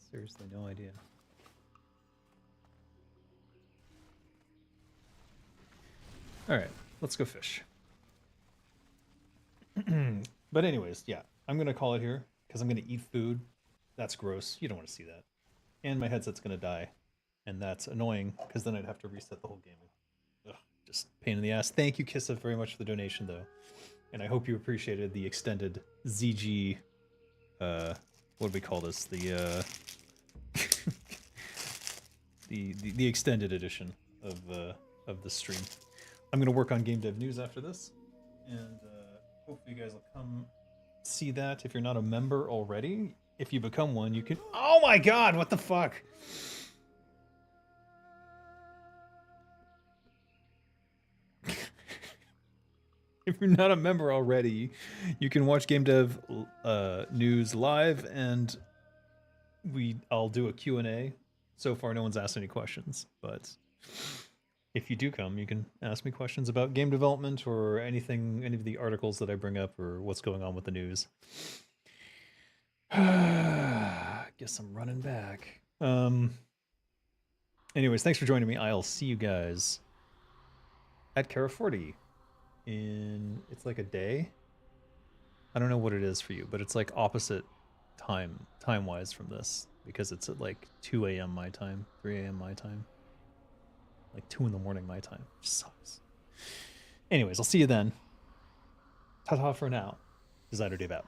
Seriously, no idea. Alright, let's go fish. But anyways, yeah, I'm going to call it here because I'm going to eat food. That's gross. You don't want to see that. And my headset's going to die. And that's annoying because then I'd have to reset the whole game. Ugh, just pain in the ass. Thank you, Kissa, very much for the donation, though. And I hope you appreciated the extended ZG... what do we call this? The, the extended edition of the stream. I'm going to work on game dev news after this, and hopefully you guys will come see that. If you're not a member already, if you become one, you can... Oh my god, what the fuck? If you're not a member already, you can watch game dev news live and I'll do a Q&A. So far, no one's asked any questions, but if you do come, you can ask me questions about game development or anything, any of the articles that I bring up or what's going on with the news. Guess I'm running back. Anyways, thanks for joining me. I'll see you guys at AQ40 in, it's like a day. I don't know what it is for you, but it's like opposite time-wise from this, because it's at like 2 a.m. my time, 3 a.m. my time. Like 2 in the morning my time. Which sucks. Anyways, I'll see you then. Ta-ta for now. Designer Dave out.